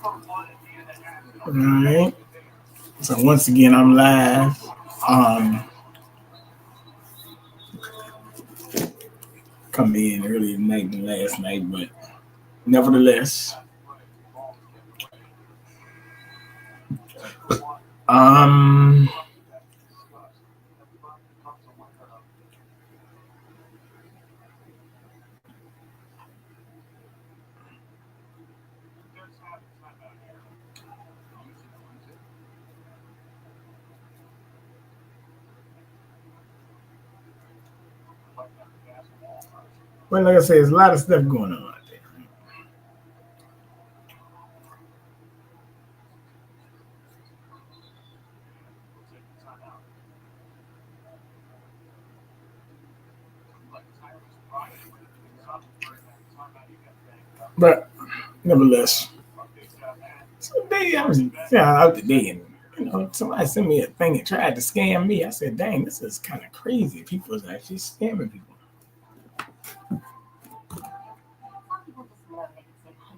All right. So once again, I'm live. Come in earlier tonight than last night, but nevertheless, um, well, like I said, there's a lot of stuff going on out there. But nevertheless, so I was out today, and somebody sent me a thing and tried to scam me. I said, "Dang, this is kind of crazy. People is actually scamming people."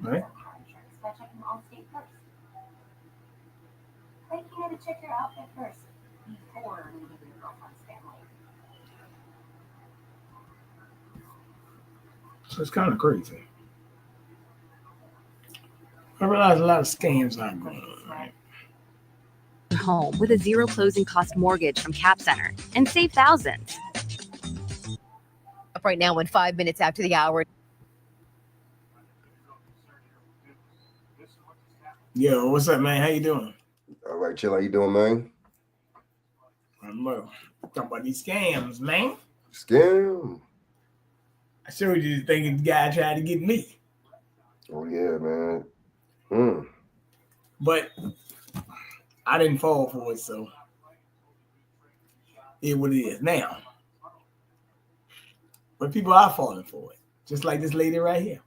Right? So it's kind of crazy. I realize a lot of scams are going on, right? Home with a zero closing cost mortgage from Cap Center and save thousands. Up right now, in 5 minutes after the hour. Yo, what's up, man? How you doing? All right, chill. How you doing, man? I'm talking about these scams, man. Scam. I showed you the thing the guy tried to get me. Oh yeah, man. But I didn't fall for it, so it what it is now. But people are falling for it, just like this lady right here,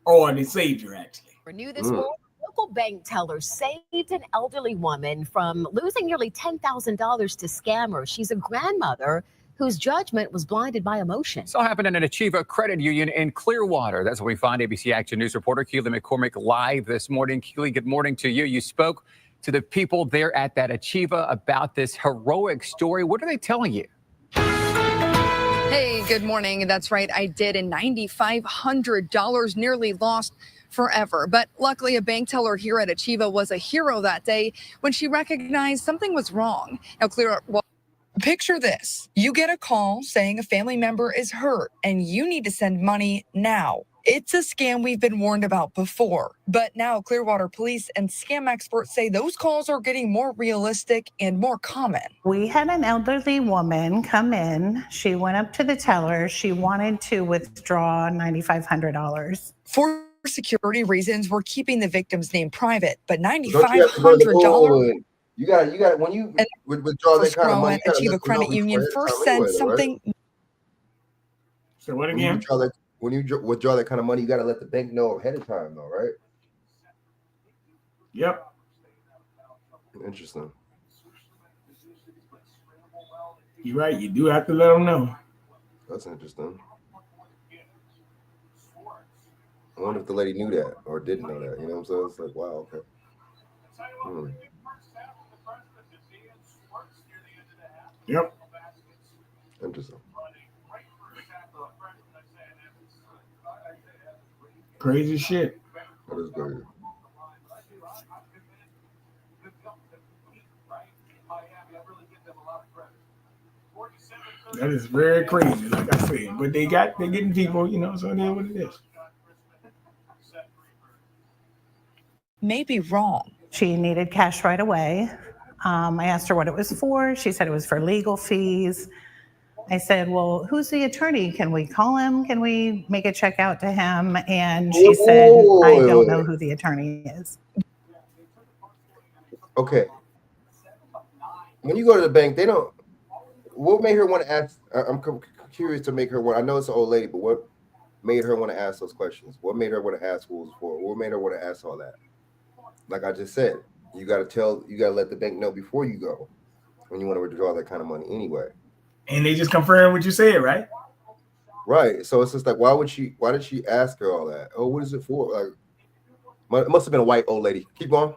or they saved her actually. For new this morning, local bank teller saved an elderly woman from losing nearly $10,000 to scammers. She's a grandmother whose judgment was blinded by emotion. This all happened in an Achieva credit union in Clearwater. That's where we find ABC Action News reporter Keely McCormick live this morning. Keely, good morning to you. You spoke to the people there at that Achieva about this heroic story. What are they telling you? Hey, good morning. That's right, I did. And $9,500 nearly lost forever. But luckily, a bank teller here at Achieva was a hero that day when she recognized something was wrong. Now, picture this. You get a call saying a family member is hurt and you need to send money now. It's a scam we've been warned about before, but now Clearwater police and scam experts say those calls are getting more realistic and more common. We had an elderly woman come in. She went up to the teller. She wanted to withdraw $9,500. For security reasons, we're keeping the victim's name private, but $9,500. You got when you withdraw that kind of money. Achieva Credit Union first said something. Right? So what again? When you withdraw that kind of money, you got to let the bank know ahead of time, though, right? Yep. Interesting. You're right. You do have to let them know. That's interesting. I wonder if the lady knew that or didn't know that. You know what I'm saying? It's like, wow, okay. Yep. Interesting. Crazy shit. That is crazy. That is very crazy, like I said. But they're getting people, so they're what it is. May be wrong. She needed cash right away. I asked her what it was for. She said it was for legal fees. I said, well, who's the attorney? Can we call him? Can we make a check out to him? And she said, I don't know who the attorney is. Okay. When you go to the bank, what made her want to ask? I'm curious to make her want. I know it's an old lady, but what made her want to ask those questions? What made her want to ask what it was for? What made her want to ask all that? Like I just said, you got to let the bank know before you go when you want to withdraw that kind of money anyway. And they just confirm what you said, right? Right. So it's just like, why did she ask her all that? Oh, what is it for? Like, It must have been a white old lady. Keep going.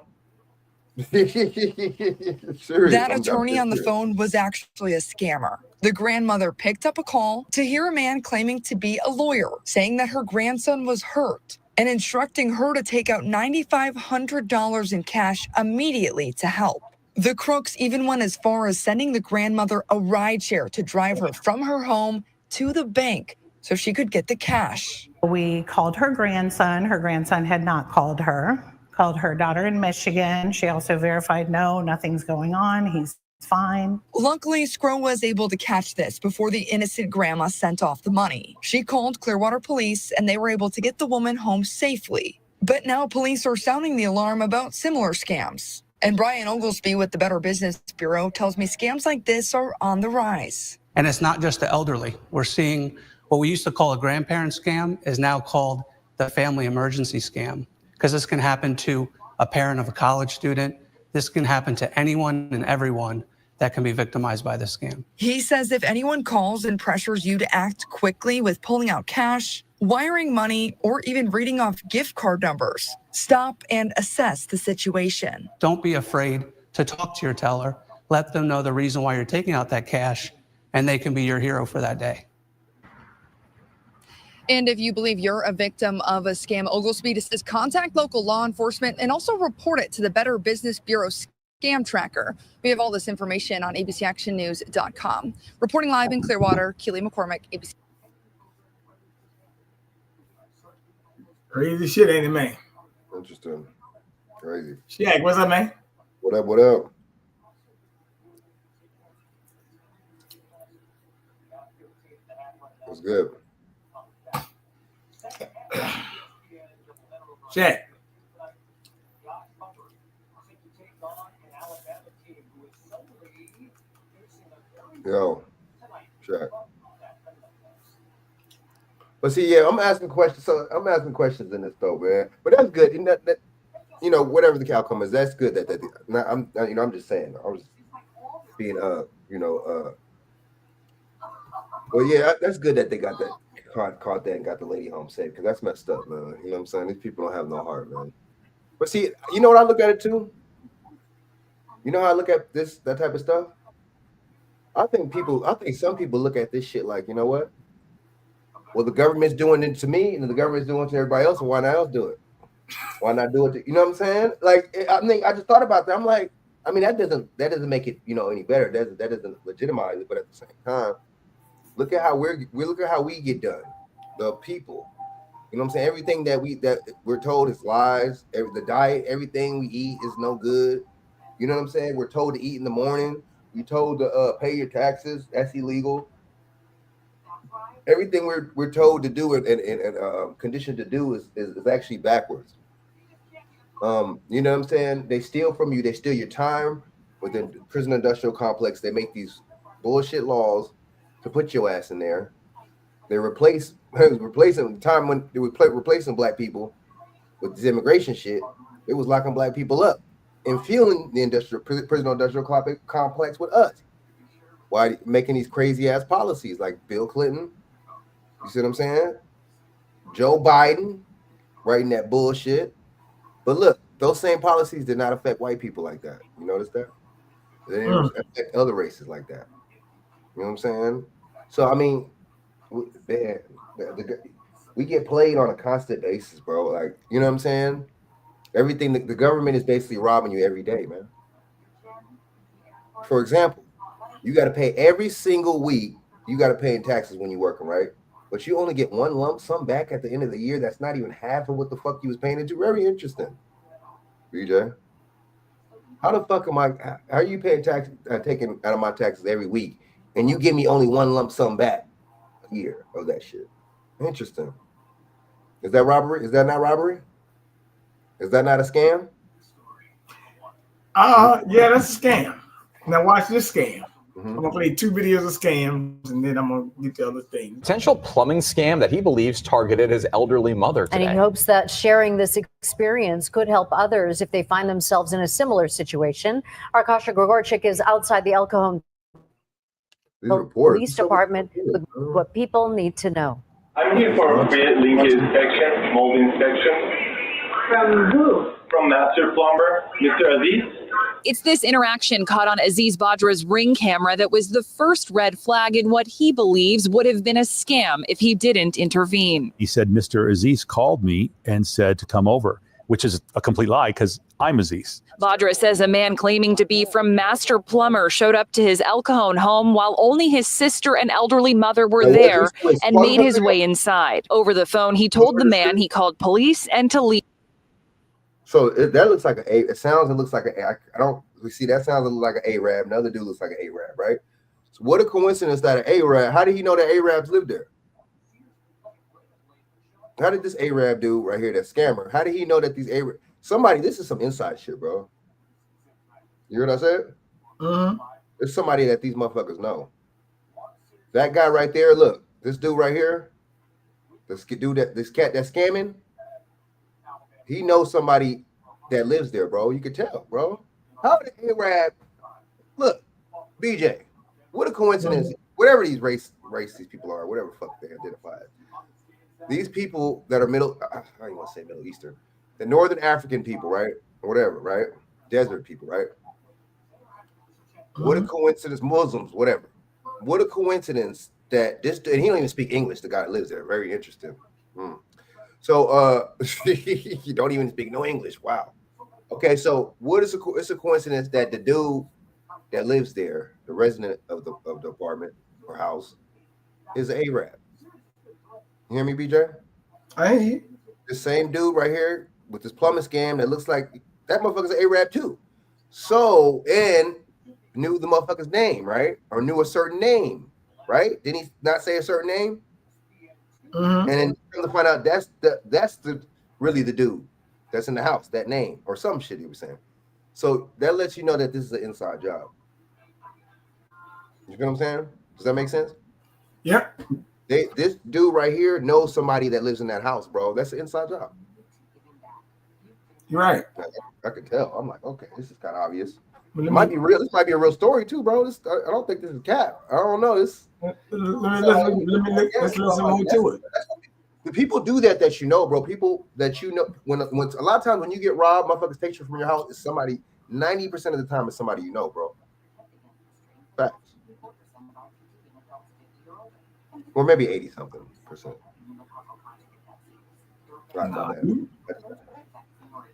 Serious. That attorney on the phone was actually a scammer. The grandmother picked up a call to hear a man claiming to be a lawyer, saying that her grandson was hurt and instructing her to take out $9,500 in cash immediately to help. The crooks even went as far as sending the grandmother a rideshare to drive her from her home to the bank so she could get the cash. We called her grandson. Her grandson had not called her. Called her daughter in Michigan. She also verified, no, nothing's going on. He's fine. Luckily, Scro was able to catch this before the innocent grandma sent off the money. She called Clearwater police and they were able to get the woman home safely. But now police are sounding the alarm about similar scams. And Brian Oglesby with the Better Business Bureau tells me scams like this are on the rise. And it's not just the elderly. We're seeing what we used to call a grandparent scam is now called the family emergency scam. Because this can happen to a parent of a college student. This can happen to anyone and everyone that can be victimized by this scam. He says if anyone calls and pressures you to act quickly with pulling out cash, wiring money, or even reading off gift card numbers, stop and assess the situation. Don't be afraid to talk to your teller. Let them know the reason why you're taking out that cash, and they can be your hero for that day. And if you believe you're a victim of a scam, Oglesby says contact local law enforcement and also report it to the Better Business Bureau Scam Tracker. We have all this information on abcactionnews.com. Reporting live in Clearwater, Keely McCormick, ABC. Crazy shit, ain't it, man? Interesting. Crazy. Chak, what's up, man? What up? What up? What's good? Chak. Yo, Chak. But see, yeah, I'm asking questions. So I'm asking questions in this though, man. But that's good. You know, whatever the outcome is, that's good. I'm just saying. I was being, well, yeah, that's good that they got that caught that and got the lady home safe, because that's messed up, man. You know what I'm saying? These people don't have no heart, man. But see, you know what I look at it too? You know how I look at that type of stuff? I think some people look at this shit like, you know what? Well, the government's doing it to me, and the government's doing it to everybody else, and why not else do it? Why not do it? You know what I'm saying? Like, I mean, I just thought about that. I'm like, I mean, that doesn't make it, any better. That doesn't legitimize it. But at the same time, look at how we get done. The people, you know what I'm saying? Everything that we're told is lies. The diet, everything we eat is no good. You know what I'm saying? We're told to eat in the morning. We're told to pay your taxes. That's illegal. Everything we're told to do and conditioned to do is actually backwards. You know what I'm saying? They steal from you. They steal your time within the prison industrial complex. They make these bullshit laws to put your ass in there. They replacing the time when they were replacing black people with this immigration shit. It was locking black people up and fueling the prison industrial complex with us. Why making these crazy ass policies like Bill Clinton? You see what I'm saying? Joe Biden writing that bullshit. But look, those same policies did not affect white people like that. You notice that? They didn't affect other races like that. You know what I'm saying? So, I mean, we get played on a constant basis, bro. Like, you know what I'm saying? Everything, the government is basically robbing you every day, man. For example, you got to pay every single week. You got to pay in taxes when you're working, right? But you only get one lump sum back at the end of the year. That's not even half of what the fuck you was paying into. Very interesting, BJ. How the fuck how are you paying tax, taking out of my taxes every week, and you give me only one lump sum back a year of that shit? Interesting. Is that robbery? Is that not robbery? Is that not a scam? Yeah, that's a scam. Now watch this scam. I'm gonna play 2 videos of scams, and then I'm gonna get the other thing. Potential plumbing scam that he believes targeted his elderly mother today. And he hopes that sharing this experience could help others if they find themselves in a similar situation. Arkasha Grigorchik is outside the El Cajon Police Department with what people need to know. I'm here for a linkage inspection, mold inspection. From who? From Master Plumber, Mr. Aziz. It's this interaction caught on Aziz Badra's Ring camera that was the first red flag in what he believes would have been a scam if he didn't intervene. He said, Mr. Aziz called me and said to come over, which is a complete lie because I'm Aziz. Badra says a man claiming to be from Master Plumber showed up to his El Cajon home while only his sister and elderly mother were there and made his way inside. Over the phone, he told the man he called police and to leave. So that looks like it sounds and looks like we see that sounds like an Arab. Another dude looks like an Arab, right? So what a coincidence that an Arab, how did he know that Arabs live there? How did this Arab dude right here, that scammer, how did he know that these Arab, this is some inside shit, bro. You hear what I said? Mm-hmm. It's somebody that these motherfuckers know. That guy right there, look, this dude right here, this cat that's scamming, he knows somebody that lives there, bro. You could tell, bro. How did Arab look, BJ? What a coincidence. Whatever these race these people are, whatever the fuck they identify as. These people that are I don't even want to say Middle Eastern, the Northern African people, right? Or whatever, right? Desert people, right? What a coincidence, Muslims, whatever. What a coincidence that this, and he don't even speak English, the guy that lives there. Very interesting. So you don't even speak no English. Wow. Okay, so it's a coincidence that the dude that lives there, the resident of the apartment or house, is an Arab. You hear me, BJ? I hear you. The same dude right here with this plumbing scam that looks like that motherfucker's an Arab too. So, and knew the motherfucker's name, right? Or knew a certain name, right? Didn't he not say a certain name? Mm-hmm. And then come to find out that's really the dude that's in the house, that name or some shit he was saying. So that lets you know that this is an inside job. You know what I'm saying? Does that make sense? Yeah. This dude right here knows somebody that lives in that house, bro. That's an inside job. You're right. I could tell. I'm like, okay, this is kind of obvious. It might be real. This might be a real story too, bro. I don't think this is cap. I don't know. Let's listen more to it. The people do that you know, bro. People that you know, when a lot of times when you get robbed, motherfuckers take you from your house. It's somebody. 90% of the time, it's somebody you know, bro. Facts. Or maybe 80-something%.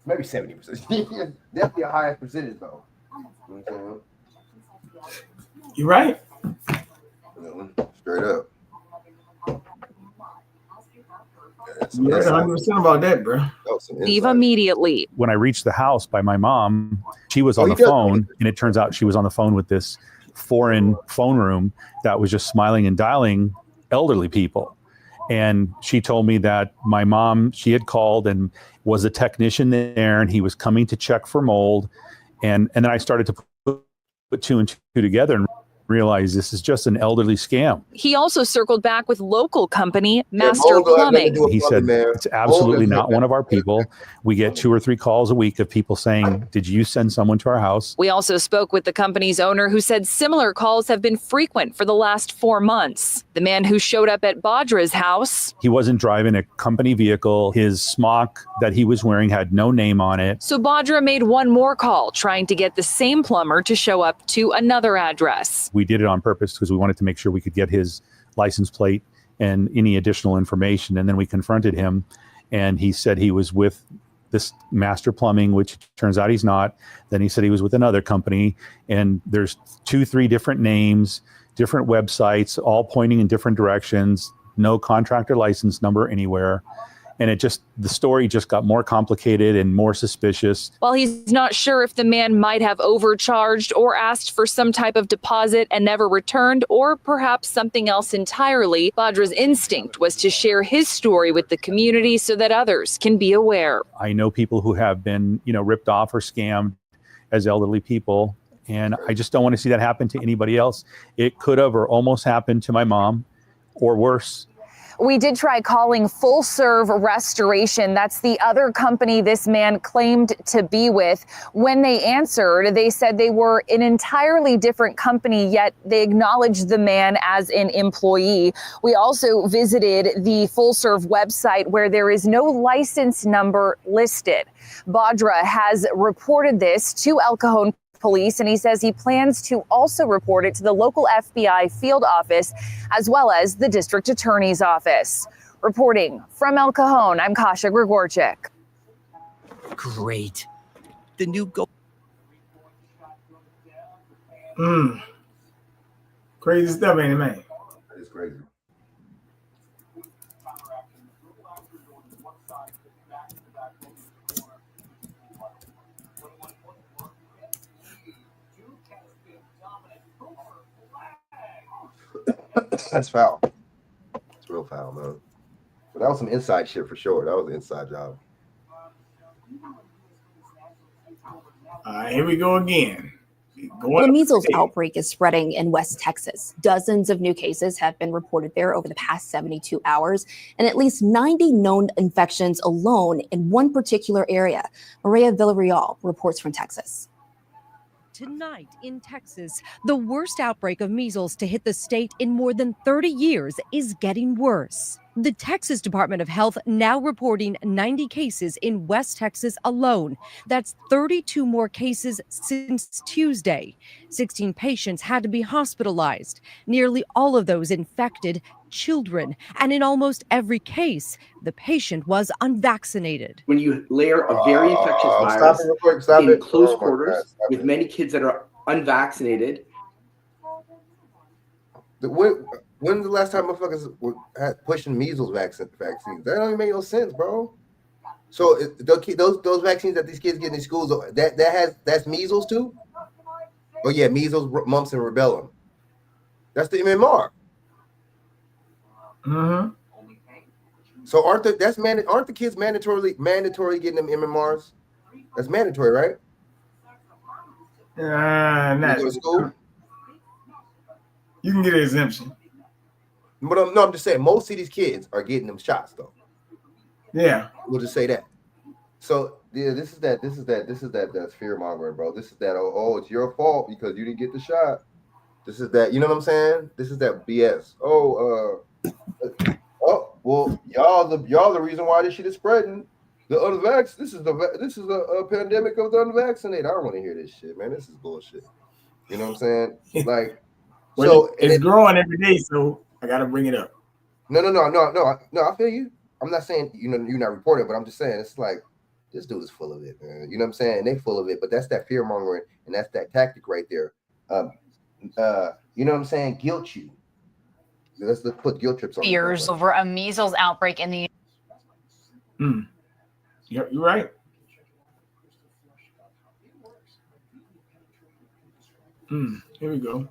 Maybe 70%. Definitely a higher percentage, though. You know what I'm saying? You're right. Straight up. You're 100% about that, bro. Leave immediately. When I reached the house by my mom, she was on the phone, and it turns out she was on the phone with this foreign phone room that was just smiling and dialing elderly people. And she told me that my mom, she had called and was a technician there, and he was coming to check for mold. And then I started to put two and two together and realize this is just an elderly scam. He also circled back with local company Master Plumbing. He said, it's absolutely not one of our people. We get 2 or 3 calls a week of people saying, did you send someone to our house? We also spoke with the company's owner, who said similar calls have been frequent for the last 4 months. The man who showed up at Badra's house. He wasn't driving a company vehicle. His smock that he was wearing had no name on it. So Badra made one more call, trying to get the same plumber to show up to another address. We did it on purpose because we wanted to make sure we could get his license plate and any additional information. And then we confronted him, and he said he was with this Master Plumbing, which turns out he's not. Then he said he was with another company, and there's 2-3 different names, different websites, all pointing in different directions, no contractor license number anywhere. And the story just got more complicated and more suspicious. While he's not sure if the man might have overcharged or asked for some type of deposit and never returned, or perhaps something else entirely, Badra's instinct was to share his story with the community so that others can be aware. I know people who have been, ripped off or scammed as elderly people, and I just don't want to see that happen to anybody else. It could have or almost happened to my mom, or worse. We did try calling Full Serve Restoration. That's the other company this man claimed to be with. When they answered, they said they were an entirely different company, yet they acknowledged the man as an employee. We also visited the Full Serve website where there is no license number listed. Badra has reported this to El Cajon Police, and he says he plans to also report it to the local FBI field office as well as the district attorney's office. Reporting from El Cajon, I'm Kasha Grigorchik. Great. The new go. Crazy stuff, ain't it, man? It's crazy. That's foul. It's real foul, man. But that was some inside shit for sure. That was an inside job. Here we go again. The measles outbreak is spreading in West Texas. Dozens of new cases have been reported there over the past 72 hours, and at least 90 known infections alone in one particular area. Maria Villarreal reports from Texas. Tonight in Texas, the worst outbreak of measles to hit the state in more than 30 years is getting worse. The Texas Department of Health now reporting 90 cases in West Texas alone. That's 32 more cases since Tuesday. 16 patients had to be hospitalized. Nearly all of those infected children. And in almost every case, the patient was unvaccinated. When you layer a very infectious virus in close quarters with many kids that are unvaccinated. When's the last time motherfuckers were pushing measles vaccines? That don't even make no sense, bro. So those vaccines that these kids get in schools, that's measles too? Oh yeah, measles, mumps, and rubella. That's the MMR. Mm-hmm. So aren't the kids mandatorily getting them MMRs? That's mandatory, right? Not. You go to school? You can get an exemption. But I'm just saying most of these kids are getting them shots though. Yeah. We'll just say that. So yeah, this is that fear mongering, bro. This is that oh it's your fault because you didn't get the shot. This is that, you know what I'm saying? This is that BS. Well, y'all the reason why this shit is spreading. The unvax. This is a pandemic of the unvaccinated. I don't want to hear this shit, man. This is bullshit. You know what I'm saying? Like, well, it's growing every day, so I gotta bring it up. No. I feel you. I'm not saying you're not reporting, but I'm just saying it's like this dude is full of it, man. You know what I'm saying? They full of it, but that's that fear mongering and that's that tactic right there. You know what I'm saying? Guilt you. Let's put guilt trips on. Fears over a measles outbreak in the. You're right. Here we go.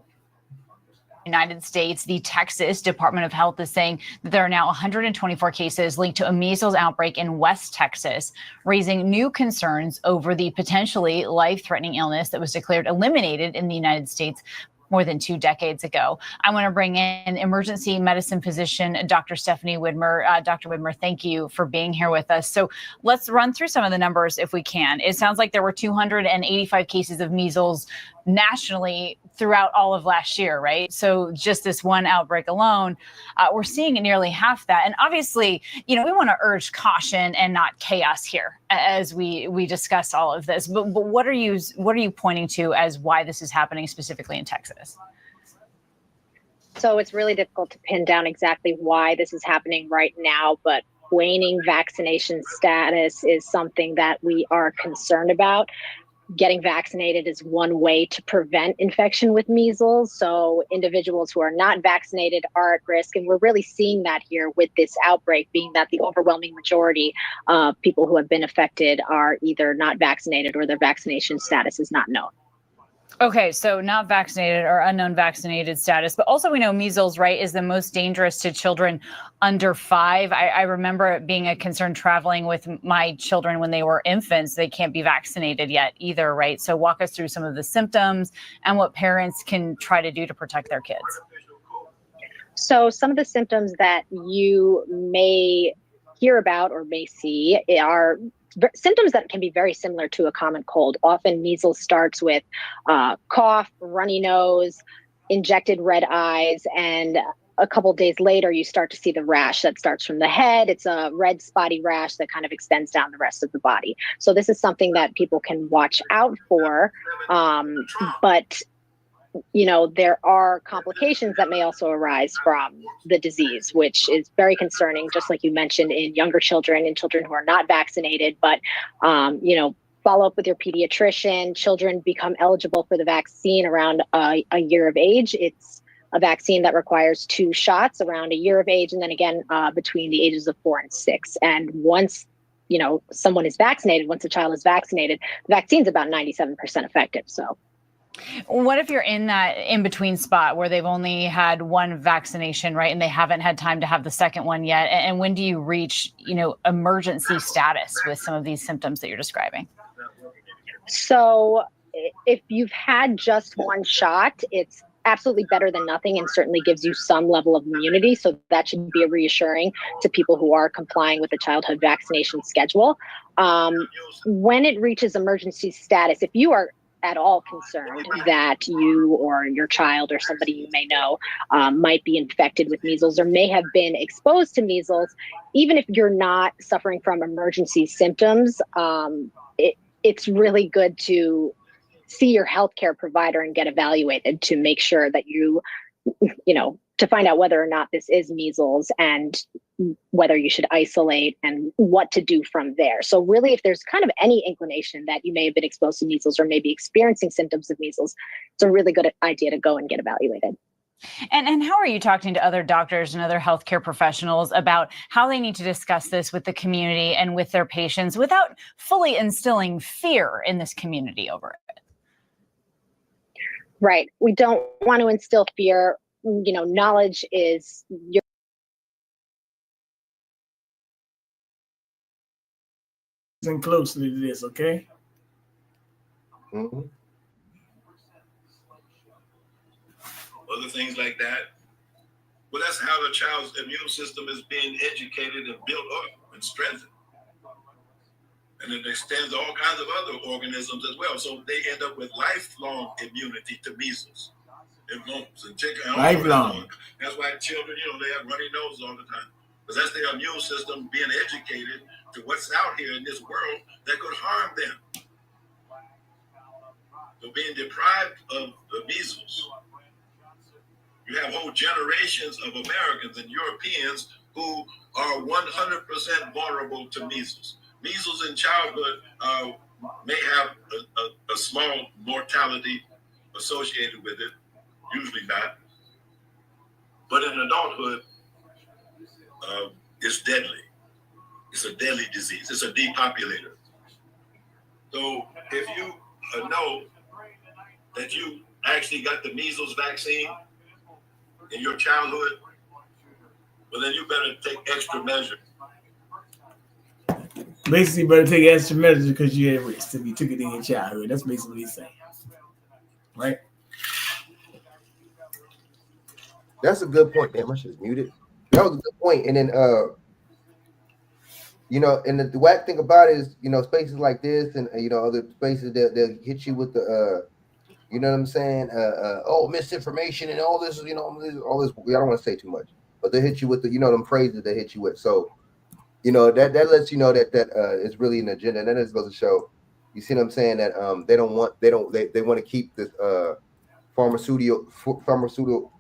United States, the Texas Department of Health is saying that there are now 124 cases linked to a measles outbreak in West Texas, raising new concerns over the potentially life-threatening illness that was declared eliminated in the United States more than 2 decades ago. I want to bring in emergency medicine physician, Dr. Stephanie Widmer. Dr. Widmer, thank you for being here with us. So let's run through some of the numbers if we can. It sounds like there were 285 cases of measles nationally throughout all of last year, right? So just this one outbreak alone, we're seeing nearly half that. And obviously, we want to urge caution and not chaos here as we discuss all of this. But what are you pointing to as why this is happening specifically in Texas? So it's really difficult to pin down exactly why this is happening right now, but waning vaccination status is something that we are concerned about. Getting vaccinated is one way to prevent infection with measles. So individuals who are not vaccinated are at risk. And we're really seeing that here with this outbreak, being that the overwhelming majority of people who have been affected are either not vaccinated or their vaccination status is not known. Okay, so not vaccinated or unknown vaccinated status, but also we know measles, right, is the most dangerous to children under 5. I remember it being a concern traveling with my children when they were infants. They can't be vaccinated yet either, right? So walk us through some of the symptoms and what parents can try to do to protect their kids. So some of the symptoms that you may hear about or may see are symptoms that can be very similar to a common cold. Often measles starts with cough, runny nose, injected red eyes, and a couple days later, you start to see the rash that starts from the head. It's a red spotty rash that kind of extends down the rest of the body. So this is something that people can watch out for. But there are complications that may also arise from the disease, which is very concerning, just like you mentioned, in younger children and children who are not vaccinated. But, follow up with your pediatrician. Children become eligible for the vaccine around a year of age. It's a vaccine that requires 2 shots around a year of age, and then again between the ages of 4 and 6. And once someone is vaccinated, once a child is vaccinated, the vaccine's about 97% effective. So what if you're in that in-between spot where they've only had 1 vaccination, right, and they haven't had time to have the second one yet? And when do you reach, emergency status with some of these symptoms that you're describing? So if you've had just 1 shot, it's absolutely better than nothing and certainly gives you some level of immunity. So that should be reassuring to people who are complying with the childhood vaccination schedule. When it reaches emergency status, if you are at all concerned that you or your child or somebody you may know might be infected with measles or may have been exposed to measles, even if you're not suffering from emergency symptoms, it's really good to see your healthcare provider and get evaluated to make sure that to find out whether or not this is measles and whether you should isolate and what to do from there. So really, if there's kind of any inclination that you may have been exposed to measles or maybe experiencing symptoms of measles, it's a really good idea to go and get evaluated. And how are you talking to other doctors and other healthcare professionals about how they need to discuss this with the community and with their patients without fully instilling fear in this community over it? Right. We don't want to instill fear. Knowledge is your Listen closely to this, okay? Mm-hmm. Other things like that. Well, that's how the child's immune system is being educated and built up and strengthened. And it extends to all kinds of other organisms as well. So they end up with lifelong immunity to measles. Lifelong. That's why children, they have runny noses all the time. Because that's their immune system being educated to what's out here in this world that could harm them. So being deprived of the measles, you have whole generations of Americans and Europeans who are 100% vulnerable to measles. Measles in childhood may have a small mortality associated with it, usually not. But in adulthood, it's deadly. It's a deadly disease. It's a depopulator. So if you know that you actually got the measles vaccine in your childhood, well, then you better take extra measures. Basically, you better take extra measures because you're at risk if you took it in your childhood. That's basically what he's saying. Right? That's a good point. Damn, my shit's muted. That was a good point. And then, and the whack thing about it is, spaces like this and, other spaces that they'll hit you with the, you know what I'm saying? Misinformation and all this, all this. I don't want to say too much, but they hit you with the, them phrases they hit you with. So, that lets you know that it's really an agenda. And then it goes to show, you see what I'm saying? That they want to keep this pharmaceutical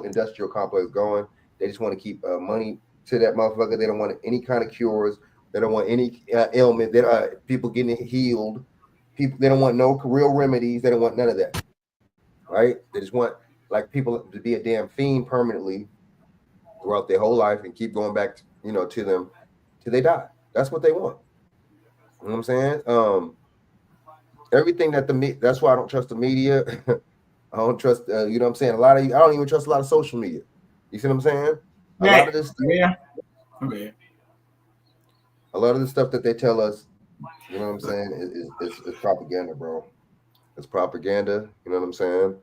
industrial complex going. They just want to keep money to that motherfucker. They don't want any kind of cures. They don't want any ailment. People getting healed. They don't want no real remedies. They don't want none of that. Right? They just want people to be a damn fiend permanently throughout their whole life and keep going back, to them till they die. That's what they want. You know what I'm saying? Everything that's why I don't trust the media. I don't trust, you know what I'm saying? I don't even trust a lot of social media. You see what I'm saying? A lot of this stuff, Okay. A lot of the stuff that they tell us, you know what I'm saying, is propaganda, bro. It's propaganda. You know what I'm saying?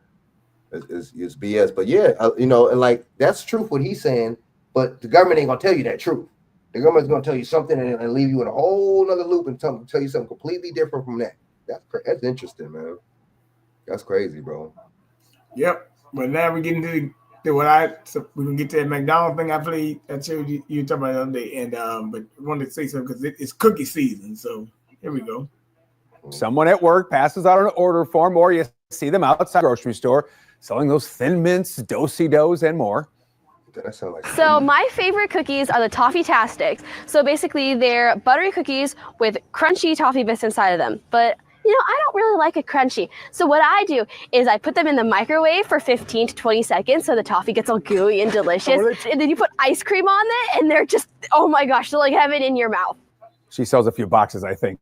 is BS. But yeah, you know, and like that's truth what he's saying, but the government ain't gonna tell you that truth. The government's gonna tell you something and leave you in a whole other loop and tell you something completely different from that. That's interesting, man. That's crazy, bro. Yep. But now we're getting to so we can get to that McDonald's thing. I believe I showed you talking about the other day, and but I wanted to say something because it's cookie season. So here we go. Someone at work passes out an order form, or you see them outside the grocery store selling those Thin Mints, Do-si-dos, and more. That sounds like so my favorite cookies are the Toffee-tastics. So basically they're buttery cookies with crunchy toffee bits inside of them. But you know, I don't really like it crunchy. So what I do is I put them in the microwave for 15 to 20 seconds so the toffee gets all gooey and delicious. And then you put ice cream on it and they're just, oh my gosh, they're like heaven in your mouth. She sells a few boxes, I think.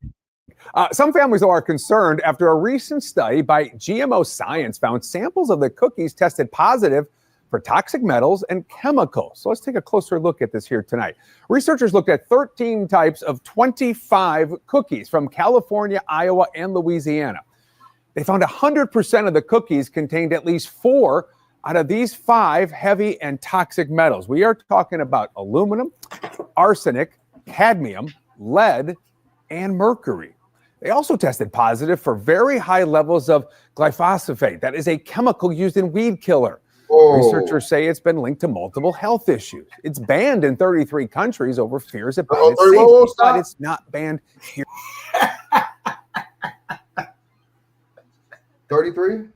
Some families are concerned after a recent study by GMO Science found samples of the cookies tested positive for toxic metals and chemicals. So let's take a closer look at this here tonight. Researchers looked at 13 types of 25 cookies from California, Iowa, and Louisiana. They found 100% of the cookies contained at least 4 out of these 5 heavy and toxic metals. We are talking about aluminum, arsenic, cadmium, lead, and mercury. They also tested positive for very high levels of glyphosate. That is a chemical used in weed killer. Researchers say it's been linked to multiple health issues. It's banned in 33 countries over fears about its safety, but it's not banned here. 33?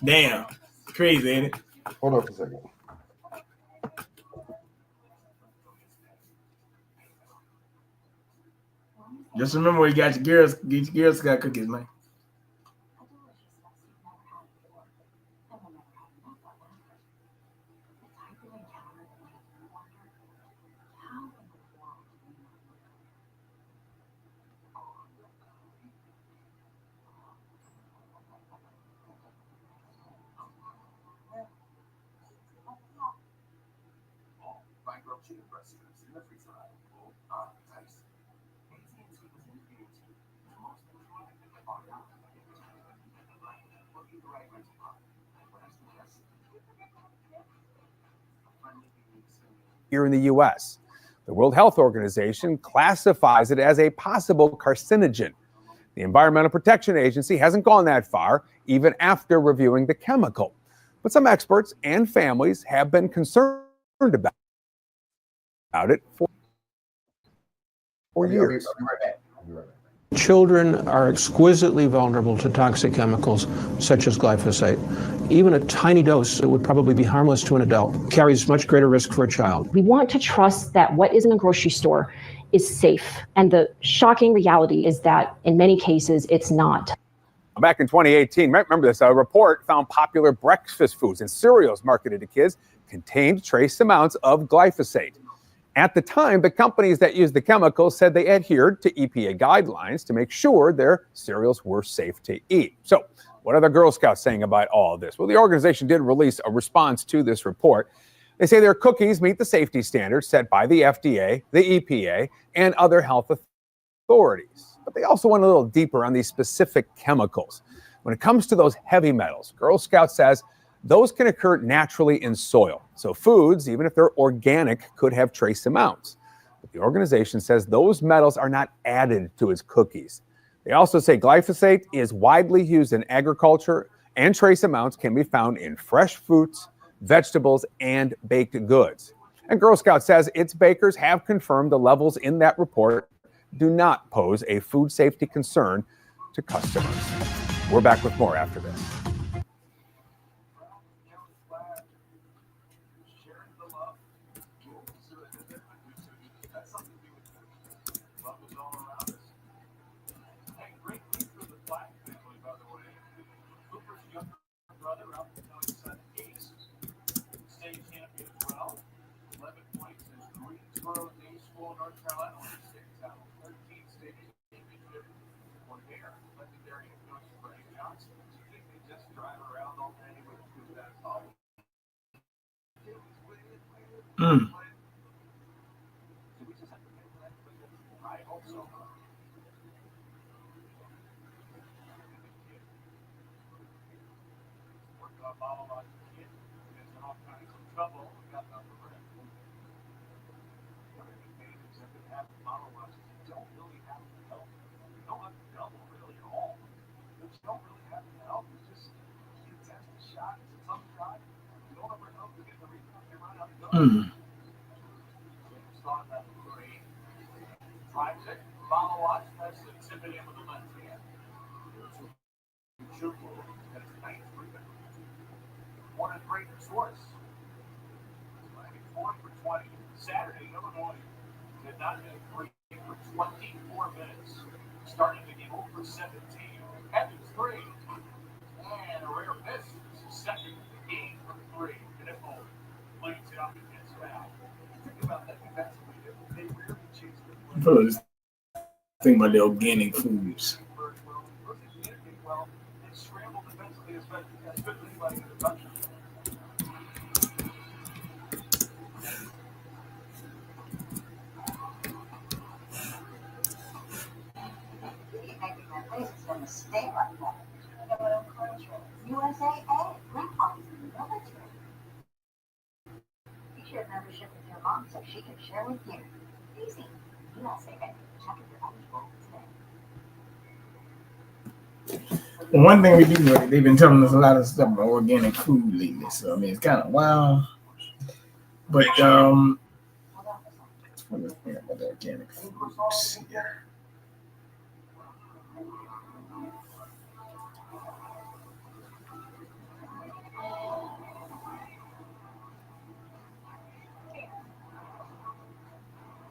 Damn. Crazy, ain't it? Hold on for a second. Just remember where you got your Girl Scout cookies, man. Here in the U.S. The World Health Organization classifies it as a possible carcinogen. The Environmental Protection Agency hasn't gone that far, even after reviewing the chemical. But some experts and families have been concerned about it for years. I'll be right back. Children are exquisitely vulnerable to toxic chemicals such as glyphosate. Even a tiny dose that would probably be harmless to an adult carries much greater risk for a child. We want to trust that what is in a grocery store is safe. And the shocking reality is that in many cases, it's not. Back in 2018, remember this, a report found popular breakfast foods and cereals marketed to kids contained trace amounts of glyphosate. At the time, the companies that used the chemicals said they adhered to EPA guidelines to make sure their cereals were safe to eat. So what are the Girl Scouts saying about all of this? Well, the organization did release a response to this report. They say their cookies meet the safety standards set by the FDA, the EPA, and other health authorities. But they also went a little deeper on these specific chemicals. When it comes to those heavy metals, Girl Scouts says those can occur naturally in soil. So foods, even if they're organic, could have trace amounts. But the organization says those metals are not added to its cookies. They also say glyphosate is widely used in agriculture, and trace amounts can be found in fresh fruits, vegetables, and baked goods. And Girl Scout says its bakers have confirmed the levels in that report do not pose a food safety concern to customers. We're back with more after this. Mm. First, think about the organic foods. Membership with your mom so she can share with you. Easy. USA Bank. Check if you're eligible today. Well, one thing we do, they've been telling us a lot of stuff about organic food lately. So I mean, it's kind of wild. But let's think about the organic foods here.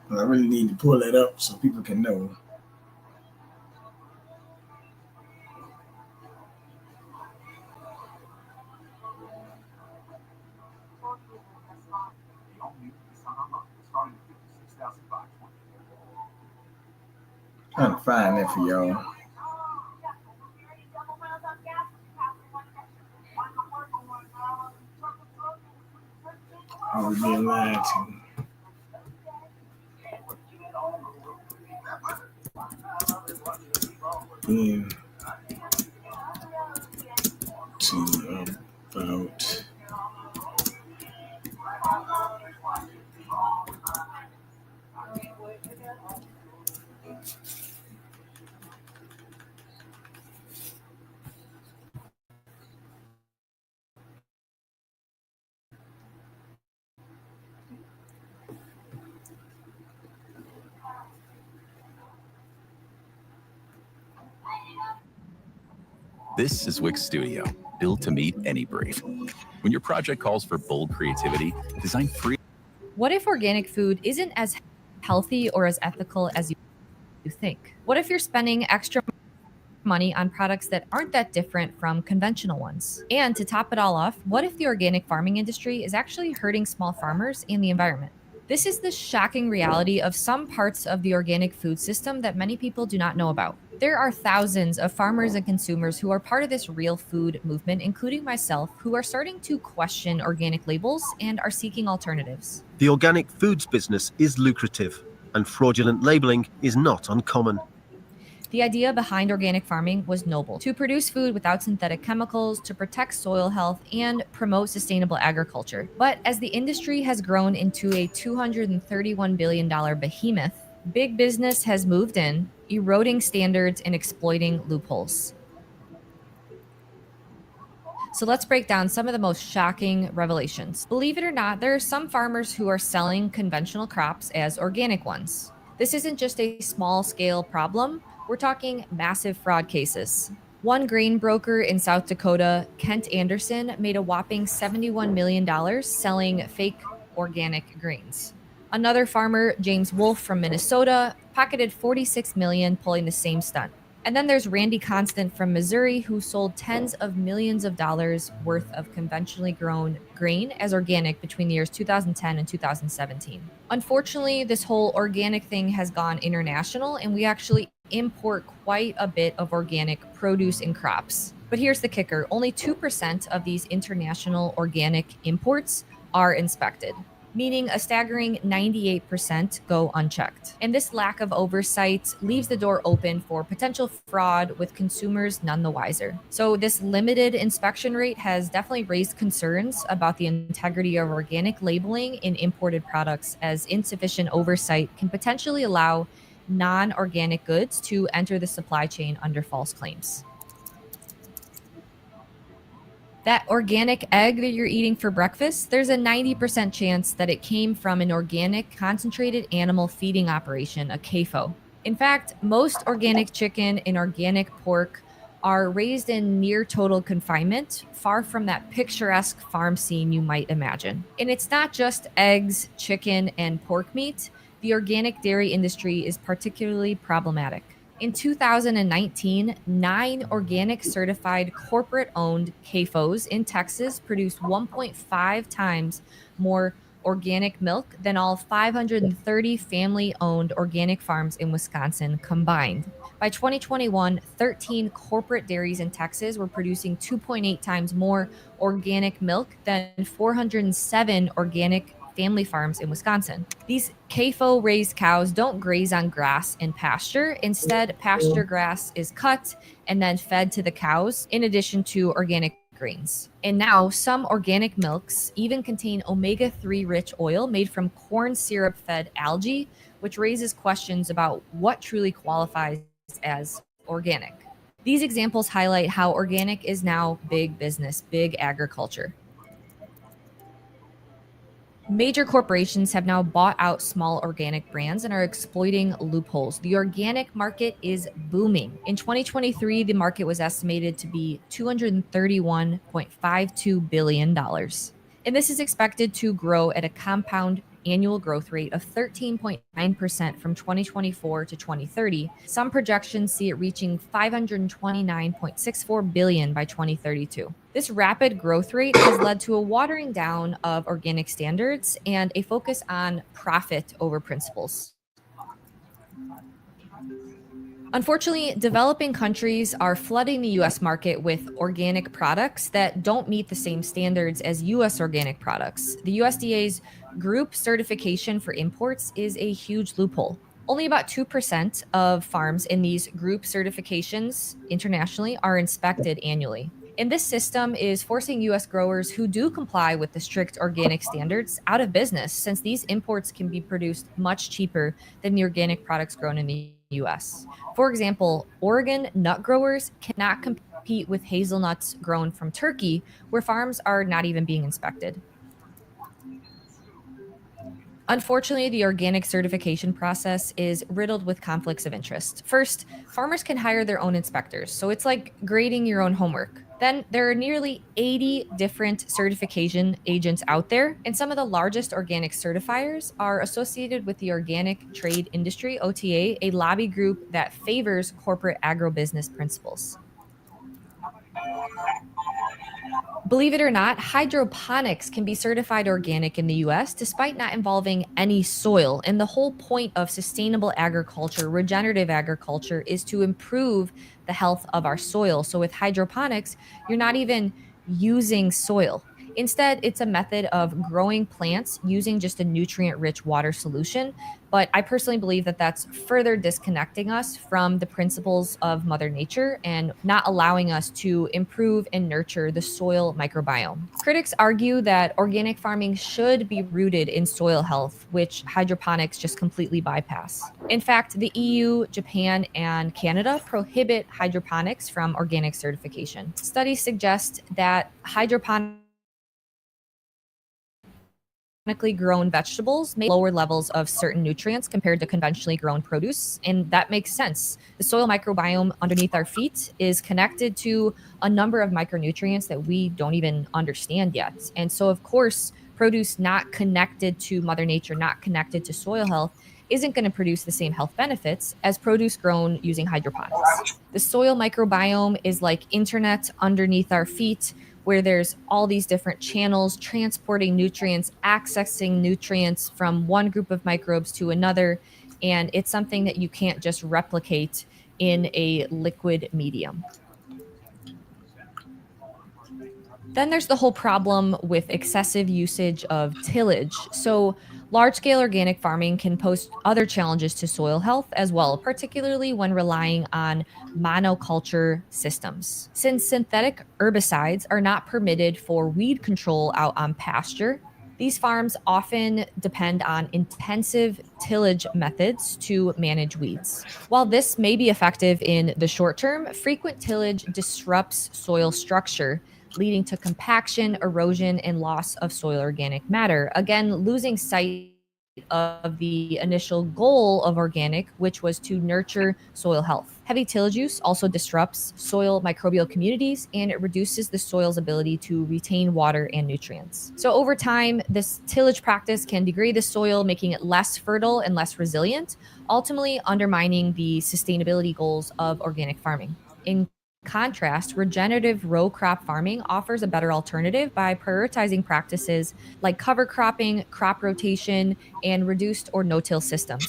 I really need to pull that up so people can know. Trying to find that for y'all. I was being lied to. In to about This is Wix Studio, built to meet any brief. When your project calls for bold creativity, design free. What if organic food isn't as healthy or as ethical as you think? What if you're spending extra money on products that aren't that different from conventional ones? And to top it all off, what if the organic farming industry is actually hurting small farmers and the environment? This is the shocking reality of some parts of the organic food system that many people do not know about. There are thousands of farmers and consumers who are part of this real food movement, including myself, who are starting to question organic labels and are seeking alternatives. The organic foods business is lucrative, and fraudulent labeling is not uncommon. The idea behind organic farming was noble: to produce food without synthetic chemicals, to protect soil health, and promote sustainable agriculture. But as the industry has grown into a $231 billion behemoth, big business has moved in, eroding standards and exploiting loopholes. So let's break down some of the most shocking revelations. Believe it or not, there are some farmers who are selling conventional crops as organic ones. This isn't just a small-scale problem. We're talking massive fraud cases. One grain broker in South Dakota, Kent Anderson, made a whopping $71 million selling fake organic grains. Another farmer, James Wolfe from Minnesota, pocketed $46 million pulling the same stunt. And then there's Randy Constant from Missouri, who sold tens of millions of dollars worth of conventionally grown grain as organic between the years 2010 and 2017. Unfortunately, this whole organic thing has gone international, and we actually import quite a bit of organic produce and crops. But here's the kicker: only 2% of these international organic imports are inspected. meaning a staggering 98% go unchecked. And this lack of oversight leaves the door open for potential fraud, with consumers none the wiser. So this limited inspection rate has definitely raised concerns about the integrity of organic labeling in imported products, as insufficient oversight can potentially allow non-organic goods to enter the supply chain under false claims. That organic egg that you're eating for breakfast, there's a 90% chance that it came from an organic concentrated animal feeding operation, a CAFO. In fact, most organic chicken and organic pork are raised in near total confinement, far from that picturesque farm scene you might imagine. And it's not just eggs, chicken, and pork meat. The organic dairy industry is particularly problematic. In 2019, 9 organic certified corporate-owned CAFOs in Texas produced 1.5 times more organic milk than all 530 family-owned organic farms in Wisconsin combined. By 2021, 13 corporate dairies in Texas were producing 2.8 times more organic milk than 407 organic family farms in Wisconsin. These CAFO raised cows don't graze on grass and pasture. Instead, pasture grass is cut and then fed to the cows, in addition to organic grains. And now some organic milks even contain omega-3 rich oil made from corn syrup fed algae, which raises questions about what truly qualifies as organic. These examples highlight how organic is now big business, big agriculture. Major corporations have now bought out small organic brands and are exploiting loopholes. The organic market is booming. In 2023, the market was estimated to be $231.52 billion. And this is expected to grow at a compound annual growth rate of 13.9% from 2024 to 2030. Some projections see it reaching $529.64 billion by 2032. This rapid growth rate has led to a watering down of organic standards and a focus on profit over principles. Unfortunately, developing countries are flooding the US market with organic products that don't meet the same standards as US organic products. The USDA's group certification for imports is a huge loophole. Only about 2% of farms in these group certifications internationally are inspected annually. And this system is forcing US growers who do comply with the strict organic standards out of business, since these imports can be produced much cheaper than the organic products grown in the US. For example, Oregon nut growers cannot compete with hazelnuts grown from Turkey, where farms are not even being inspected. Unfortunately, the organic certification process is riddled with conflicts of interest. First, farmers can hire their own inspectors, so it's like grading your own homework. Then there are nearly 80 different certification agents out there, and some of the largest organic certifiers are associated with the Organic Trade Industry, OTA, a lobby group that favors corporate agrobusiness principles. Believe it or not, hydroponics can be certified organic in the US despite not involving any soil. And the whole point of sustainable agriculture, regenerative agriculture, is to improve the health of our soil. So with hydroponics, you're not even using soil. Instead, it's a method of growing plants using just a nutrient-rich water solution. But I personally believe that that's further disconnecting us from the principles of Mother Nature and not allowing us to improve and nurture the soil microbiome. Critics argue that organic farming should be rooted in soil health, which hydroponics just completely bypass. In fact, the EU, Japan, and Canada prohibit hydroponics from organic certification. Studies suggest that hydroponics grown vegetables may lower levels of certain nutrients compared to conventionally grown produce, and that makes sense. The soil microbiome underneath our feet is connected to a number of micronutrients that we don't even understand yet. And so, of course, produce not connected to Mother Nature, not connected to soil health, isn't going to produce the same health benefits as produce grown using hydroponics. The soil microbiome is like internet underneath our feet, where there's all these different channels transporting nutrients, accessing nutrients from one group of microbes to another. And it's something that you can't just replicate in a liquid medium. Then there's the whole problem with excessive usage of tillage. So large-scale organic farming can pose other challenges to soil health as well, particularly when relying on monoculture systems. Since synthetic herbicides are not permitted for weed control out on pasture, these farms often depend on intensive tillage methods to manage weeds. While this may be effective in the short term, frequent tillage disrupts soil structure, leading to compaction, erosion, and loss of soil organic matter. Again, losing sight of the initial goal of organic, which was to nurture soil health. Heavy tillage use also disrupts soil microbial communities, and it reduces the soil's ability to retain water and nutrients. So over time, this tillage practice can degrade the soil, making it less fertile and less resilient, ultimately undermining the sustainability goals of organic farming. In contrast, regenerative row crop farming offers a better alternative by prioritizing practices like cover cropping, crop rotation, and reduced or no-till systems.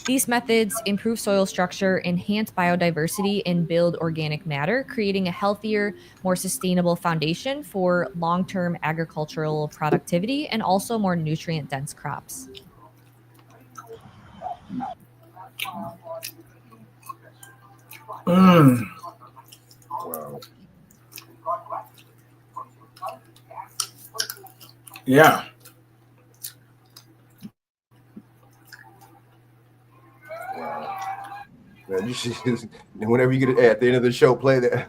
These methods improve soil structure, enhance biodiversity, and build organic matter, creating a healthier, more sustainable foundation for long-term agricultural productivity and also more nutrient-dense crops. Wow. Yeah. Wow. Man, you should just, whenever you get at the end of the show, play that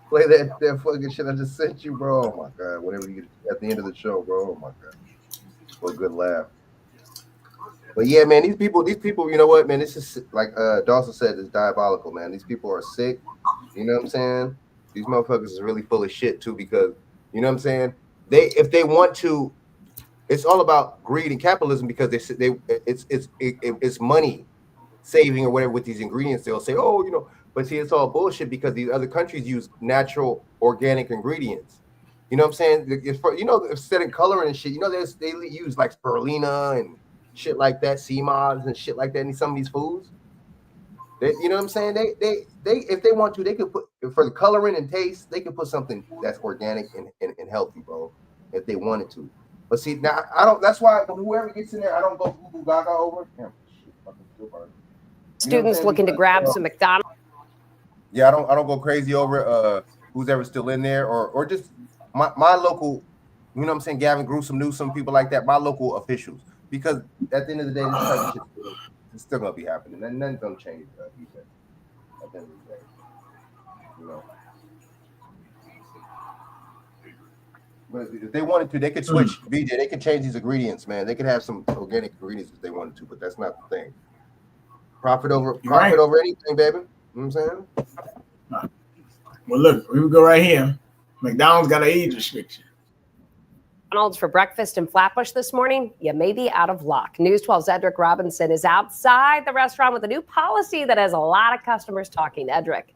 play that fucking shit I just sent you, bro. Oh my god. Whenever you get at the end of the show, bro. Oh my god. For a good laugh. But yeah, man, these people, you know what, man, this is like Dawson said, it's diabolical, man. These people are sick. You know what I'm saying? These motherfuckers is really full of shit too, because you know what I'm saying? If they want to, it's all about greed and capitalism, because it's money saving or whatever with these ingredients. They'll say, oh, you know, but see, it's all bullshit because these other countries use natural organic ingredients. You know what I'm saying? It's for, you know, setting coloring and shit. You know, they use like spirulina and shit like that, sea moss and shit like that in some of these foods. You know what I'm saying? They if they want to, they could put, for the coloring and taste, they can put something that's organic and healthy, bro, if they wanted to. But see, now I don't. That's why whoever gets in there, I don't go Google Gaga over. Damn, shit, fucking still burning. Students looking to grab some McDonald's. Yeah, I don't go crazy over who's ever still in there, or just my local, you know what I'm saying, Gavin Newsom, people like that, my local officials. Because at the end of the day, this type of shit is still gonna be happening, and nothing's gonna change. At the end of the day, you know. But if they wanted to, they could switch. BJ, they could change these ingredients, man. They could have some organic ingredients if they wanted to, but that's not the thing. Profit over anything, baby. You know what I'm saying? Well, look, we would go right here. McDonald's got an age restriction. McDonald's for breakfast in Flatbush this morning, you may be out of luck. News 12's Edric Robinson is outside the restaurant with a new policy that has a lot of customers talking. Edric.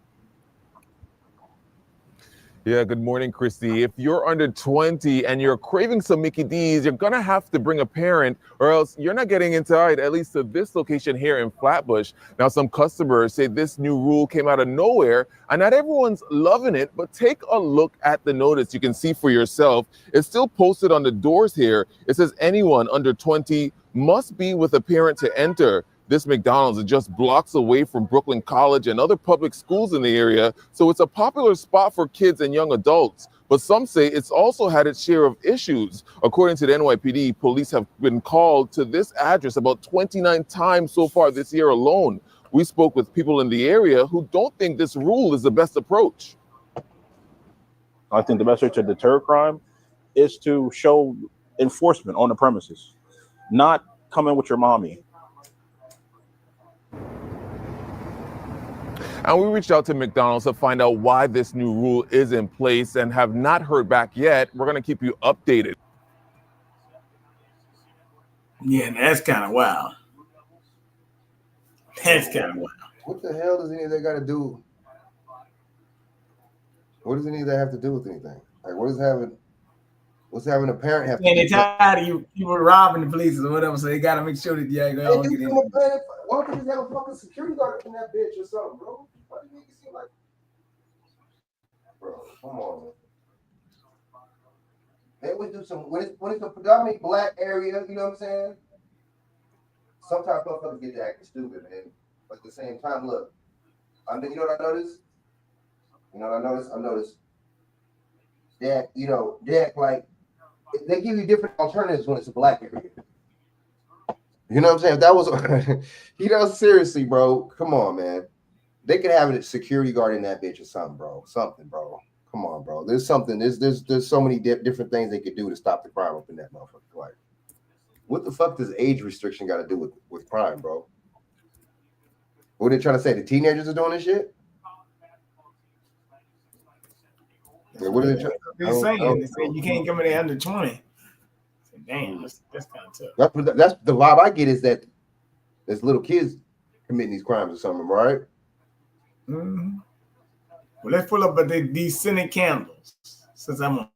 Yeah, good morning, Christy. If you're under 20 and you're craving some Mickey D's, you're going to have to bring a parent or else you're not getting inside, at least to this location here in Flatbush. Now, some customers say this new rule came out of nowhere and not everyone's loving it, but take a look at the notice. You can see for yourself. It's still posted on the doors here. It says anyone under 20 must be with a parent to enter. This McDonald's is just blocks away from Brooklyn College and other public schools in the area, so it's a popular spot for kids and young adults. But some say it's also had its share of issues. According to the NYPD, police have been called to this address about 29 times so far this year alone. We spoke with people in the area who don't think this rule is the best approach. I think the best way to deter crime is to show enforcement on the premises, not come in with your mommy. And we reached out to McDonald's to find out why this new rule is in place and have not heard back yet. We're going to keep you updated. Yeah, that's kind of wild. That's kind of wild. What the hell does any of that got to do? What does any of that have to do with anything? Like, what's having a parent have to do? And they're tired of you were robbing the police or whatever, so they got to make sure that you ain't going to get in. Why don't you just have a fucking security guard in that bitch or something, bro? Why do you make it seem like, bro? Come on, man. They would do some when it's a predominantly black area. You know what I'm saying? Sometimes motherfuckers get to acting stupid, man. But at the same time, look, you know what I noticed? I noticed that they act like they give you different alternatives when it's a black area. You know what I'm saying? If that was, seriously, bro. Come on, man. They could have a security guard in that bitch or something, bro. Bro. Come on, bro. There's something. There's so many different things they could do to stop the crime up in that motherfucker. Like, what the fuck does age restriction got to do with crime, bro? What are they trying to say? The teenagers are doing this shit? Yeah, what are they trying? They say you can't come in there under 20. Damn, that's kind of tough. That's the vibe I get is that there's little kids committing these crimes or something, right? Mm-hmm. Well, let's pull up these scented candles since I'm on.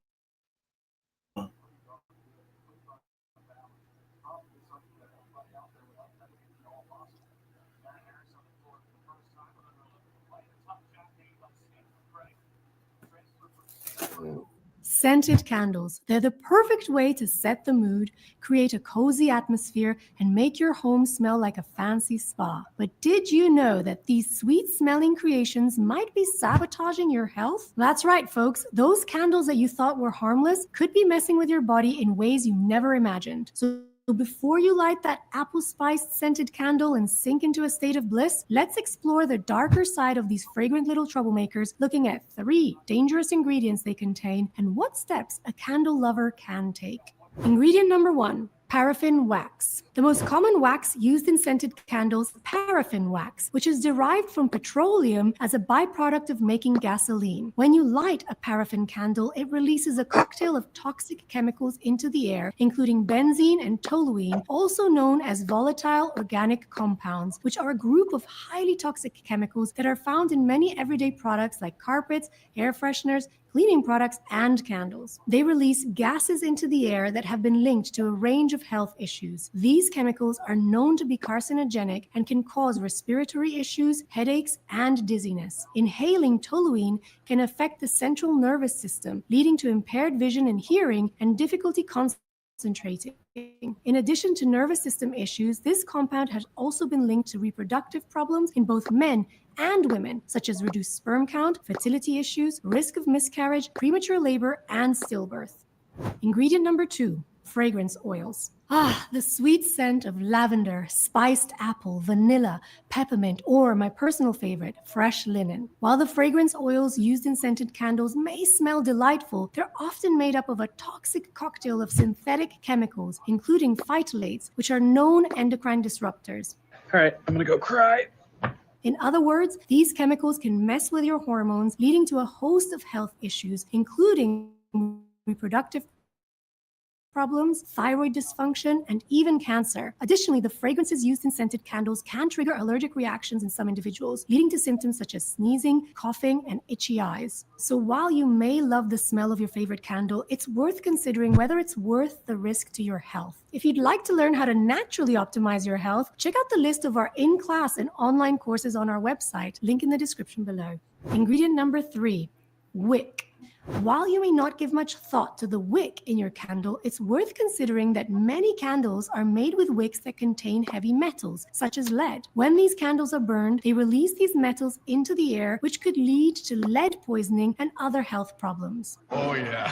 Scented candles. They're the perfect way to set the mood, create a cozy atmosphere, and make your home smell like a fancy spa. But did you know that these sweet-smelling creations might be sabotaging your health? That's right, folks. Those candles that you thought were harmless could be messing with your body in ways you never imagined. So before you light that apple-spiced scented candle and sink into a state of bliss, let's explore the darker side of these fragrant little troublemakers, looking at 3 dangerous ingredients they contain and what steps a candle lover can take. Ingredient number 1. Paraffin wax. The most common wax used in scented candles, paraffin wax, which is derived from petroleum as a byproduct of making gasoline. When you light a paraffin candle, it releases a cocktail of toxic chemicals into the air, including benzene and toluene, also known as volatile organic compounds, which are a group of highly toxic chemicals that are found in many everyday products like carpets, air fresheners, cleaning products, and candles. They release gases into the air that have been linked to a range of health issues. These chemicals are known to be carcinogenic and can cause respiratory issues, headaches, and dizziness. Inhaling toluene can affect the central nervous system, leading to impaired vision and hearing and difficulty concentrating. In addition to nervous system issues, this compound has also been linked to reproductive problems in both men and women, such as reduced sperm count, fertility issues, risk of miscarriage, premature labor, and stillbirth. Ingredient number 2, fragrance oils. The sweet scent of lavender, spiced apple, vanilla, peppermint, or my personal favorite, fresh linen. While the fragrance oils used in scented candles may smell delightful, they're often made up of a toxic cocktail of synthetic chemicals, including phytolates, which are known endocrine disruptors. All right, I'm gonna go cry. In other words, these chemicals can mess with your hormones, leading to a host of health issues, including reproductive problems, thyroid dysfunction, and even cancer. Additionally, the fragrances used in scented candles can trigger allergic reactions in some individuals, leading to symptoms such as sneezing, coughing, and itchy eyes. So while you may love the smell of your favorite candle, it's worth considering whether it's worth the risk to your health. If you'd like to learn how to naturally optimize your health, check out the list of our in-class and online courses on our website, link in the description below. Ingredient number 3, wick. While you may not give much thought to the wick in your candle, it's worth considering that many candles are made with wicks that contain heavy metals, such as lead. When these candles are burned, they release these metals into the air, which could lead to lead poisoning and other health problems. Oh yeah,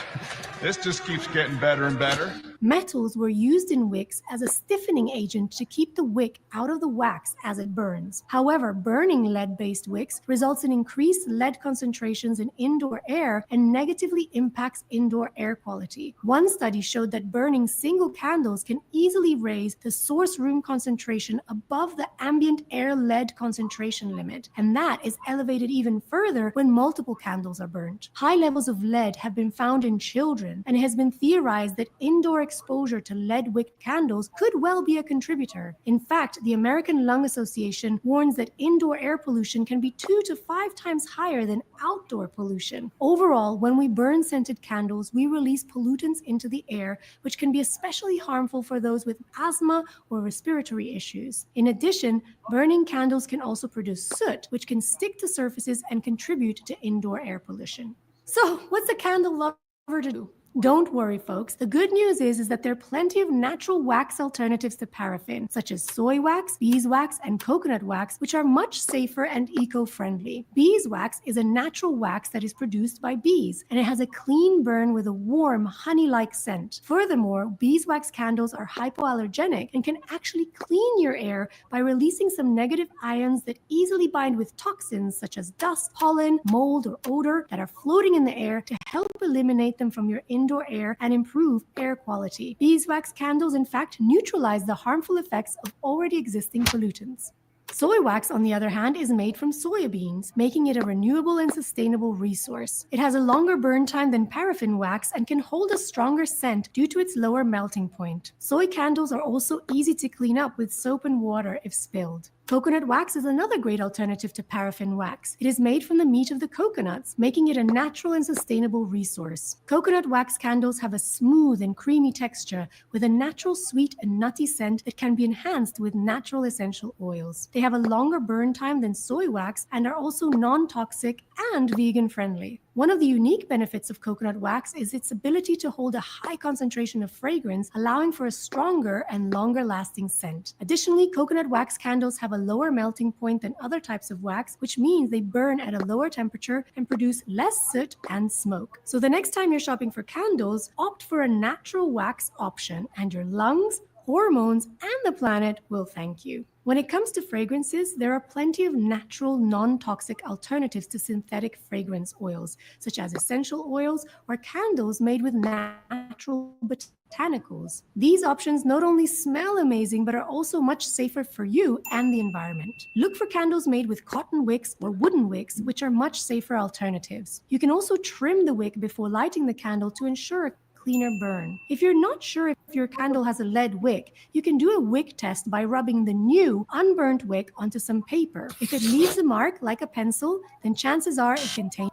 this just keeps getting better and better. Metals were used in wicks as a stiffening agent to keep the wick out of the wax as it burns. However, burning lead-based wicks results in increased lead concentrations in indoor air and negatively impacts indoor air quality. One study showed that burning single candles can easily raise the source room concentration above the ambient air lead concentration limit, and that is elevated even further when multiple candles are burnt. High levels of lead have been found in children, and it has been theorized that indoor exposure to lead-wick candles could well be a contributor. In fact, the American Lung Association warns that indoor air pollution can be 2 to 5 times higher than outdoor pollution. Overall, when we burn scented candles, we release pollutants into the air, which can be especially harmful for those with asthma or respiratory issues. In addition, burning candles can also produce soot, which can stick to surfaces and contribute to indoor air pollution. So, what's a candle lover to do? Don't worry, folks. The good news is that there are plenty of natural wax alternatives to paraffin, such as soy wax, beeswax, and coconut wax, which are much safer and eco-friendly. Beeswax is a natural wax that is produced by bees, and it has a clean burn with a warm, honey-like scent. Furthermore, beeswax candles are hypoallergenic and can actually clean your air by releasing some negative ions that easily bind with toxins such as dust, pollen, mold, or odor that are floating in the air to help eliminate them from your indoor air and improve air quality. Beeswax candles, in fact, neutralize the harmful effects of already existing pollutants. Soy wax, on the other hand, is made from soybeans, making it a renewable and sustainable resource. It has a longer burn time than paraffin wax and can hold a stronger scent due to its lower melting point. Soy candles are also easy to clean up with soap and water if spilled. Coconut wax is another great alternative to paraffin wax. It is made from the meat of the coconuts, making it a natural and sustainable resource. Coconut wax candles have a smooth and creamy texture with a natural sweet and nutty scent that can be enhanced with natural essential oils. They have a longer burn time than soy wax and are also non-toxic and vegan-friendly. One of the unique benefits of coconut wax is its ability to hold a high concentration of fragrance, allowing for a stronger and longer-lasting scent. Additionally, coconut wax candles have a lower melting point than other types of wax, which means they burn at a lower temperature and produce less soot and smoke. So the next time you're shopping for candles, opt for a natural wax option, and your lungs, hormones, and the planet will thank you. When it comes to fragrances, there are plenty of natural, non-toxic alternatives to synthetic fragrance oils, such as essential oils or candles made with natural botanicals. These options not only smell amazing, but are also much safer for you and the environment. Look for candles made with cotton wicks or wooden wicks, which are much safer alternatives. You can also trim the wick before lighting the candle to ensure a cleaner burn. If you're not sure if your candle has a lead wick, you can do a wick test by rubbing the new unburnt wick onto some paper. If it leaves a mark like a pencil, then chances are it contains.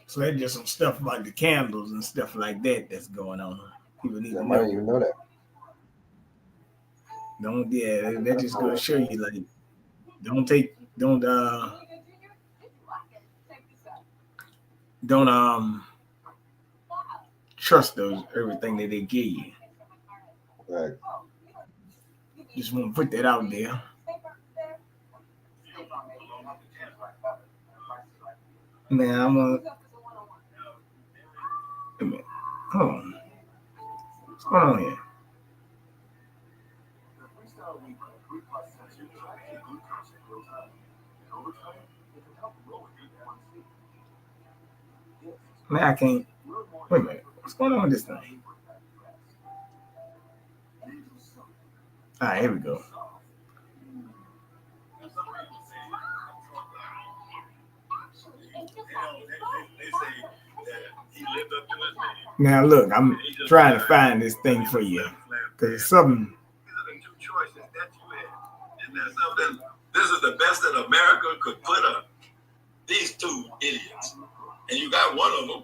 So that's just some stuff about the candles and stuff like that that's going on. People need to know. I didn't even know that. That just going to show you, like, don't trust everything that they give you. Right. Just want to put that out there. Man, I'm a minute. Hold on. What's going on here? Man, I can't. Wait a minute. What's going on with this thing? All right, here we go. Now look, I'm trying to find this thing for you because it's something. This is the best that America could put up. These two idiots, and you got one of them.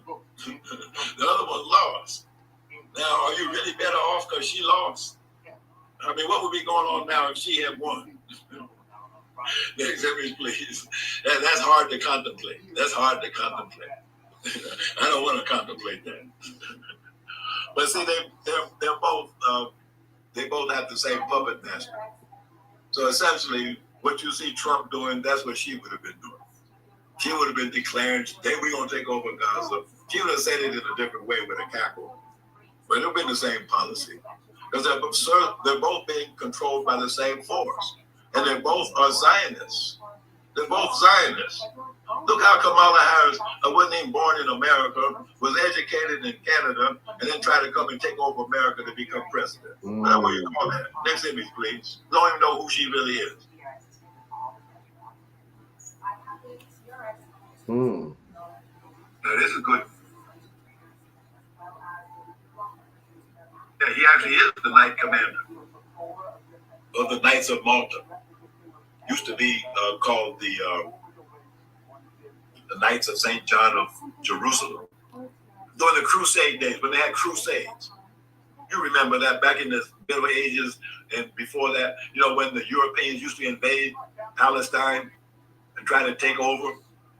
The other one lost. Now, are you really better off because she lost? I mean, what would be going on now if she had won? Next image, please. That's hard to contemplate. That's hard to contemplate. I don't want to contemplate that. But see, they're both they both have the same puppet master. So essentially, what you see Trump doing, that's what she would have been doing. She would have been declaring, "Today we're gonna take over Gaza." She would have said it in a different way with a cackle, but it would have been the same policy because they're both being controlled by the same force, and they both are Zionists. They're both Zionists. Look how Kamala Harris, I wasn't even born in America, was educated in Canada, and then tried to come and take over America to become president. That's what you call that. Next image, please. Don't even know who she really is. Now, this is good. Yeah, he actually is the Knight Commander of the Knights of Malta. Used to be called the Knights of St. John of Jerusalem. During the Crusade days, when they had crusades. You remember that back in the Middle Ages and before that, you know, when the Europeans used to invade Palestine and try to take over.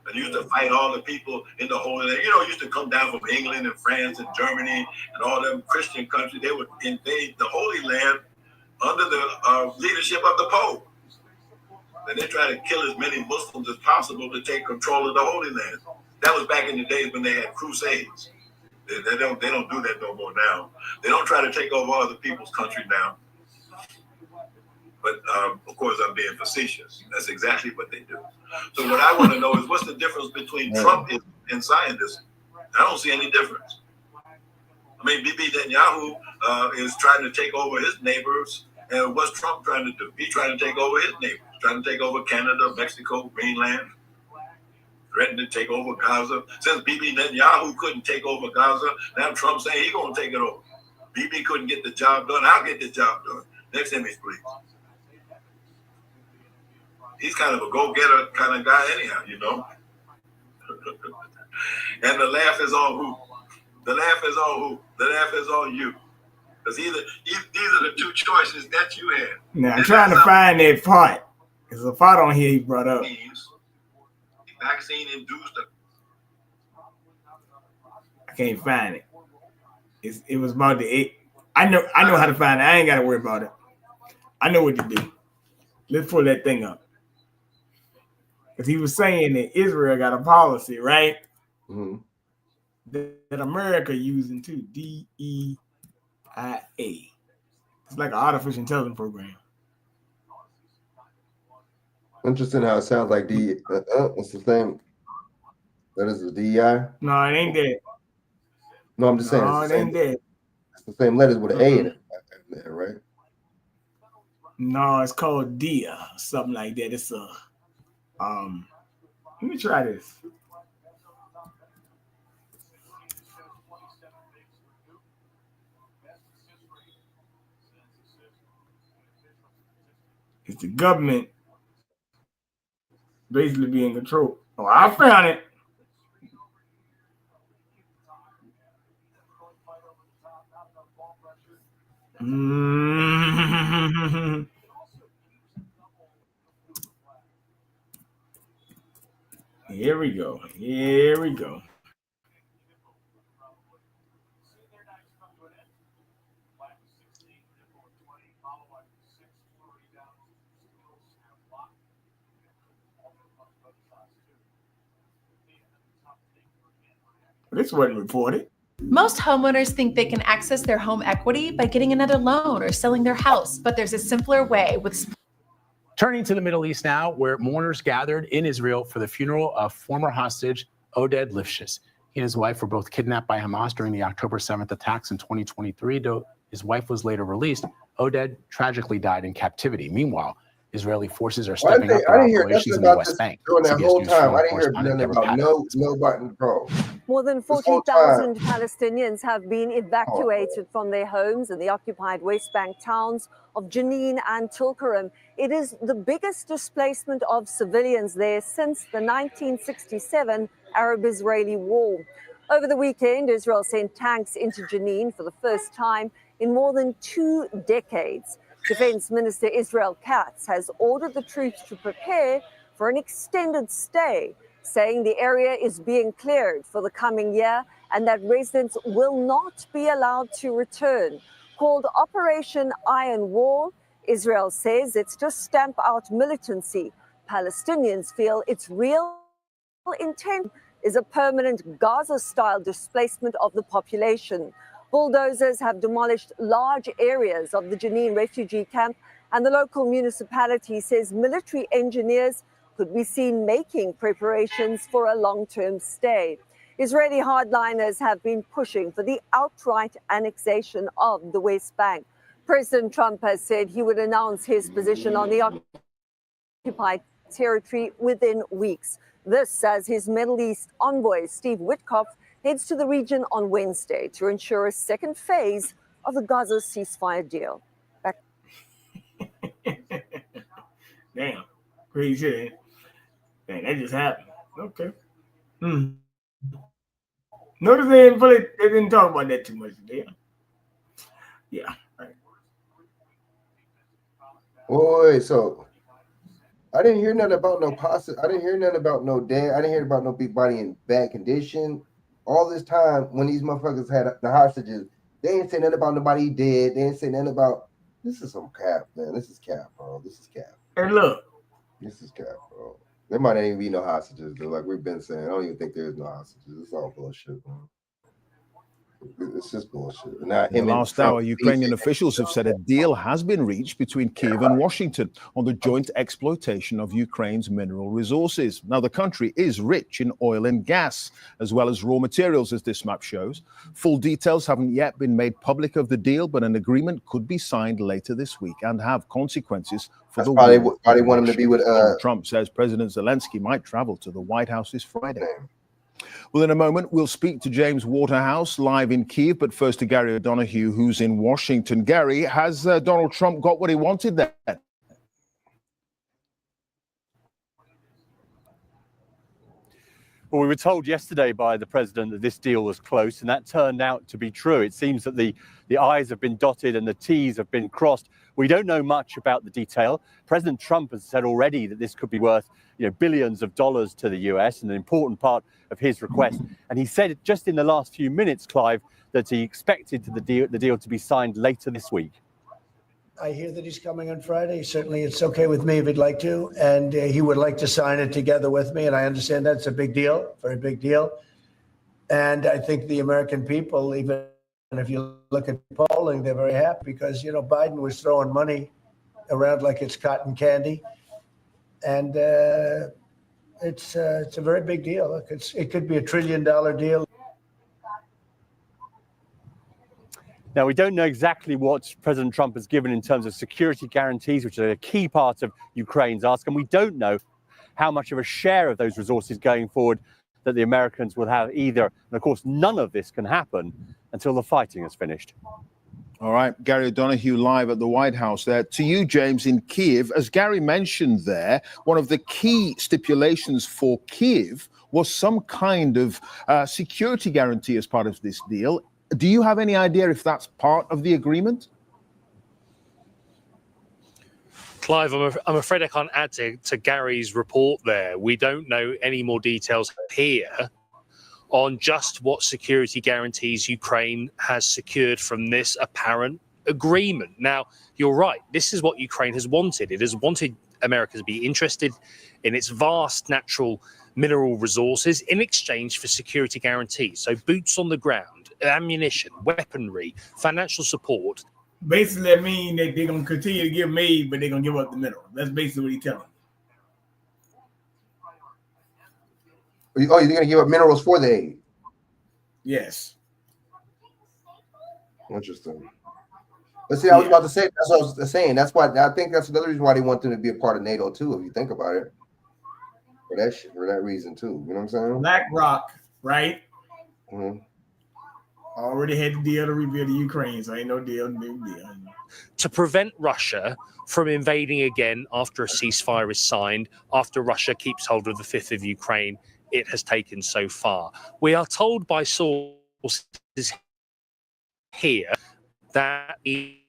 And used to fight all the people in the Holy Land. You know, used to come down from England and France and Germany and all them Christian countries. They would invade the Holy Land under the leadership of the Pope. And they try to kill as many Muslims as possible to take control of the Holy Land. That was back in the days when they had crusades. They don't do that no more now. They don't try to take over other people's country now. But of course, I'm being facetious. That's exactly what they do. So what I want to know is what's the difference between Trump and Zionism? I don't see any difference. I mean, Bibi Netanyahu is trying to take over his neighbors. And what's Trump trying to do? He's trying to take over his neighbors, trying to take over Canada, Mexico, Greenland, threatening to take over Gaza. Since Bibi Netanyahu couldn't take over Gaza, now Trump's saying he's going to take it over. Bibi couldn't get the job done. I'll get the job done. Next image, please. He's kind of a go-getter kind of guy anyhow, you know. And the laugh is on who? The laugh is on who? The laugh is on you. Because these are the two choices that you had. Now, I'm trying to find that part. There's a part on here he brought up. Vaccine induced. I can't find it. It was about the. I know how to find it. I ain't got to worry about it. I know what to do. Let's pull that thing up. Because he was saying that Israel got a policy, right? Mm-hmm. That America using too. DEIA. It's like an artificial intelligence program. Interesting how it sounds like it's the same. That is the DEI? No, it ain't that. No, I'm just saying No, it's the it same. ain't that. It's the same letters with an A in it, there, right? No, it's called DIA, something like that. It's a let me try this. It's the government basically being controlled. Oh, I found it. Here we go. Here we go. This wasn't reported. Most homeowners think they can access their home equity by getting another loan or selling their house, but there's a simpler way with. Turning to the Middle East now, where mourners gathered in Israel for the funeral of former hostage Oded Lifshitz. He and his wife were both kidnapped by Hamas during the October 7th attacks in 2023. Though his wife was later released, Oded tragically died in captivity. Meanwhile, Israeli forces are stepping up their operations in the West Bank. During that whole time, I didn't hear nothing about no button pro. More than 40,000 Palestinians have been evacuated from their homes in the occupied West Bank towns of Jenin and Tulkarem. It is the biggest displacement of civilians there since the 1967 Arab-Israeli War. Over the weekend, Israel sent tanks into Jenin for the first time in more than 2 decades. Defense Minister Israel Katz has ordered the troops to prepare for an extended stay, saying the area is being cleared for the coming year and that residents will not be allowed to return. Called Operation Iron Wall, Israel says it's to stamp out militancy. Palestinians feel its real intent is a permanent Gaza-style displacement of the population. Bulldozers have demolished large areas of the Jenin refugee camp, and the local municipality says military engineers could be seen making preparations for a long-term stay. Israeli hardliners have been pushing for the outright annexation of the West Bank. President Trump has said he would announce his position on the occupied territory within weeks. This as his Middle East envoy, Steve Witkoff, heads to the region on Wednesday to ensure a second phase of the Gaza ceasefire deal. Back. Damn, crazy. Dang, that just happened. Okay. Notice they didn't talk about that too much today. Yeah. Right. Boy, so I didn't hear nothing about no pasta. I didn't hear nothing about no dead. I didn't hear about no big body in bad condition. All this time when these motherfuckers had the hostages, they ain't say nothing about nobody dead. They ain't say nothing about. This is some cap, man. This is cap, bro. This is cap. Hey, look. This is cap, bro. There might not even be no hostages, though. Like we've been saying, I don't even think there's no hostages. It's all bullshit, man. It's just bullshit. Now, In the last hour, Ukrainian officials have said a deal has been reached between Kyiv and Washington on the joint exploitation of Ukraine's mineral resources. Now, the country is rich in oil and gas, as well as raw materials, as this map shows. Full details haven't yet been made public of the deal, but an agreement could be signed later this week and have consequences for the war. Why they want him to be with Donald Trump says President Zelensky might travel to the White House this Friday. Well, in a moment, we'll speak to James Waterhouse live in Kyiv, but first to Gary O'Donoghue, who's in Washington. Gary, has Donald Trump got what he wanted there? Well, we were told yesterday by the president that this deal was close, and that turned out to be true. It seems that the I's have been dotted and the T's have been crossed. We don't know much about the detail. President Trump has said already that this could be worth, billions of dollars to the US, and an important part of his request. And he said just in the last few minutes, Clive, that he expected the deal to be signed later this week. I hear that he's coming on Friday. Certainly, it's okay with me if he'd like to, and he would like to sign it together with me. And I understand that's a big deal, very big deal. And I think the American people, even if you look at polling, they're very happy because Biden was throwing money around like it's cotton candy, and it's a very big deal. Look, it could be $1 trillion deal. Now, we don't know exactly what President Trump has given in terms of security guarantees, which are a key part of Ukraine's ask. And we don't know how much of a share of those resources going forward that the Americans will have either. And of course, none of this can happen until the fighting is finished. All right, Gary O'Donoghue live at the White House there. To you, James, in Kyiv. As Gary mentioned there, one of the key stipulations for Kyiv was some kind of security guarantee as part of this deal. Do you have any idea if that's part of the agreement? Clive, I'm afraid I can't add to Gary's report there. We don't know any more details here on just what security guarantees Ukraine has secured from this apparent agreement. Now, you're right. This is what Ukraine has wanted. It has wanted America to be interested in its vast natural mineral resources in exchange for security guarantees. So boots on the ground, ammunition, weaponry, financial support. Basically, that means that they're going to continue to give aid, but they're going to give up the mineral. That's basically what he's telling you. Oh, you're going to give up minerals for the aid? Yes. Interesting. But see, I was about to say, that's what I was saying. That's why I think that's another reason why they want them to be a part of NATO too, if you think about it. For that shit, for that reason too. You know what I'm saying? BlackRock, right? Mm-hmm. Already had the deal to rebuild the Ukraine, so ain't no deal, new deal. To prevent Russia from invading again after a ceasefire is signed, after Russia keeps hold of the fifth of Ukraine it has taken so far. We are told by sources here that the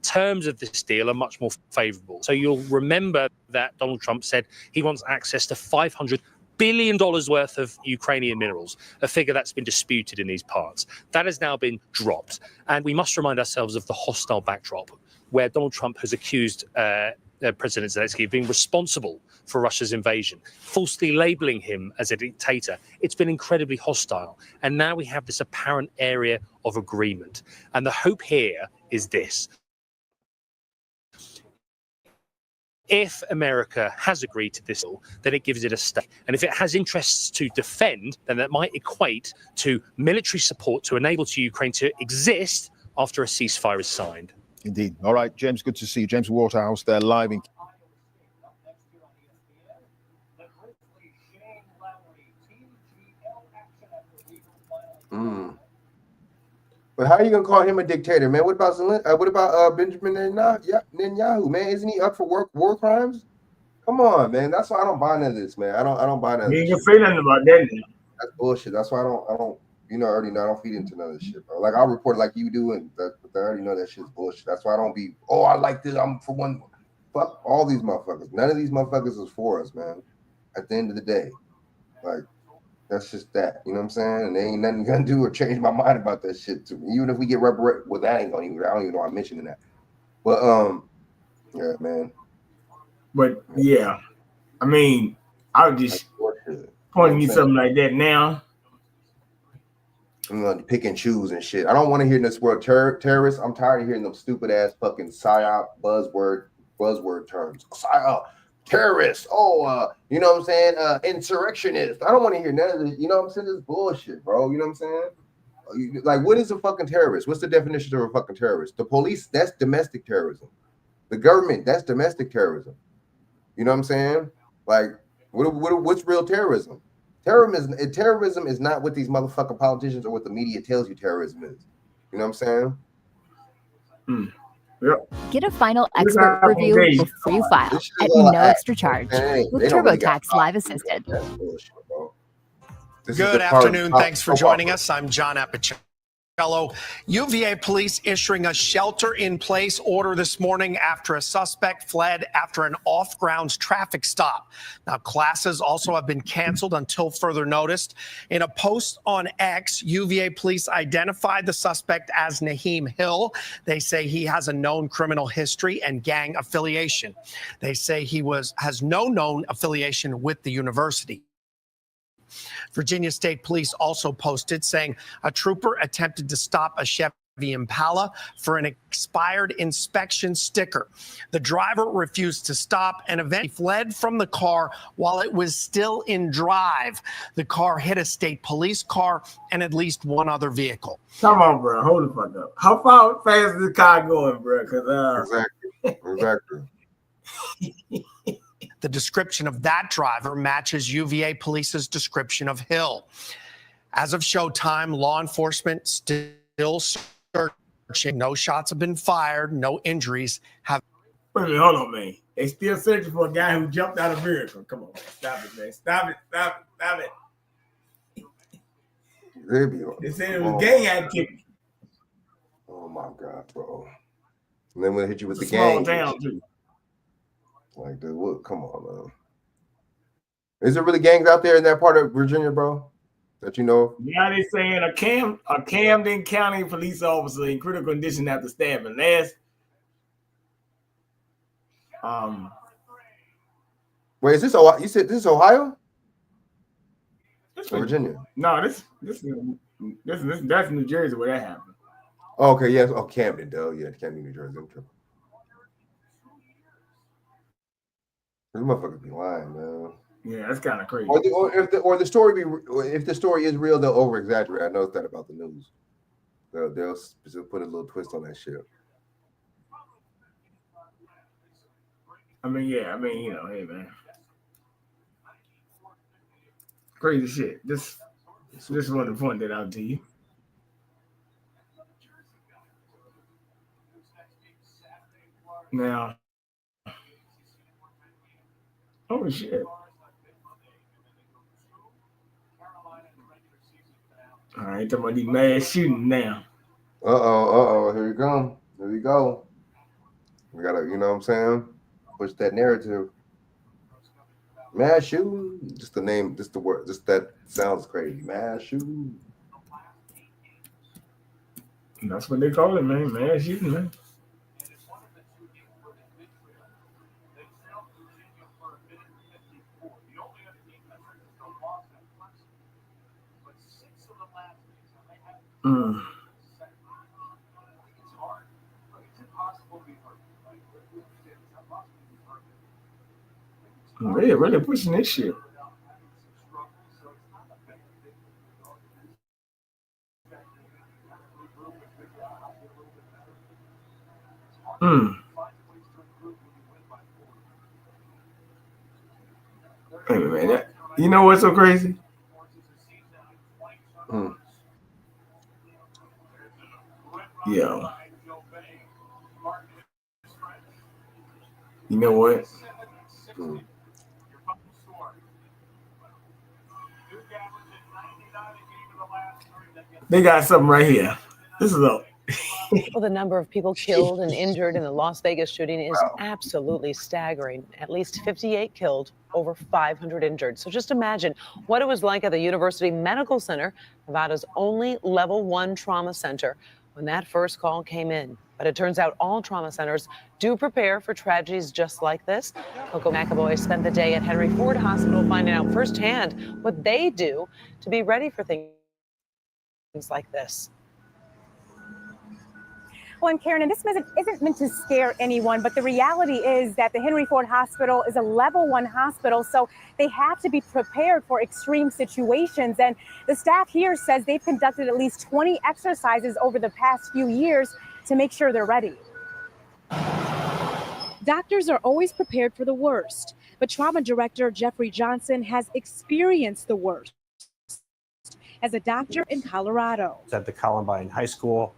terms of this deal are much more favorable. So you'll remember that Donald Trump said he wants access to $500 billion worth of Ukrainian minerals, a figure that's been disputed in these parts. That has now been dropped. And we must remind ourselves of the hostile backdrop where Donald Trump has accused President Zelensky of being responsible for Russia's invasion, falsely labeling him as a dictator. It's been incredibly hostile. And now we have this apparent area of agreement. And the hope here is this. If America has agreed to this, then it gives it a stake. And if it has interests to defend, then that might equate to military support to enable Ukraine to exist after a ceasefire is signed. Indeed. All right, James, good to see you. James Waterhouse there live in. But how are you gonna call him a dictator, man? What about Benjamin Netanyahu, man? Isn't he up for war crimes? Come on, man. That's why I don't buy none of this, man. I don't buy none of this. You ain't gonna say nothing about that now. That's bullshit. That's why I don't. I already know I don't feed into none of this shit, bro. Like I'll report it like you do, but I already know that shit's bullshit. That's why I don't be. Oh, I like this. I'm for one. fuck all these motherfuckers. None of these motherfuckers is for us, man. At the end of the day, like that's just that. You know what I'm saying? And there ain't nothing gonna do or change my mind about that shit to me. Even if we get reparated, well, that ain't gonna even. I don't even know I'm mentioning that. But yeah, man. But yeah, I mean, I was just pointing you something like that now. I'm gonna pick and choose and shit. I don't want to hear this word terrorists. I'm tired of hearing them stupid ass fucking psyop buzzword terms. Psyop, terrorists. Oh, you know what I'm saying? Insurrectionist. I don't want to hear none of this. You know what I'm saying? This bullshit, bro. You know what I'm saying? Like, what is a fucking terrorist? What's the definition of a fucking terrorist? The police, that's domestic terrorism. The government, that's domestic terrorism. You know what I'm saying? Like, what's real terrorism? Terrorism is not what these motherfucking politicians or what the media tells you terrorism is. You know what I'm saying? Yep. Get a final expert review before you file at no extra charge with TurboTax Live Assisted. Good afternoon. Thanks for joining us. I'm John Appicello. UVA police issuing a shelter-in-place order this morning after a suspect fled after an off-grounds traffic stop. Now, classes also have been canceled until further notice. In a post on X, UVA police identified the suspect as Naheem Hill. They say he has a known criminal history and gang affiliation. They say he has no known affiliation with the university. Virginia State Police also posted saying a trooper attempted to stop a Chevy Impala for an expired inspection sticker. The driver refused to stop and eventually fled from the car while it was still in drive. The car hit a state police car and at least one other vehicle. Come on, bro. Hold the fuck up. How fast is the car going, bro? Exactly. The description of that driver matches UVA police's description of Hill. As of showtime, law enforcement still searching. No shots have been fired. No injuries have. Wait a minute, hold on, man. They still searching for a guy who jumped out of a vehicle. Come on, man. Stop it, man. Stop it. They said it was gang activity. Oh my God, bro. And then we'll hit you with the small gang. Town, too. Like, dude, what? Come on, man. Is there really gangs out there in that part of Virginia, bro? That you know? Now they're saying a Camden County police officer in critical condition after stabbing. Wait, is this Ohio? You said this is Ohio? Or Virginia? No, that's New Jersey where that happened. Oh, okay, yes. Oh, Camden, though. Yeah, Camden, New Jersey. I'm tripping. These motherfuckers be lying, man. Yeah, that's kind of crazy. If the story is real, they'll over exaggerate. I noticed that about the news. They'll just put a little twist on that shit. I mean, you know, hey man, crazy shit. This wanted to point that out to you. Now, oh shit. All right, talking about these mass shooting now. Here we go. We gotta, you know what I'm saying? Push that narrative. Mass shooting, just the name, just the word, just that sounds crazy. Mass shooting. That's what they call it, man. Mass shooting, man. They're really pushing this shit. Hey, man, you know what's so crazy? Yo. You know what? They got something right here. This is Well, the number of people killed and injured in the Las Vegas shooting is absolutely staggering. At least 58 killed, over 500 injured. So just imagine what it was like at the University Medical Center, Nevada's only level 1 trauma center, when that first call came in. But it turns out all trauma centers do prepare for tragedies just like this. Coco McAvoy spent the day at Henry Ford Hospital finding out firsthand what they do to be ready for things like this. Well, and Karen, and this isn't meant to scare anyone, but the reality is that the Henry Ford Hospital is a level 1 hospital, so they have to be prepared for extreme situations. And the staff here says they've conducted at least 20 exercises over the past few years to make sure they're ready. Doctors are always prepared for the worst, but trauma director Jeffrey Johnson has experienced the worst as a doctor in Colorado. At the Columbine High School,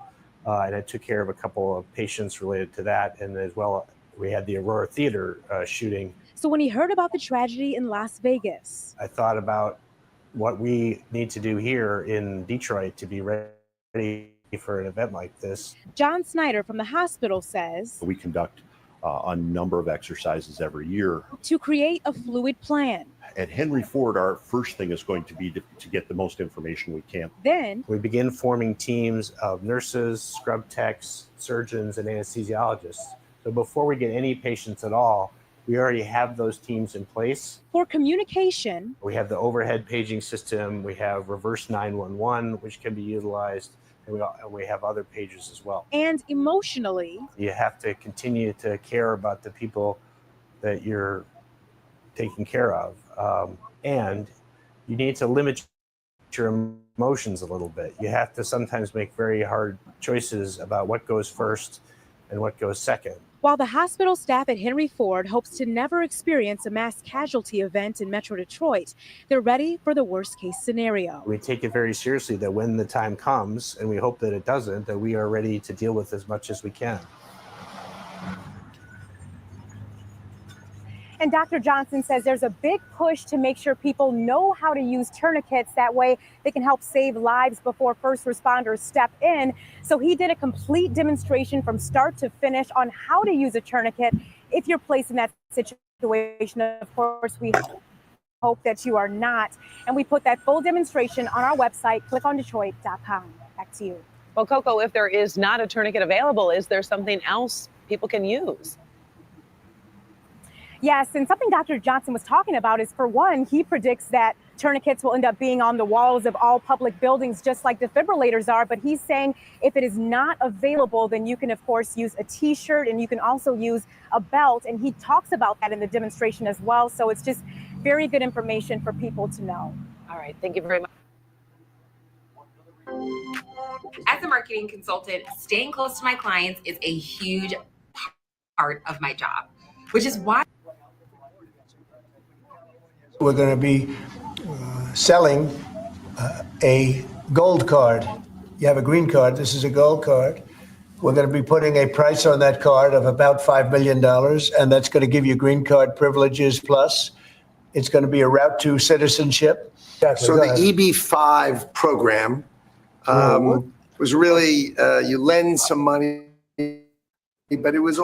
and I took care of a couple of patients related to that. And as well, we had the Aurora Theater shooting. So when he heard about the tragedy in Las Vegas, I thought about what we need to do here in Detroit to be ready for an event like this. John Snyder from the hospital says We conduct a number of exercises every year. to create a fluid plan. At Henry Ford, our first thing is going to be to get the most information we can. Then we begin forming teams of nurses, scrub techs, surgeons, and anesthesiologists. So before we get any patients at all, we already have those teams in place. For communication, We have the overhead paging system. We have reverse 911, which can be utilized. And we have other pages as well. and emotionally, You have to continue to care about the people that you're taking care of. And you need to limit your emotions a little bit. You have to sometimes make very hard choices about what goes first and what goes second. while the hospital staff at Henry Ford hopes to never experience a mass casualty event in Metro Detroit, they're ready for the worst case scenario. We take it very seriously that when the time comes, and we hope that it doesn't, that we are ready to deal with as much as we can. And Dr. Johnson says there's a big push to make sure people know how to use tourniquets. That way they can help save lives before first responders step in. So he did a complete demonstration from start to finish on how to use a tourniquet if you're placed in that situation. Of course, we hope that you are not. And we put that full demonstration on our website, clickondetroit.com. Back to you. Well, Coco, if there is not a tourniquet available, is there something else people can use? Yes, and something Dr. Johnson was talking about is, for one, he predicts that tourniquets will end up being on the walls of all public buildings, just like defibrillators are. But he's saying if it is not available, then you can, of course, use a T-shirt, and you can also use a belt. And he talks about that in the demonstration as well. So it's just very good information for people to know. All right. Thank you very much. As a marketing consultant, staying close to my clients is a huge part of my job, which is why We're going to be selling a gold card. You have a green card. This is a gold card. We're going to be putting a price on that card of about $5 million, and that's going to give you green card privileges plus. It's going to be a route to citizenship. So the EB-5 program was really, you lend some money, but it was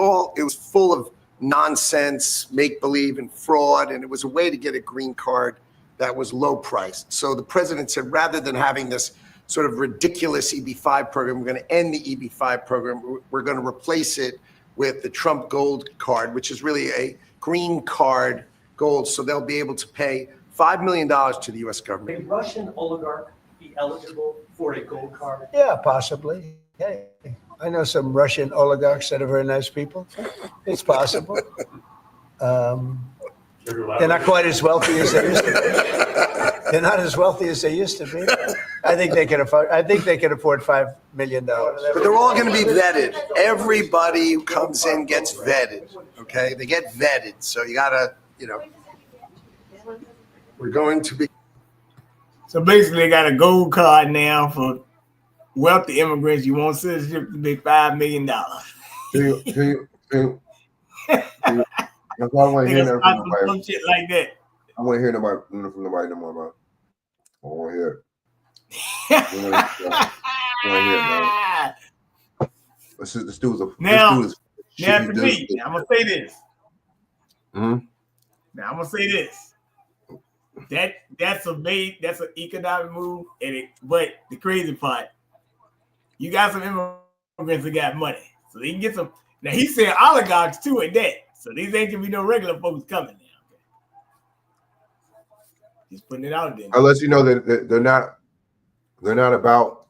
full of nonsense, make-believe, and fraud, and it was a way to get a green card that was low priced. So the president said, rather than having this sort of ridiculous EB-5 program, we're going to end the EB-5 program. We're going to replace it with the Trump Gold Card, which is really a green card gold. So they'll be able to pay $5 million to the U.S. government. May Russian oligarch be eligible for a gold card? Yeah, possibly. Hey, I know some Russian oligarchs that are very nice people. It's possible. They're not quite as wealthy as they used to be. They're not as wealthy as they used to be. I think they can afford $5 million. But they're all going to be vetted. Everybody who comes in gets vetted. Okay, they get vetted. So you gotta, we're going to be. So basically, they got a gold card now for wealthy immigrants. You want citizenship to be $5 million. I want to hear that from some nobody. shit like that. I want to hear from nobody no more about. I want to hear it. I want to hear it, man. This dude is now shit. to me, I'm gonna say this. Mm-hmm. Now I'm gonna say this. That's an economic move, but the crazy part, you got some immigrants that got money, so they can get some. Now he said oligarchs too at that, so these ain't gonna be no regular folks coming now. He's putting it out there. Unless you know that they're not about.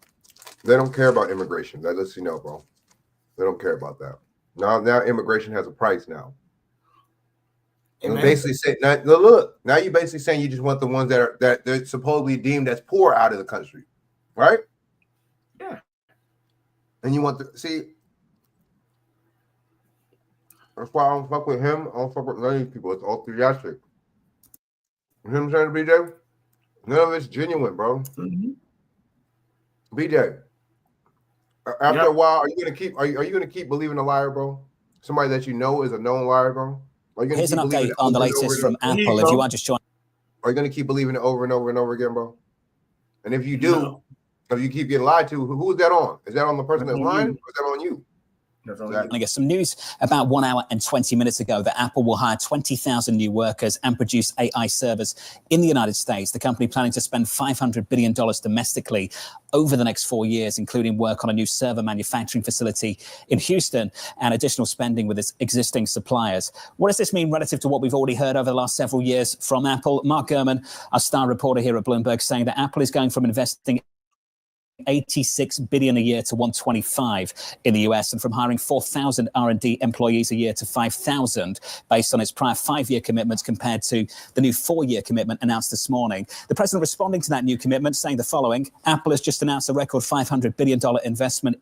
They don't care about immigration. That lets you know, bro. They don't care about that. Now immigration has a price now. And basically say now you're basically saying you just want the ones that they're supposedly deemed as poor out of the country, right? Yeah. And you want to see. That's why I don't fuck with him. I don't fuck with none of these people. It's all theatric. You know what I'm saying, BJ? None of it's genuine, bro. Mm-hmm. BJ. After a while, are you gonna keep believing a liar, bro? Somebody that you know is a known liar, bro. Here's an update on the latest from Apple. If you are just joining, are you gonna keep believing it over and over and over again, bro? And if you do, if you keep getting lied to, who is that on? Is that on the person that's lying, or is that on you? I guess some news about 1 hour and 20 minutes ago that Apple will hire 20,000 new workers and produce AI servers in the United States. The company planning to spend $500 billion domestically over the next 4 years, including work on a new server manufacturing facility in Houston and additional spending with its existing suppliers. What does this mean relative to what we've already heard over the last several years from Apple? Mark Gurman, our star reporter here at Bloomberg, saying that Apple is going from investing $86 billion a year to $125 in the US, and from hiring 4,000 R&D employees a year to 5,000 based on its prior 5-year commitments compared to the new 4-year commitment announced this morning. The president responding to that new commitment saying the following: Apple has just announced a record $500 billion investment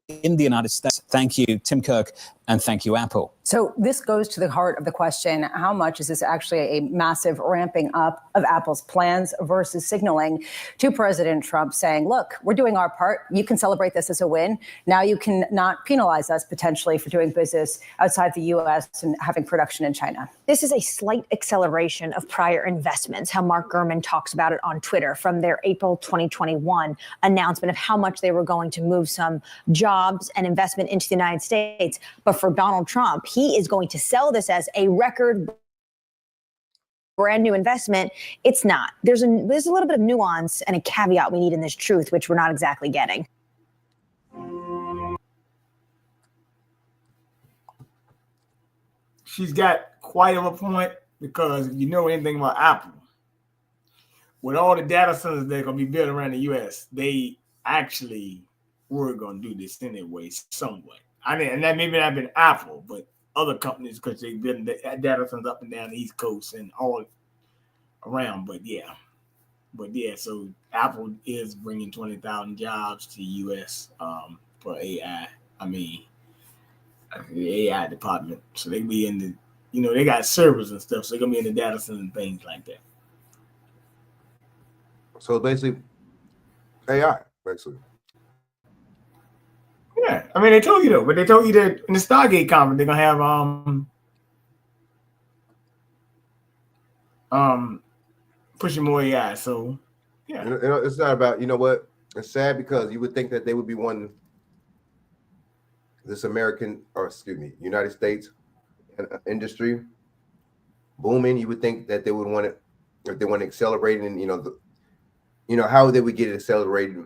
in the United States. Thank you, Tim Cook, and thank you, Apple. So this goes to the heart of the question: how much is this actually a massive ramping up of Apple's plans versus signaling to President Trump saying, look, we're doing our part. You can celebrate this as a win. Now you can not penalize us potentially for doing business outside the U.S. and having production in China. This is a slight acceleration of prior investments, how Mark Gurman talks about it on Twitter, from their April 2021 announcement of how much they were going to move some jobs and investment into the United States. But for Donald Trump, he is going to sell this as a record brand new investment. It's not. There's a little bit of nuance and a caveat we need in this truth, which we're not exactly getting. She's got quite of a point, because if you know anything about Apple, with all the data centers that are going to be built around the U.S., they actually were going to do this anyway, somewhat. I mean, and that maybe not been Apple, but other companies, because they've been data centers up and down the East Coast and all around. But yeah, so Apple is bringing 20,000 jobs to the U.S. For AI. I mean, the AI department. So they be in the, they got servers and stuff, so they're gonna be in the data centers and things like that. So basically, AI, basically. Yeah, I mean, they told you though, but they told you that in the Stargate conference they're gonna have pushing more AI. So yeah, it's not about, you know what? It's sad because you would think that they would be one this United States industry booming. You would think that they would want it if they want to accelerate, and how they would get it accelerated,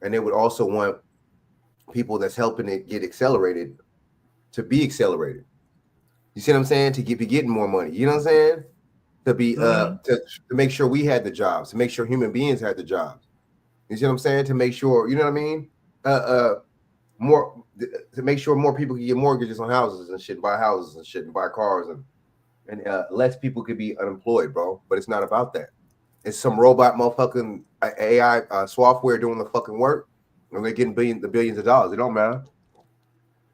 and they would also want people that's helping it get accelerated to be accelerated. You see what I'm saying? To be getting more money. You know what I'm saying? To be to make sure we had the jobs, to make sure human beings had the jobs. You see what I'm saying? To make sure, you know what I mean? More to make sure more people can get mortgages on houses and shit, buy houses and shit, and buy cars, and less people could be unemployed, bro. But it's not about that. It's some robot motherfucking AI software doing the fucking work. And they're getting billions of dollars. It don't matter.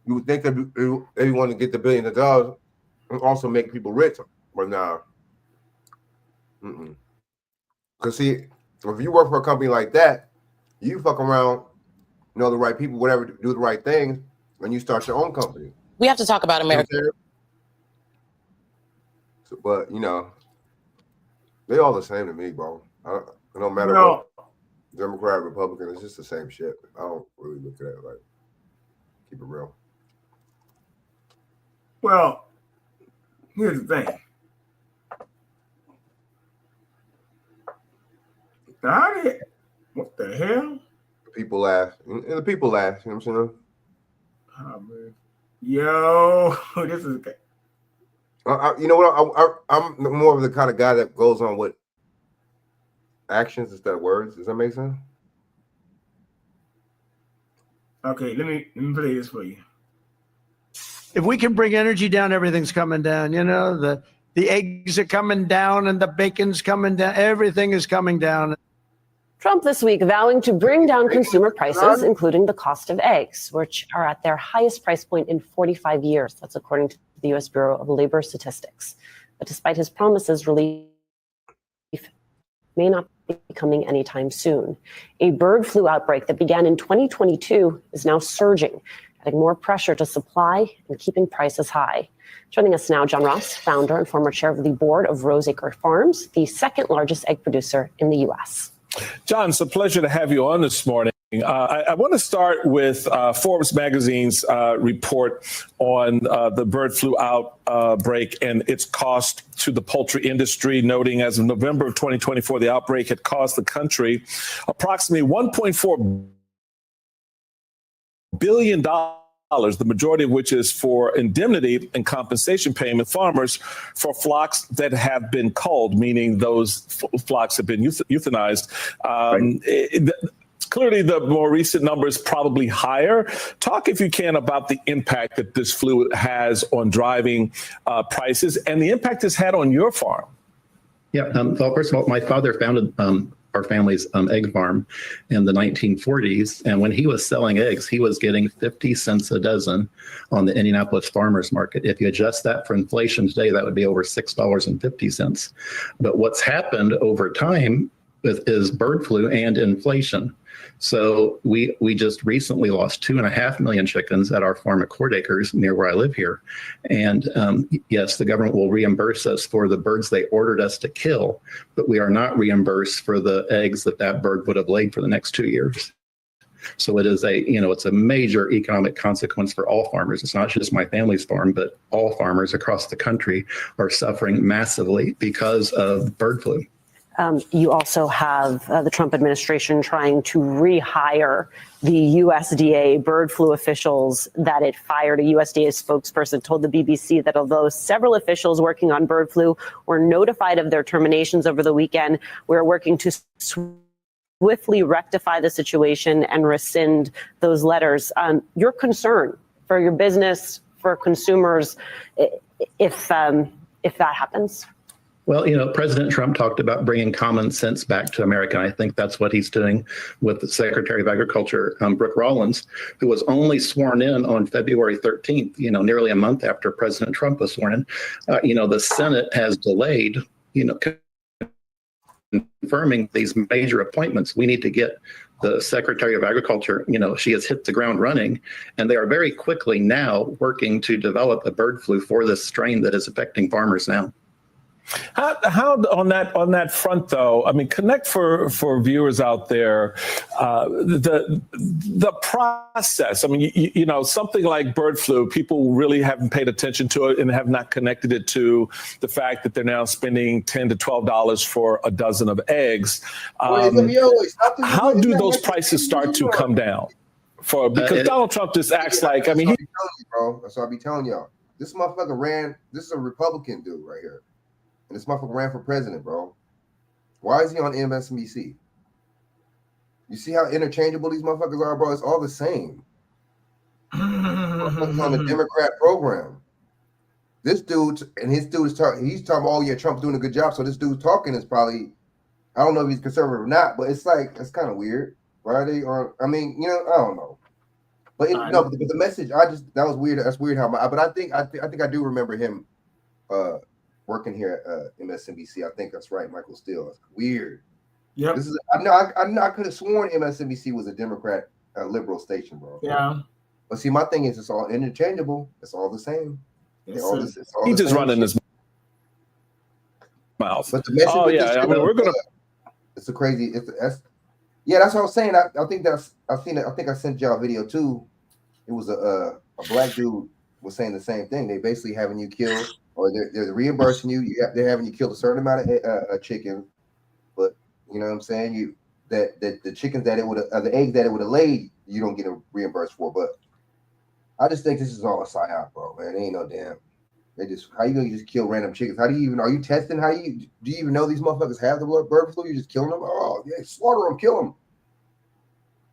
You would think that they want to get the billions of dollars and also make people rich, but nah. Because see, if you work for a company like that, you fuck around, the right people, whatever, do the right things, and you start your own company. We have to talk about America. So, but they all the same to me, bro. It don't matter what. Democrat, Republican, it's just the same shit. I don't really look at it like, keep it real. Well, here's the thing. What the hell? People laugh. And the people laugh. You know what I'm saying? Oh, man. Yo, this is. You know what? I'm more of the kind of guy that goes on with actions instead of words. Does that make sense? Okay, let me play this for you. If we can bring energy down, everything's coming down. You know, the eggs are coming down and the bacon's coming down. Everything is coming down. Trump this week vowing to bring down consumer prices, including the cost of eggs, which are at their highest price point in 45 years. That's according to the U.S. Bureau of Labor Statistics. But despite his promises, relief may not be coming anytime soon. A bird flu outbreak that began in 2022 is now surging, adding more pressure to supply and keeping prices high. Joining us now, John Ross, founder and former chair of the board of Roseacre Farms, the second largest egg producer in the U.S. John, it's a pleasure to have you on this morning. I want to start with Forbes magazine's report on the bird flu outbreak and its cost to the poultry industry, noting as of November of 2024, the outbreak had cost the country approximately $1.4 billion, the majority of which is for indemnity and compensation payment farmers for flocks that have been culled, meaning those flocks have been euthanized. Clearly, the more recent number is probably higher. Talk, if you can, about the impact that this flu has on driving prices and the impact it's had on your farm. Yeah. Well, first of all, my father founded our family's egg farm in the 1940s. And when he was selling eggs, he was getting 50 cents a dozen on the Indianapolis farmers market. If you adjust that for inflation today, that would be over $6.50. But what's happened over time is bird flu and inflation. So we just recently lost 2.5 million chickens at our farm at Court Acres near where I live here. And yes, the government will reimburse us for the birds they ordered us to kill, but we are not reimbursed for the eggs that bird would have laid for the next 2 years. So it is it's a major economic consequence for all farmers. It's not just my family's farm, but all farmers across the country are suffering massively because of bird flu. You also have the Trump administration trying to rehire the USDA bird flu officials that it fired. A USDA spokesperson told the BBC that although several officials working on bird flu were notified of their terminations over the weekend, we're working to swiftly rectify the situation and rescind those letters. Your concern for your business, for consumers, if that happens? Well, President Trump talked about bringing common sense back to America. And I think that's what he's doing with the Secretary of Agriculture, Brooke Rollins, who was only sworn in on February 13th, nearly a month after President Trump was sworn in. The Senate has delayed, confirming these major appointments. We need to get the Secretary of Agriculture, she has hit the ground running, and they are very quickly now working to develop a bird flu for this strain that is affecting farmers now. How on that front, though, I mean, connect for viewers out there, the process. I mean, something like bird flu, people really haven't paid attention to it and have not connected it to the fact that they're now spending $10 to $12 for a dozen of eggs. How do those prices start to come down? Because Donald Trump just acts like, I mean, that's what I be telling y'all. This motherfucker ran. This is a Republican dude right here. And this motherfucker ran for president, bro. Why is he on MSNBC? You see how interchangeable these motherfuckers are, bro? It's all the same. On the Democrat program. This dude, and his dude is talking, he's talking, oh yeah, Trump's doing a good job. So this dude talking is probably, I don't know if he's conservative or not, but it's like, it's kind of weird. Why are they on, I mean, I don't know. But but the message, that was weird. That's weird but I think I do remember him working here at MSNBC. I think that's right, Michael Steele. That's weird. Yeah. I could have sworn MSNBC was a Democrat, liberal station, bro. Yeah. But see, my thing is, it's all interchangeable. It's all the same. He's just running his mouth. But the message we're gonna. It's a crazy. Yeah, that's what I was saying. I think I've seen it. I think I sent y'all a video too. It was a black dude was saying the same thing. They basically having you kill, or they're reimbursing you. They're having you kill a certain amount of chicken, but you know what I'm saying. That the chickens that it would the eggs that it would have laid, you don't get reimbursed for. But I just think this is all a psyop, bro. Man, it ain't no damn. They just how you gonna just kill random chickens? How do you even are you testing? Do you even know these motherfuckers have the bird flu? You just killing them? Oh yeah, slaughter them, kill them.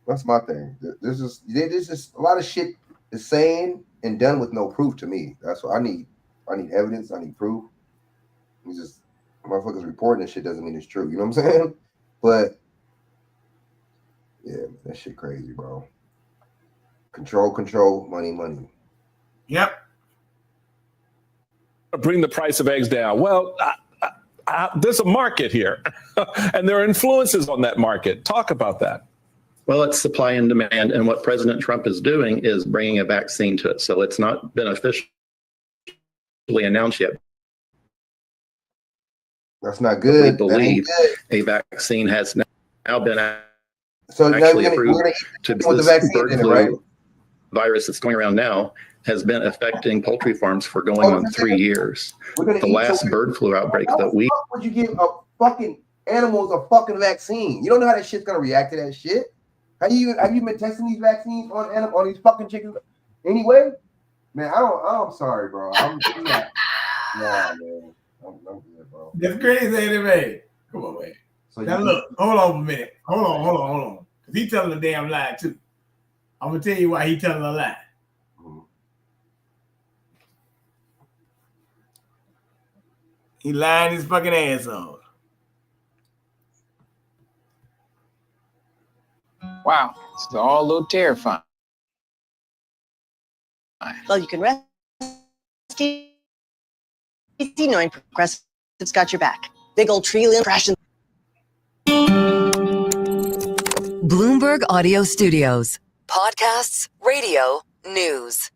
That's my thing. There's just a lot of shit is saying and done with no proof to me. That's what I need. I need evidence. I need proof. It's just motherfuckers reporting this shit doesn't mean it's true. You know what I'm saying? But yeah, that shit crazy, bro. Control, money. Yep. Bring the price of eggs down. Well, there's a market here, and there are influences on that market. Talk about that. Well, it's supply and demand, and what President Trump is doing is bringing a vaccine to it. So it's not been officially announced yet. That's not good. We believe a vaccine has now been so actually now approved to with the this vaccine bird in it, flu right? virus that's going around now has been affecting poultry farms for going on 3 years. The last bird flu outbreak that we would you give a fucking animals a fucking vaccine? You don't know how that shit's gonna react to that shit. Have you been testing these vaccines on these fucking chickens anyway? Man, I'm sorry, bro. I'm not. Nah, man. I'm good, bro. That's crazy, ain't it, man? Come on, man. So now look, hold on a minute. Hold on. Because he telling a damn lie too. I'm gonna tell you why he telling a lie. He lying his fucking ass off. Wow, it's all a little terrifying. Well, you can rest easy knowing Progressive's got your back. Big old tree limb crashing. Bloomberg Audio Studios. Podcasts, radio, news.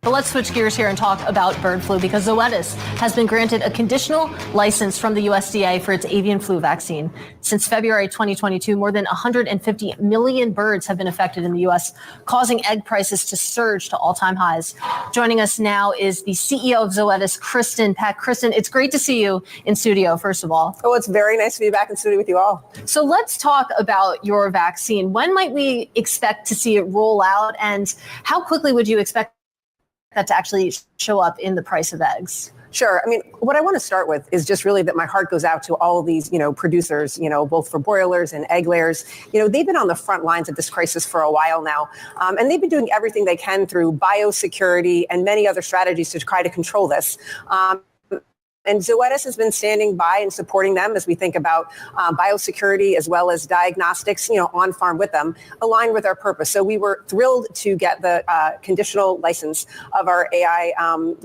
But let's switch gears here and talk about bird flu because Zoetis has been granted a conditional license from the USDA for its avian flu vaccine. Since February 2022, more than 150 million birds have been affected in the U.S., causing egg prices to surge to all-time highs. Joining us now is the CEO of Zoetis, Kristen Peck. Kristen, it's great to see you in studio, first of all. Oh, it's very nice to be back in studio with you all. So let's talk about your vaccine. When might we expect to see it roll out, and how quickly would you expect that to actually show up in the price of eggs? Sure. I mean, what I want to start with is just really that my heart goes out to all of these, producers, both for broilers and egg layers. They've been on the front lines of this crisis for a while now, and they've been doing everything they can through biosecurity and many other strategies to try to control this. And Zoetis has been standing by and supporting them as we think about biosecurity as well as diagnostics, on farm with them, aligned with our purpose. So we were thrilled to get the conditional license of our AI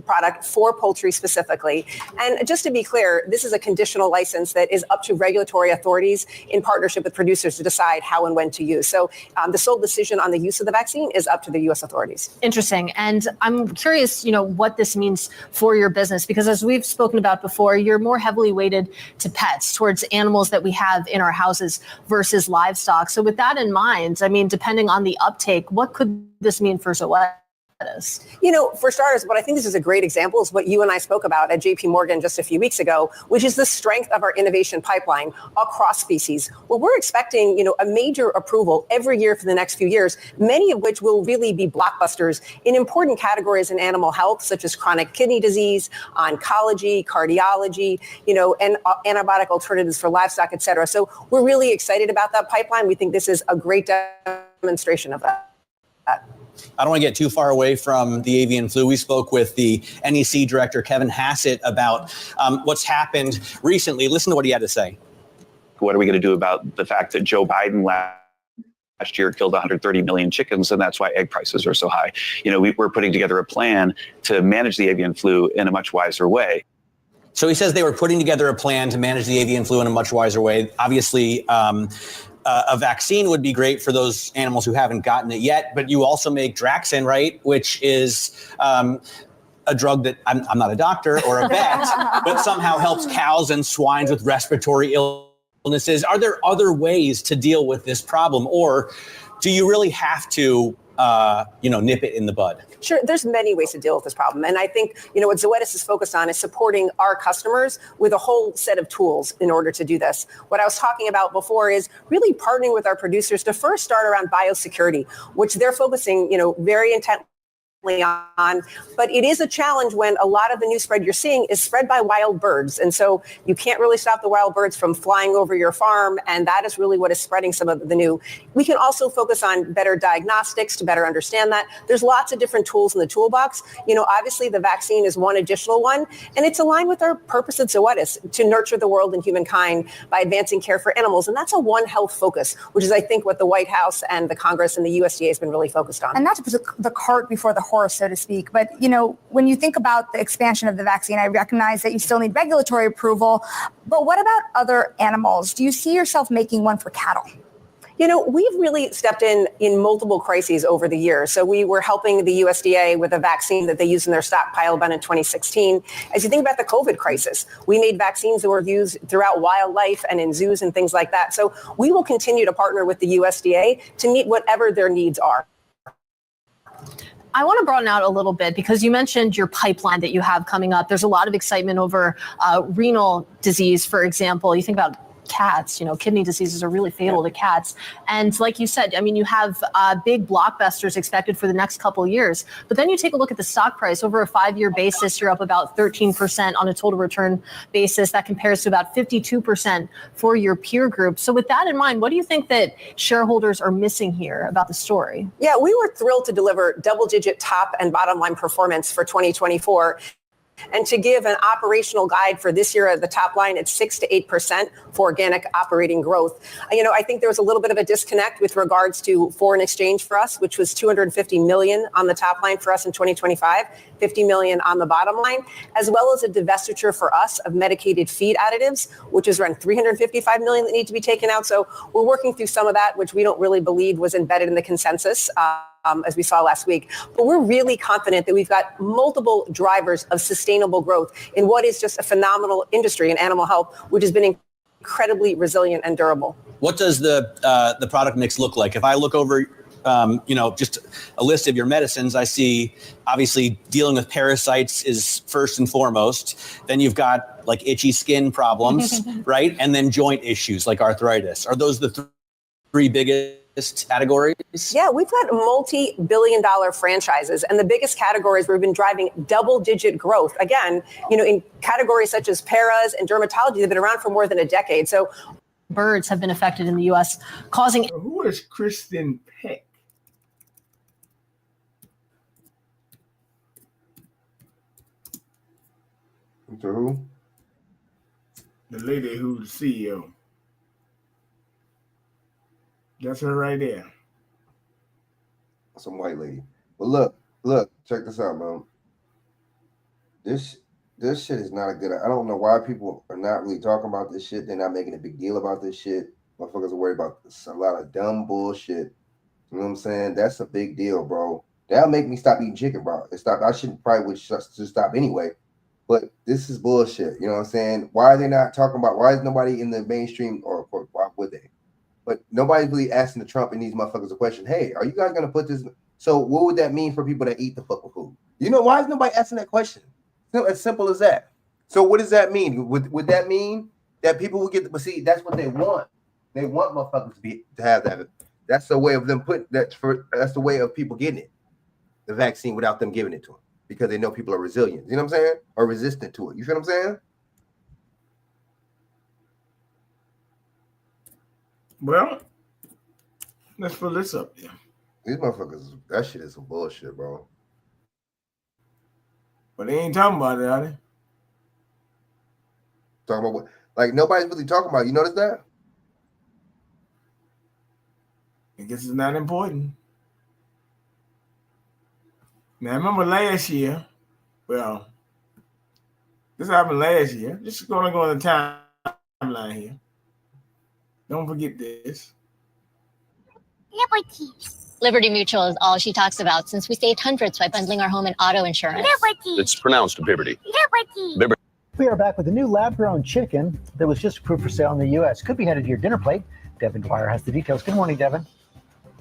product for poultry specifically. And just to be clear, this is a conditional license that is up to regulatory authorities in partnership with producers to decide how and when to use. So the sole decision on the use of the vaccine is up to the U.S. authorities. Interesting. And I'm curious, what this means for your business, because as we've spoken about before, you're more heavily weighted to pets, towards animals that we have in our houses versus livestock. So with that in mind, I mean, depending on the uptake, what could this mean for Zoetis? For starters, what I think this is a great example is what you and I spoke about at JP Morgan just a few weeks ago, which is the strength of our innovation pipeline across species. Well, we're expecting, a major approval every year for the next few years, many of which will really be blockbusters in important categories in animal health, such as chronic kidney disease, oncology, cardiology, and antibiotic alternatives for livestock, et cetera. So we're really excited about that pipeline. We think this is a great demonstration of that. I don't want to get too far away from the avian flu. We spoke with the NEC director, Kevin Hassett, about what's happened recently. Listen to what he had to say. What are we going to do about the fact that Joe Biden last year killed 130 million chickens, and that's why egg prices are so high? We're putting together a plan to manage the avian flu in a much wiser way. So he says they were putting together a plan to manage the avian flu in a much wiser way. Obviously, a vaccine would be great for those animals who haven't gotten it yet, but you also make Draxxin, right? Which is a drug that I'm not a doctor or a vet, but somehow helps cows and swines with respiratory illnesses? Are there other ways to deal with this problem, or do you really have to, nip it in the bud? Sure, there's many ways to deal with this problem. And I think, what Zoetis is focused on is supporting our customers with a whole set of tools in order to do this. What I was talking about before is really partnering with our producers to first start around biosecurity, which they're focusing, very intently on, but it is a challenge when a lot of the new spread you're seeing is spread by wild birds. And so you can't really stop the wild birds from flying over your farm. And that is really what is spreading some of the new. We can also focus on better diagnostics to better understand that. There's lots of different tools in the toolbox. Obviously the vaccine is one additional one, and it's aligned with our purpose at Zoetis to nurture the world and humankind by advancing care for animals. And that's a One Health focus, which is, I think, what the White House and the Congress and the USDA has been really focused on. And not to put the cart before the horse, so to speak, but when you think about the expansion of the vaccine, I recognize that you still need regulatory approval, but what about other animals? Do you see yourself making one for cattle? We've really stepped in multiple crises over the years. So we were helping the USDA with a vaccine that they used in their stockpile in 2016. As you think about the COVID crisis, we made vaccines that were used throughout wildlife and in zoos and things like that. So we will continue to partner with the USDA to meet whatever their needs are. I want to broaden out a little bit because you mentioned your pipeline that you have coming up. There's a lot of excitement over renal disease, for example. You think about cats, kidney diseases are really fatal to cats. And like you said, you have big blockbusters expected for the next couple of years. But then you take a look at the stock price. Over a 5-year basis, you're up about 13% on a total return basis. That compares to about 52% for your peer group. So with that in mind, what do you think that shareholders are missing here about the story? Yeah, we were thrilled to deliver double-digit top and bottom line performance for 2024. And to give an operational guide for this year at the top line, it's 6 to 8% for organic operating growth. I think there was a little bit of a disconnect with regards to foreign exchange for us, which was $250 million on the top line for us in 2025, $50 million on the bottom line, as well as a divestiture for us of medicated feed additives, which is around $355 million that need to be taken out. So we're working through some of that, which we don't really believe was embedded in the consensus. As we saw last week. But we're really confident that we've got multiple drivers of sustainable growth in what is just a phenomenal industry in animal health, which has been incredibly resilient and durable. What does the product mix look like? If I look over, just a list of your medicines, I see obviously dealing with parasites is first and foremost. Then you've got like itchy skin problems, right? And then joint issues like arthritis. Are those the three biggest categories? Yeah, we've got multi-billion-dollar franchises, and the biggest categories where we've been driving double-digit growth. Again, in categories such as paras and dermatology, they've been around for more than a decade. So birds have been affected in the U.S., causing... Who is Kristen Peck? To who? The lady who's the CEO. That's her right there. Some white lady. But look, check this out, man. This shit is not a good. I don't know why people are not really talking about this shit. They're not making a big deal about this shit. Motherfuckers are worried about this, a lot of dumb bullshit. You know what I'm saying? That's a big deal, bro. That'll make me stop eating chicken, bro. I should probably just stop anyway. But this is bullshit. You know what I'm saying? Why are they not talking about? Why is nobody in the mainstream, or why would they? But nobody's really asking the Trump and these motherfuckers a question. Hey, are you guys gonna put this? So what would that mean for people that eat the fucking food? Why is nobody asking that question? It's as simple as that. So what does that mean? Would that mean that people will get? But see, that's what they want. They want motherfuckers to have that. That's the way of them putting that. That's the way of people getting it, the vaccine, without them giving it to them, because they know people are resilient. You know what I'm saying? Or resistant to it. You feel what I'm saying? Well, let's pull this up there. These motherfuckers, that shit is some bullshit, bro. But they ain't talking about it, are they? Talking about what? Like, nobody's really talking about it. You notice that? I guess it's not important. Now, I remember last year, well, this happened last year. Just going to go on the timeline here. Don't forget this. Liberty Mutual is all she talks about, since we saved hundreds by bundling our home and auto insurance. It's pronounced Liberty. Liberty. We are back with a new lab-grown chicken that was just approved for sale in the U.S. Could be headed to your dinner plate. Devin Dwyer has the details. Good morning, Devin.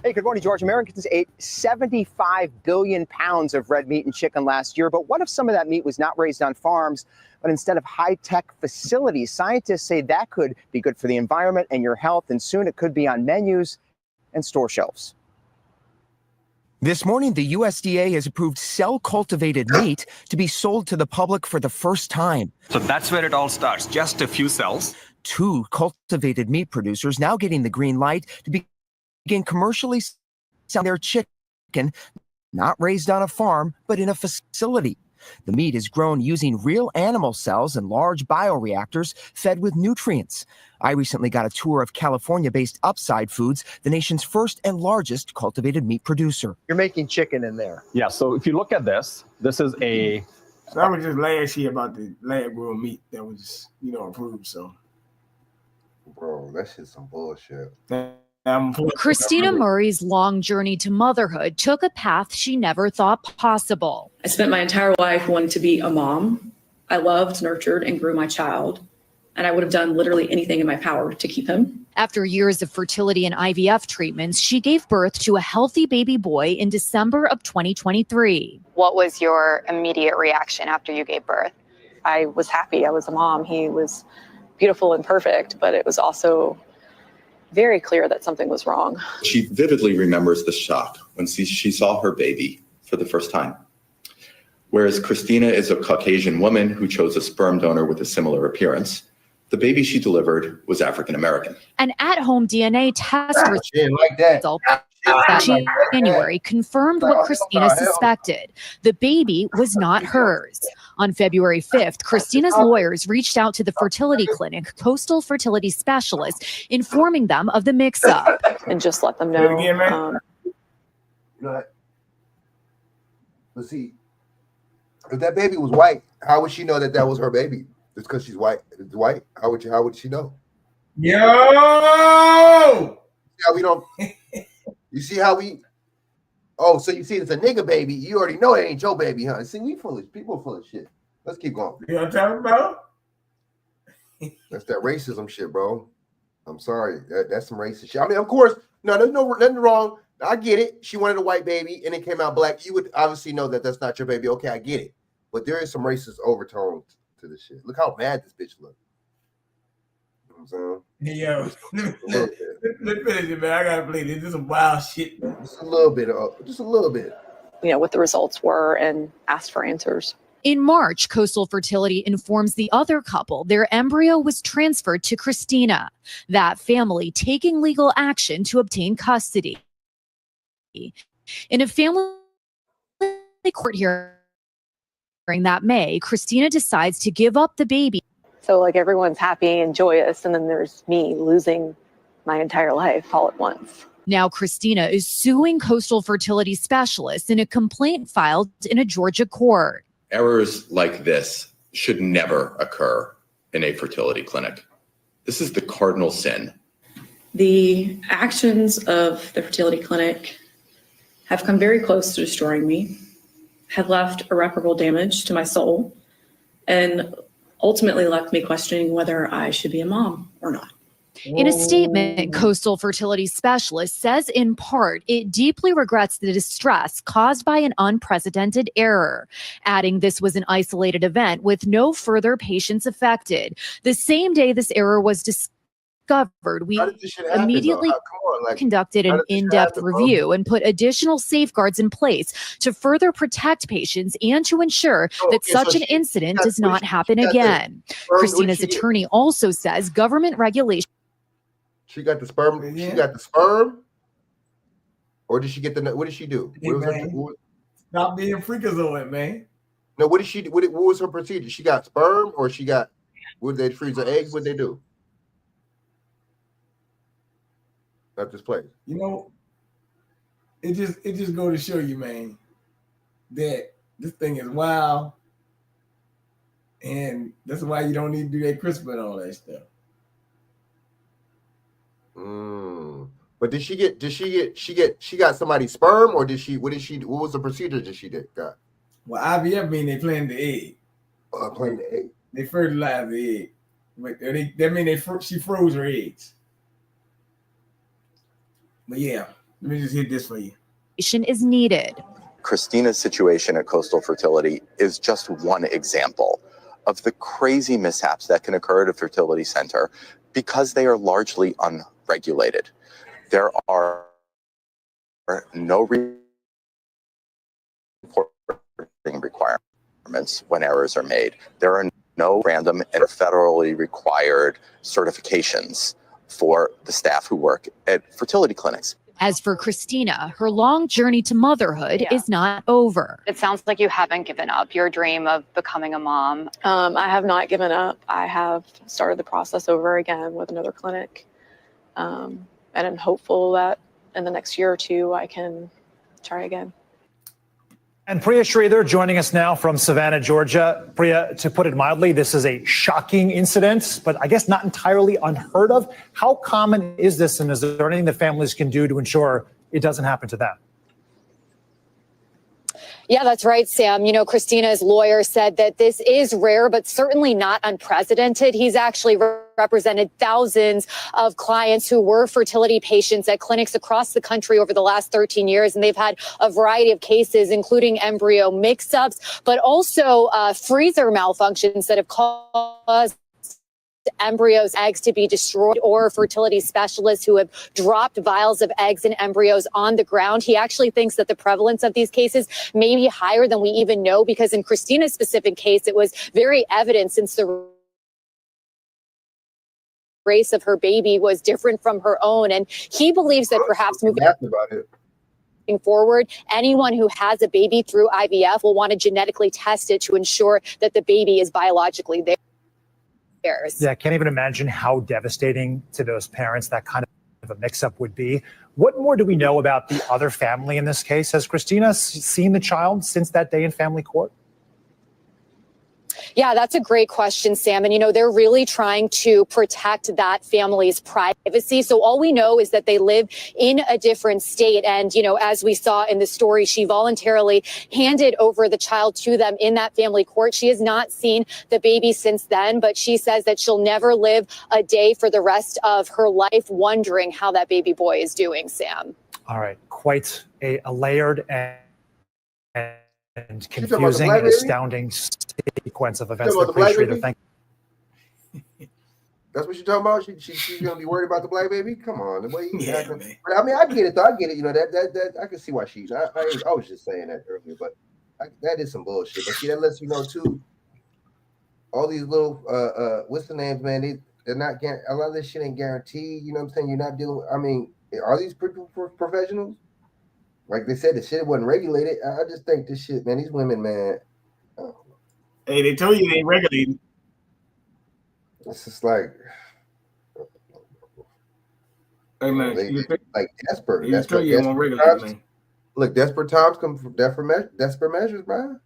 Hey, good morning, George. Americans ate 75 billion pounds of red meat and chicken last year. But what if some of that meat was not raised on farms, but instead of high-tech facilities? Scientists say that could be good for the environment and your health, and soon it could be on menus and store shelves. This morning, the USDA has approved cell-cultivated meat to be sold to the public for the first time. So that's where it all starts, just a few cells. 2 cultivated meat producers now getting the green light to begin commercially selling their chicken, not raised on a farm, but in a facility. The meat is grown using real animal cells and large bioreactors fed with nutrients. I recently got a tour of California-based Upside Foods, the nation's first and largest cultivated meat producer. You're making chicken in there. Yeah, so if you look at this is a... So that was just last year about the lab-grown meat that was, approved, so. Bro, that shit's some bullshit. Christina Murray's long journey to motherhood took a path she never thought possible. I spent my entire life wanting to be a mom. I loved, nurtured, and grew my child. And I would have done literally anything in my power to keep him. After years of fertility and IVF treatments, she gave birth to a healthy baby boy in December of 2023. What was your immediate reaction after you gave birth? I was happy. I was a mom. He was beautiful and perfect, but it was also very clear that something was wrong. She vividly remembers the shock when she saw her baby for the first time. Whereas Christina is a Caucasian woman who chose a sperm donor with a similar appearance, the baby she delivered was African American. An at-home DNA test result that January confirmed what Christina suspected. The baby was not hers. On February 5th, Christina's lawyers reached out to the fertility clinic, Coastal Fertility Specialists, informing them of the mix-up. And just let them know. Let's see. If that baby was white, how would she know that that was her baby? Just because she's white. It's white. How would she know? Yo! How we don't. You see how we. Oh, so you see it's a nigga baby. You already know it ain't your baby, huh? See, people full of shit. Let's keep going. You know what I'm talking about? That's that racism shit, bro. I'm sorry. That's some racist shit. I mean, of course, no, there's nothing wrong. I get it. She wanted a white baby and it came out black. You would obviously know that that's not your baby. Okay, I get it. But there is some racist overtone to this shit. Look how mad this bitch looks. You know what I'm saying? Yo, let's finish it, man. I gotta play this. This is some wild shit. Just a little bit. Just a little bit. What the results were and asked for answers. In March, Coastal Fertility informs the other couple their embryo was transferred to Christina, that family taking legal action to obtain custody. In a family court hearing that May, Christina decides to give up the baby. So like everyone's happy and joyous, and then there's me losing my entire life all at once. Now Christina is suing Coastal Fertility Specialists in a complaint filed in a Georgia court. Errors like this should never occur in a fertility clinic. This is the cardinal sin. The actions of the fertility clinic have come very close to destroying me, have left irreparable damage to my soul, and ultimately left me questioning whether I should be a mom or not. In a statement, Coastal Fertility Specialist says in part it deeply regrets the distress caused by an unprecedented error, adding this was an isolated event with no further patients affected. The same day this error was discovered, we immediately conducted an in-depth review and put additional safeguards in place to further protect patients and to ensure that such an incident does not happen again. Christina's attorney also says government regulation. She got the sperm. Yeah. She got the sperm, or did she get the? What did she do? Stop being freakazoid, man. No, what did she? What was her procedure? She got sperm, or she got? Would they freeze her eggs? What did they do? At this place, it just go to show you, man, that this thing is wild, and that's why you don't need to do that CRISPR and all that stuff. But she got somebody's sperm, or what was the procedure that she got? Well, IVF mean they plant the egg. Plant the egg. They fertilized the egg. But she froze her eggs. But yeah, let me just hit this for you. Is needed. Christina's situation at Coastal Fertility is just one example of the crazy mishaps that can occur at a fertility center because they are largely unregulated. There are no reporting requirements when errors are made. There are no random and federally required certifications for the staff who work at fertility clinics. As for Christina, her long journey to motherhood is not over. It sounds like you haven't given up your dream of becoming a mom. I have not given up. I have started the process over again with another clinic. And I'm hopeful that in the next year or two, I can try again. And Priya Sridhar joining us now from Savannah, Georgia. Priya, to put it mildly, this is a shocking incident, but I guess not entirely unheard of. How common is this, and is there anything that families can do to ensure it doesn't happen to them? Yeah, that's right, Sam. You know, Christina's lawyer said that this is rare, but certainly not unprecedented. He's actually represented thousands of clients who were fertility patients at clinics across the country over the last 13 years. And they've had a variety of cases, including embryo mix-ups, but also freezer malfunctions that have caused embryos, eggs to be destroyed, or fertility specialists who have dropped vials of eggs and embryos on the ground. He actually thinks that the prevalence of these cases may be higher than we even know, because in Christina's specific case, it was very evident since the race of her baby was different from her own. And he believes that perhaps moving forward, anyone who has a baby through IVF will want to genetically test it to ensure that the baby is biologically there. Yeah, I can't even imagine how devastating to those parents that kind of a mix-up would be. What more do we know about the other family in this case? Has Christina seen the child since that day in family court? Yeah, that's a great question, Sam. And, you know, they're really trying to protect that family's privacy. So all we know is that they live in a different state. And, you know, as we saw in the story, she voluntarily handed over the child to them in that family court. She has not seen the baby since then, but she says that she'll never live a day for the rest of her life wondering how that baby boy is doing, Sam. All right. Quite a layered and confusing and astounding sequence of events. That's what you're talking about. She's gonna be worried about the black baby. Come on, the way you man. I mean, I get it though. I get it. You know that I can see why she's. I was just saying that earlier, but that is some bullshit. But see, that lets you know too. All these little what's the names, man? They're not. A lot of this shit ain't guaranteed. You know what I'm saying? You're not dealing. I mean, are these professionals? Like they said, the shit wasn't regulated. I just think this shit, man. These women, man. Hey, they told you they ain't regulated. It's just like, hey man, they like desperate. You tell you won't regulate, man. Look, desperate times come from desperate measures, bro.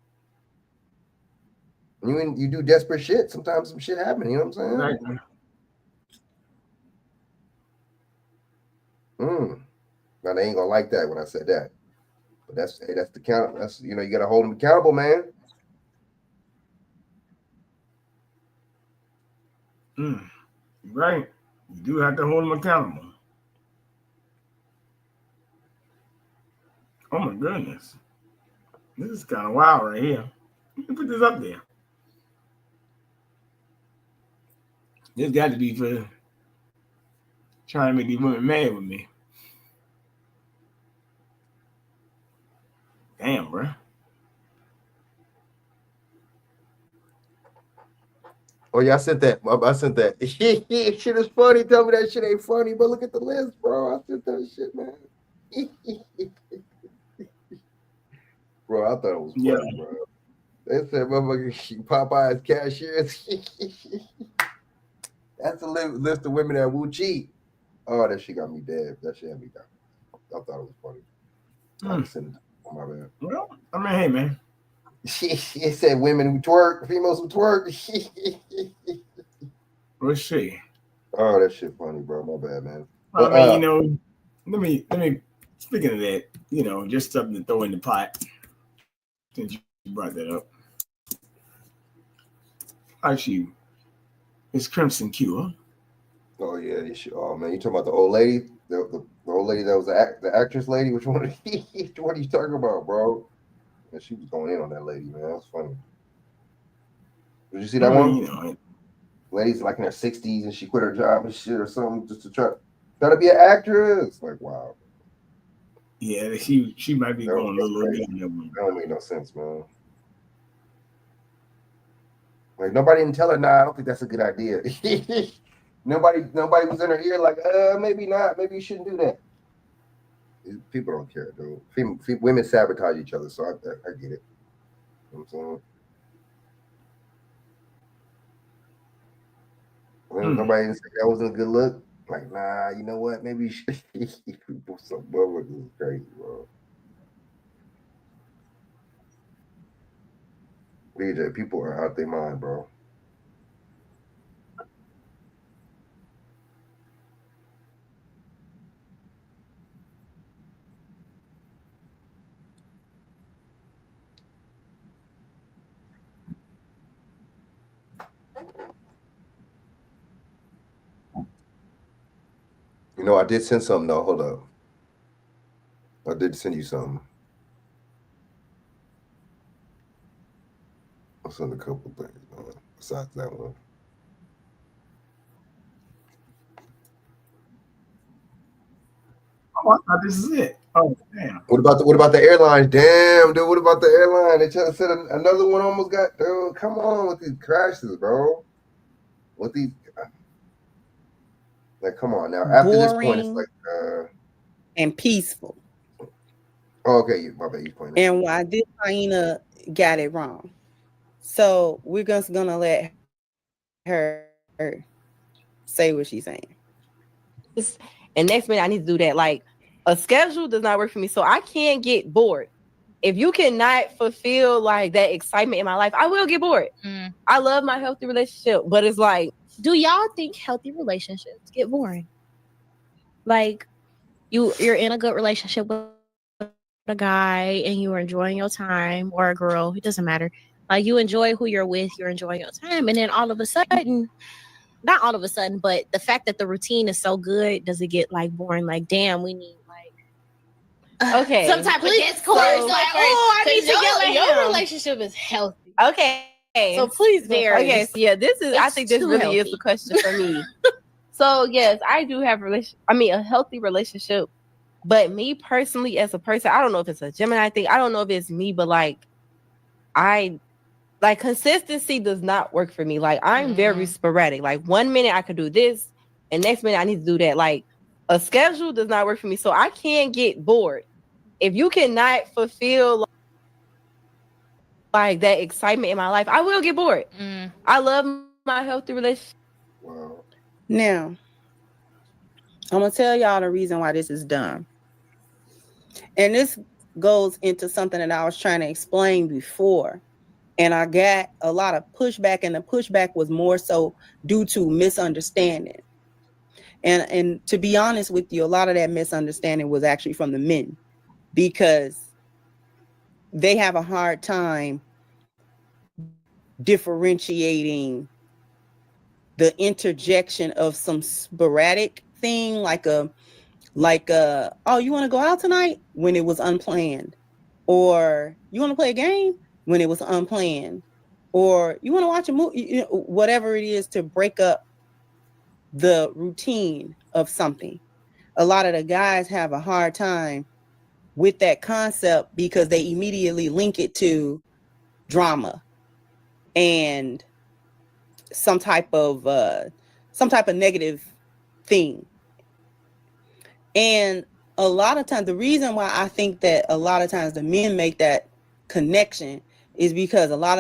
You do desperate shit. Sometimes some shit happen. You know what I'm saying? Exactly. Now they ain't gonna like that when I said that, but that's the count. That's you got to hold them accountable, man. Right, you do have to hold them accountable. Oh my goodness, this is kind of wild right here. Let me put this up there. This got to be for trying to make these women mad with me. Damn, bro. Oh yeah, I sent that. Shit is funny. Tell me that shit ain't funny, but look at the list, bro. I sent that shit, man. Bro, I thought it was funny, bro. They said motherfucking Popeye's cashiers. That's a list of women that will cheat. Oh, that shit got me dead. That shit had me down. I thought it was funny. I sent it. Oh, my bad. Well, I mean, hey, man. It said women who twerk, females who twerk. Let's see. Oh, that shit funny, bro. My bad, man. Well, I mean, let me. Speaking of that, just something to throw in the pot. Since you brought that up, Archie, Miss Crimson Cure. Oh yeah, oh man, you talking about the old lady, the old lady that was the actress lady? Which one? What are you talking about, bro? And she was going in on that lady, man. That was funny. Did you see that one? You know, lady's like in her 60s and she quit her job and shit or something just to try to be an actress. Like, wow. Yeah, she might be going a little bit on that one. That don't make no sense, man. Like nobody didn't tell her, nah, I don't think that's a good idea. Nobody was in her ear like, maybe not, maybe you shouldn't do that. People don't care, dude. Women sabotage each other, so I get it. You know what I'm saying? Nobody didn't say that wasn't a good look. Like, nah, you know what? Maybe you should. People so this is crazy, bro. DJ, people are out their mind, bro. You know, I did send something though. Hold up. I did send you something. I'll send a couple things, man, besides that one. Oh, I thought this is it. Oh, damn. What about the airline? Damn, dude. What about the airline? They just said another one almost got. Dude, come on with these crashes, bro. With these, like, come on now. After this point, it's like and peaceful. Oh, okay, my bad. You pointed. And why this hyena got it wrong. So we're just gonna let her say what she's saying. And next minute I need to do that. Like, a schedule does not work for me, so I can't get bored. If you cannot fulfill like that excitement in my life, I will get bored. I love my healthy relationship, but it's like, do y'all think healthy relationships get boring? Like, you're in a good relationship with a guy and you are enjoying your time, or a girl, it doesn't matter. Like, you enjoy who you're with, you're enjoying your time, and then all of a sudden, not all of a sudden, but the fact that the routine is so good, does it get like boring? Like, damn, we need okay, some type of discourse. I need to get your relationship is healthy. Okay. So please vary. Okay, so yeah, I think this really healthy. is the question for me. So yes, I do have a healthy relationship. But me personally, as a person, I don't know if it's a Gemini thing. I don't know if it's me, but consistency does not work for me. Like, I'm very sporadic. Like, 1 minute I could do this, and next minute I need to do that. Like, a schedule does not work for me, so I can't get bored. If you cannot fulfill like that excitement in my life, I will get bored. I love my healthy relationship. Wow. Now, I'm gonna tell y'all the reason why this is done. And this goes into something that I was trying to explain before. And I got a lot of pushback, and the pushback was more so due to misunderstanding. And to be honest with you, a lot of that misunderstanding was actually from the men, because they have a hard time differentiating the interjection of some sporadic thing, like oh, you want to go out tonight, when it was unplanned, or you want to play a game when it was unplanned, or you want to watch a movie, whatever it is, to break up the routine of something. A lot of the guys have a hard time with that concept because they immediately link it to drama and some type of negative thing. And a lot of times, the reason why I think that a lot of times the men make that connection is because a lot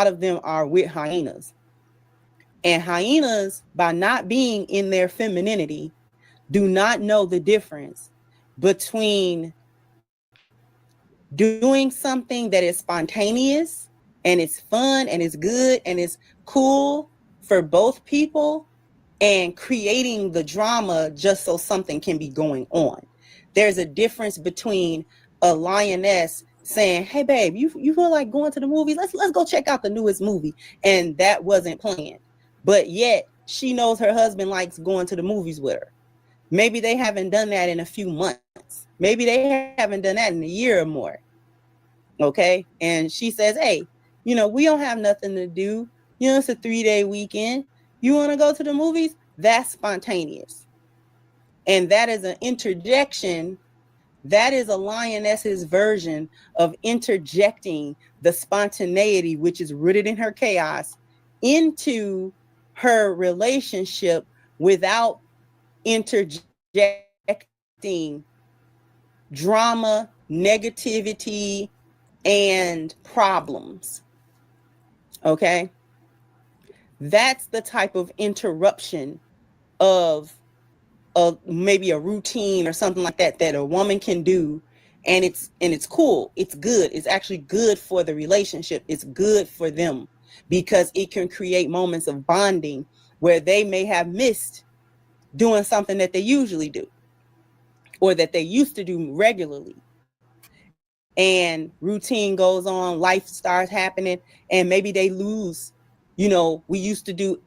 of them are with hyenas. And hyenas, by not being in their femininity, do not know the difference between doing something that is spontaneous and it's fun and it's good and it's cool for both people, and creating the drama just so something can be going on. There's a difference between a lioness saying, "Hey, babe, you feel like going to the movies? Let's go check out the newest movie." And that wasn't planned, but yet she knows her husband likes going to the movies with her. Maybe they haven't done that in a few months. Maybe they haven't done that in a year or more. Okay, and she says, "Hey, we don't have nothing to do. It's a 3-day weekend. You want to go to the movies?" That's spontaneous, and that is an interjection. That is a lioness's version of interjecting the spontaneity, which is rooted in her chaos, into her relationship without interjecting drama, negativity, and problems. Okay? That's the type of interruption of maybe a routine or something like that that a woman can do, and it's cool, it's good, it's actually good for the relationship, it's good for them, because it can create moments of bonding where they may have missed doing something that they usually do or that they used to do regularly, and routine goes on, life starts happening, and maybe they lose, we used to do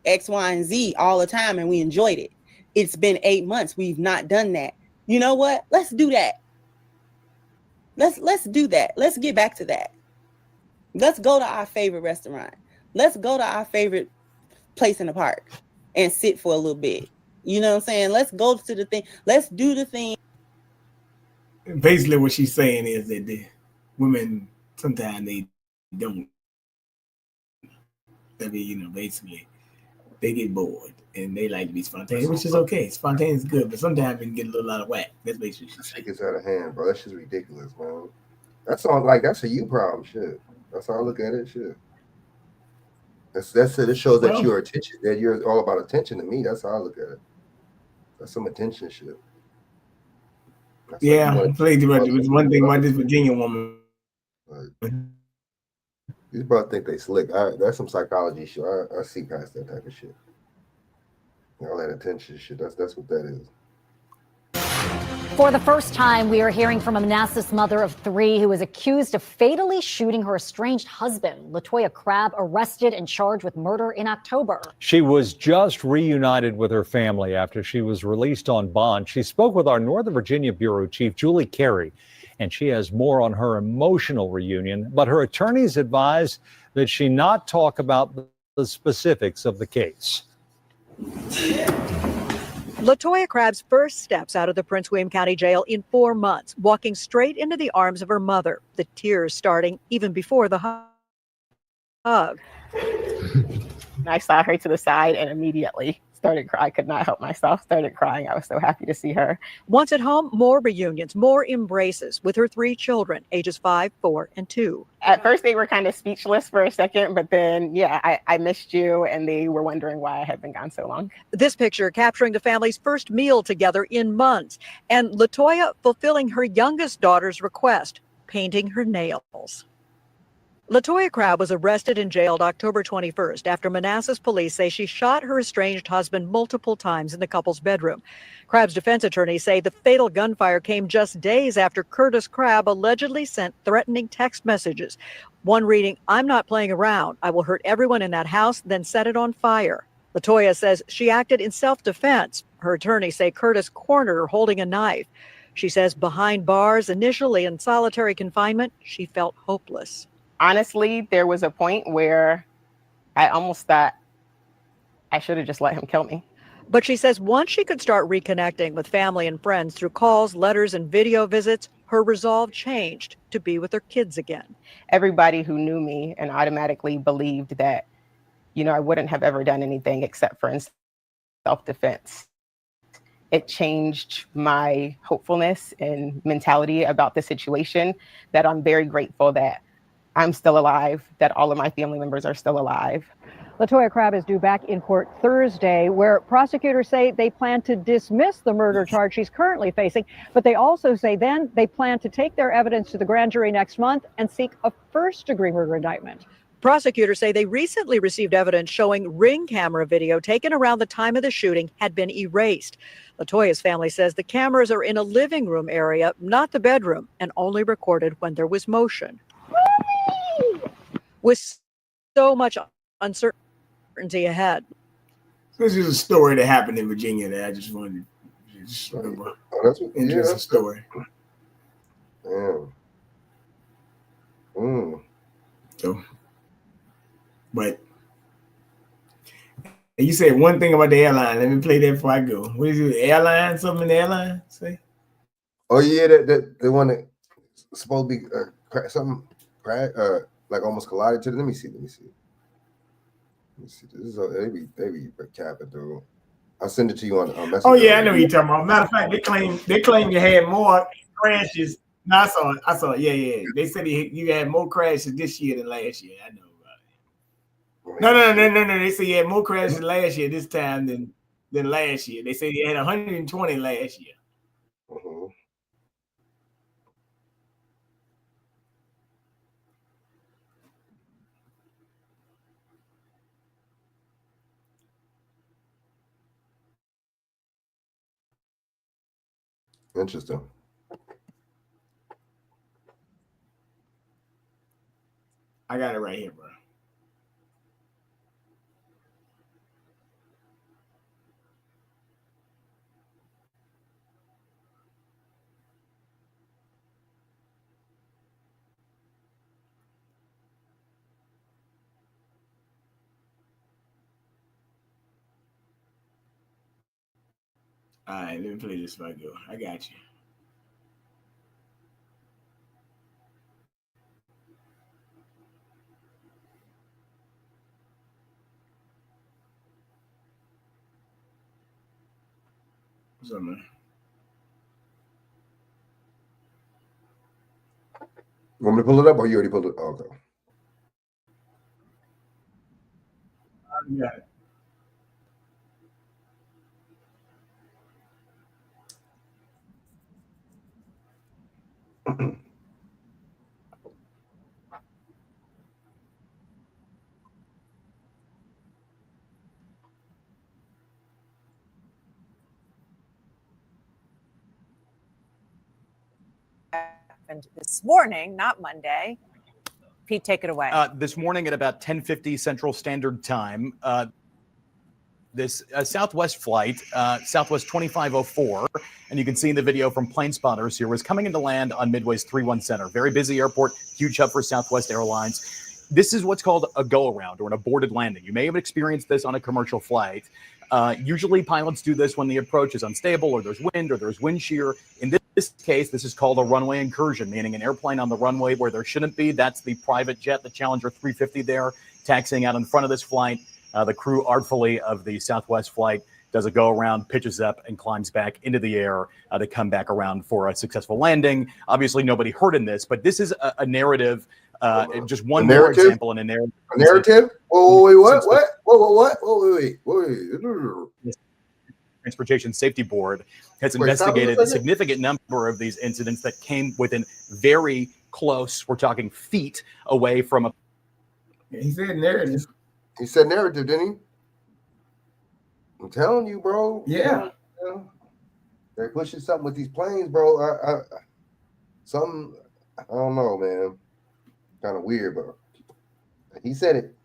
X, Y, and Z all the time and we enjoyed it. It's been 8 months. We've not done that. You know what? Let's do that. Let's do that. Let's get back to that. Let's go to our favorite restaurant. Let's go to our favorite place in the park and sit for a little bit. You know what I'm saying? Let's go to the thing. Let's do the thing. Basically, what she's saying is that the women sometimes they don't. I mean, basically, they get bored and they like to be spontaneous, which is okay. Spontaneous is good, but sometimes it can get a little out of whack. That's basically what she's saying. It gets out of hand, bro. That's just ridiculous, man. That's all. Like, that's a you problem, shit. That's how I look at it, shit. That's it. It shows that you're attention. That you're all about attention to me. That's how I look at it. That's some attention shit. That's yeah, I played about one thing about this Virginia woman. These brothers think they slick. That's some psychology shit. I see past that type of shit. All that attention shit. That's what that is. For the first time, we are hearing from a Manassas mother of 3 who is accused of fatally shooting her estranged husband. LaToya Crabb arrested and charged with murder in October. She was just reunited with her family after she was released on bond. She spoke with our Northern Virginia Bureau Chief, Julie Carey, and she has more on her emotional reunion. But her attorneys advise that she not talk about the specifics of the case. LaToya Crabb's first steps out of the Prince William County Jail in 4 months, walking straight into the arms of her mother, the tears starting even before the hug. I saw her to the side and immediately started crying. I could not help myself, started crying. I was so happy to see her. Once at home, more reunions, more embraces with her 3 children, ages 5, 4, and 2. At first, they were kind of speechless for a second, but then, I missed you, and they were wondering why I had been gone so long. This picture capturing the family's first meal together in months, and LaToya fulfilling her youngest daughter's request, painting her nails. LaToya Crabb was arrested and jailed October 21st after Manassas police say she shot her estranged husband multiple times in the couple's bedroom. Crabb's defense attorneys say the fatal gunfire came just days after Curtis Crabb allegedly sent threatening text messages. One reading, "I'm not playing around. I will hurt everyone in that house, then set it on fire." LaToya says she acted in self-defense. Her attorneys say Curtis cornered her holding a knife. She says behind bars, initially in solitary confinement, she felt hopeless. Honestly, there was a point where I almost thought I should have just let him kill me. But she says once she could start reconnecting with family and friends through calls, letters, and video visits, her resolve changed to be with her kids again. Everybody who knew me and automatically believed that, I wouldn't have ever done anything except for in self-defense. It changed my hopefulness and mentality about the situation, that I'm very grateful that I'm still alive, that all of my family members are still alive. LaToya Crabb is due back in court Thursday, where prosecutors say they plan to dismiss the murder charge she's currently facing, but they also say then they plan to take their evidence to the grand jury next month and seek a first-degree murder indictment. Prosecutors say they recently received evidence showing Ring camera video taken around the time of the shooting had been erased. LaToya's family says the cameras are in a living room area, not the bedroom, and only recorded when there was motion. With so much uncertainty ahead. This is a story that happened in Virginia that I just wanted to just remember. That's Interesting story. Yeah. So, but you said one thing about the airline. Let me play that before I go. What is it? Airline? Something in the airline? Say. Oh yeah, that the one that supposed to be like almost collided to. Let me see. This is they be capping, dude. I'll send it to you on Messenger. Oh yeah, I know what you're talking about. Matter of fact, they claim you had more crashes. No, I saw it. Yeah. They said you had more crashes this year than last year. I know about it. No. They said you had more crashes last year this time than last year. They said you had 120 last year. Interesting. I got it right here, bro. All right, let me play this before I go. I got you. What's up, man? You want me to pull it up or you already pulled it? Oh, okay. I got it. And this morning, not Monday. Pete, take it away. This morning at about 10:50 Central Standard Time, this Southwest flight, Southwest 2504, and you can see in the video from plane spotters here, was coming into land on Midway's 3-1 Center. Very busy airport, huge hub for Southwest Airlines. This is what's called a go-around or an aborted landing. You may have experienced this on a commercial flight. Usually pilots do this when the approach is unstable or there's wind or there's wind shear. In this case, this is called a runway incursion, meaning an airplane on the runway where there shouldn't be. That's the private jet, the Challenger 350 there, taxiing out in front of this flight. The crew artfully of the Southwest flight does a go-around, pitches up, and climbs back into the air to come back around for a successful landing. Obviously, nobody hurt in this, but this is a narrative, just one more example in a narrative. A narrative? Whoa, wait, what? Wait. Transportation Safety Board has investigated a significant number of these incidents that came within very close, we're talking feet away from a... He said narrative. He said narrative, didn't he? I'm telling you, bro. Yeah. They're pushing something with these planes, bro. Something, I don't know, man. Kind of weird, but he said it.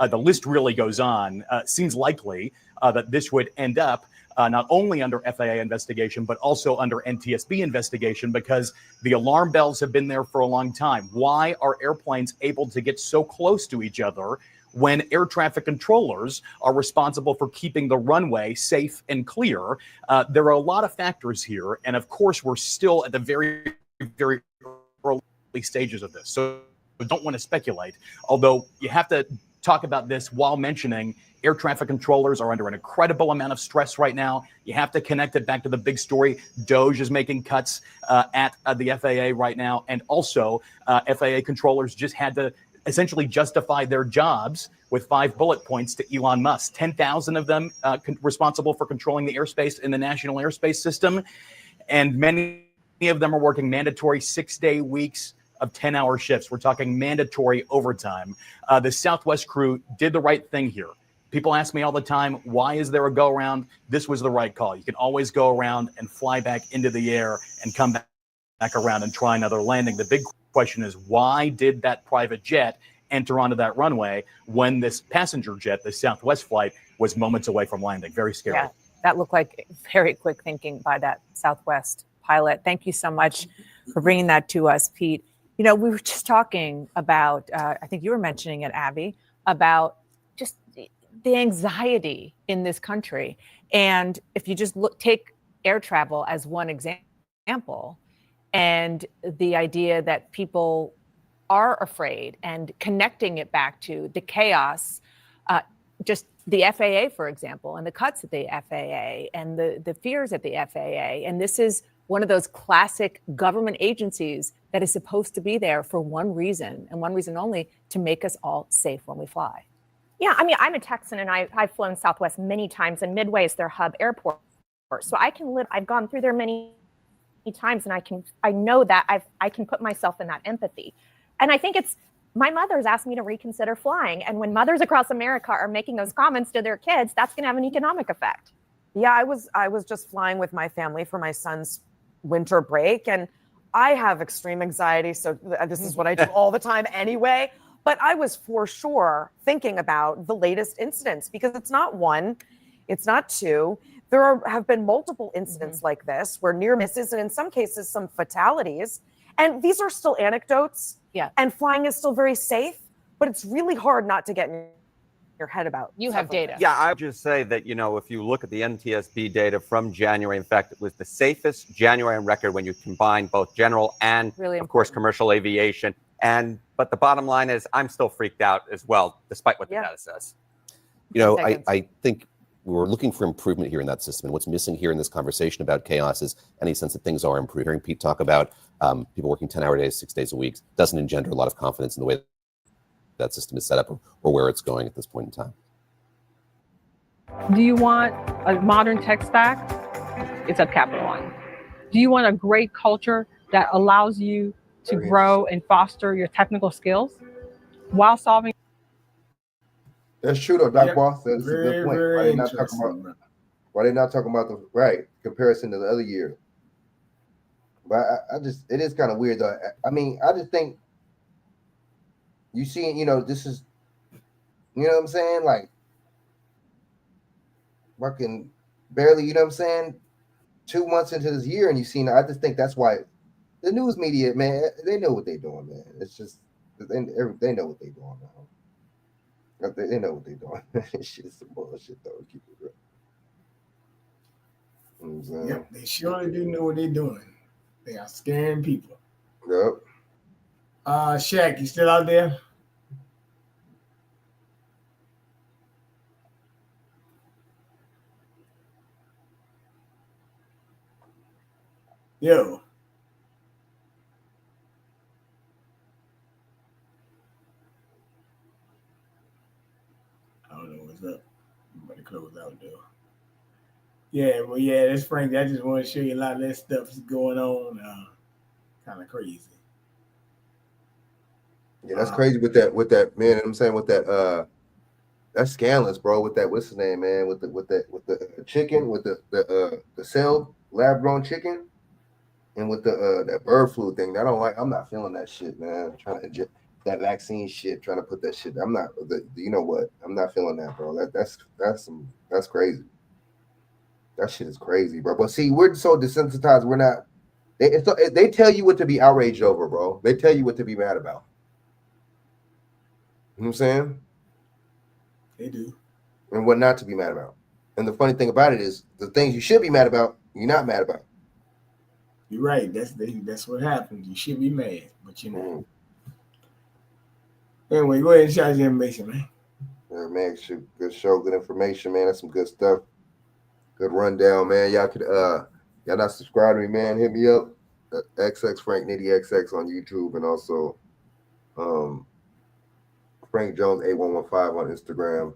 The list really goes on. Seems likely that this would end up not only under FAA investigation, but also under NTSB investigation, because the alarm bells have been there for a long time. Why are airplanes able to get so close to each other when air traffic controllers are responsible for keeping the runway safe and clear? There are a lot of factors here. And of course, we're still at the very, very early stages of this. So I don't want to speculate, although you have to talk about this while mentioning air traffic controllers are under an incredible amount of stress right now. You have to connect it back to the big story. DOJ is making cuts at the FAA right now. And also FAA controllers just had to essentially justify their jobs with 5 bullet points to Elon Musk. 10,000 of them responsible for controlling the airspace in the national airspace system. And many of them are working mandatory 6-day weeks of 10-hour shifts. We're talking mandatory overtime. The Southwest crew did the right thing here. People ask me all the time, why is there a go around? This was the right call. You can always go around and fly back into the air and come back around and try another landing. The big question is, why did that private jet enter onto that runway when this passenger jet, the Southwest flight, was moments away from landing? Very scary. Yeah, that looked like very quick thinking by that Southwest pilot. Thank you so much for bringing that to us, Pete. You know, we were just talking about, I think you were mentioning it, Abby, about just the anxiety in this country. And if you just take air travel as one example, and the idea that people are afraid and connecting it back to the chaos, just the FAA, for example, and the cuts at the FAA and the fears at the FAA. And this is one of those classic government agencies that is supposed to be there for one reason and one reason only, to make us all safe when we fly. Yeah, I mean, I'm a Texan and I've flown Southwest many times, and Midway is their hub airport. So I've gone through there many times, and I know that I can put myself in that empathy. And I think my mother's asked me to reconsider flying. And when mothers across America are making those comments to their kids, that's going to have an economic effect. Yeah, I was just flying with my family for my son's winter break, and I have extreme anxiety. So this is what I do all the time anyway. But I was for sure thinking about the latest incidents, because it's not one, it's not two. There have been multiple incidents like this where near misses, and in some cases, some fatalities. And these are still anecdotes. Yeah. And flying is still very safe, but it's really hard not to get in your head about. You have data. Yeah, I would just say that, you know, if you look at the NTSB data from January, in fact, it was the safest January on record when you combine both general and, of course, commercial aviation. But the bottom line is, I'm still freaked out as well, despite what the data says. You know, I think we're looking for improvement here in that system. And what's missing here in this conversation about chaos is any sense that things are improving. Hearing Pete talk about people working 10-hour days, 6 days a week, doesn't engender a lot of confidence in the way that system is set up or where it's going at this point in time. Do you want a modern tech stack? It's at Capital One. Do you want a great culture that allows you to grow and foster your technical skills while solving? That's true though, Doc Boss. That's a good point. Why they not talking about the right comparison to the other year? But it is kind of weird though. I mean, I just think you see, you know, this is, you know what I'm saying? Like fucking barely, you know what I'm saying? 2 months into this year, and you see, I just think that's why the news media, man, they know what they're doing, man. It's just they know what they're doing now. They know what they're doing. It's just some bullshit though. Keep it real. You know what I'm saying? Yep, they surely do know what they're doing. They are scaring people. Yep. Shaq, you still out there? Yo. I don't know what's up. I'm about to close out though. Yeah, well, yeah, that's Frank. I just want to show you a lot of that stuff is going on. Kind of crazy. Yeah, that's crazy with that man. You know what I'm saying, with that that's scandalous, bro. With that, what's his name, man? With the chicken, with the cell lab grown chicken, and with the that bird flu thing. I'm not feeling that shit, man. Trying to inject that vaccine shit, trying to put that shit. I'm not. You know what? I'm not feeling that, bro. That's crazy. That shit is crazy, bro. But see, we're so desensitized. We're not. They tell you what to be outraged over, bro. They tell you what to be mad about. You know what I'm saying? They do. And what not to be mad about. And the funny thing about it is, the things you should be mad about, you're not mad about. You're right. That's what happens. You should be mad, but you know. Anyway, go ahead and shout your information, man. Yeah, man, good show, good information, man. That's some good stuff. Good rundown, man. Y'all could y'all not subscribed to me, man. Hit me up. XX Frank Nitty XX on YouTube, and also Frank Jones 8115 on Instagram.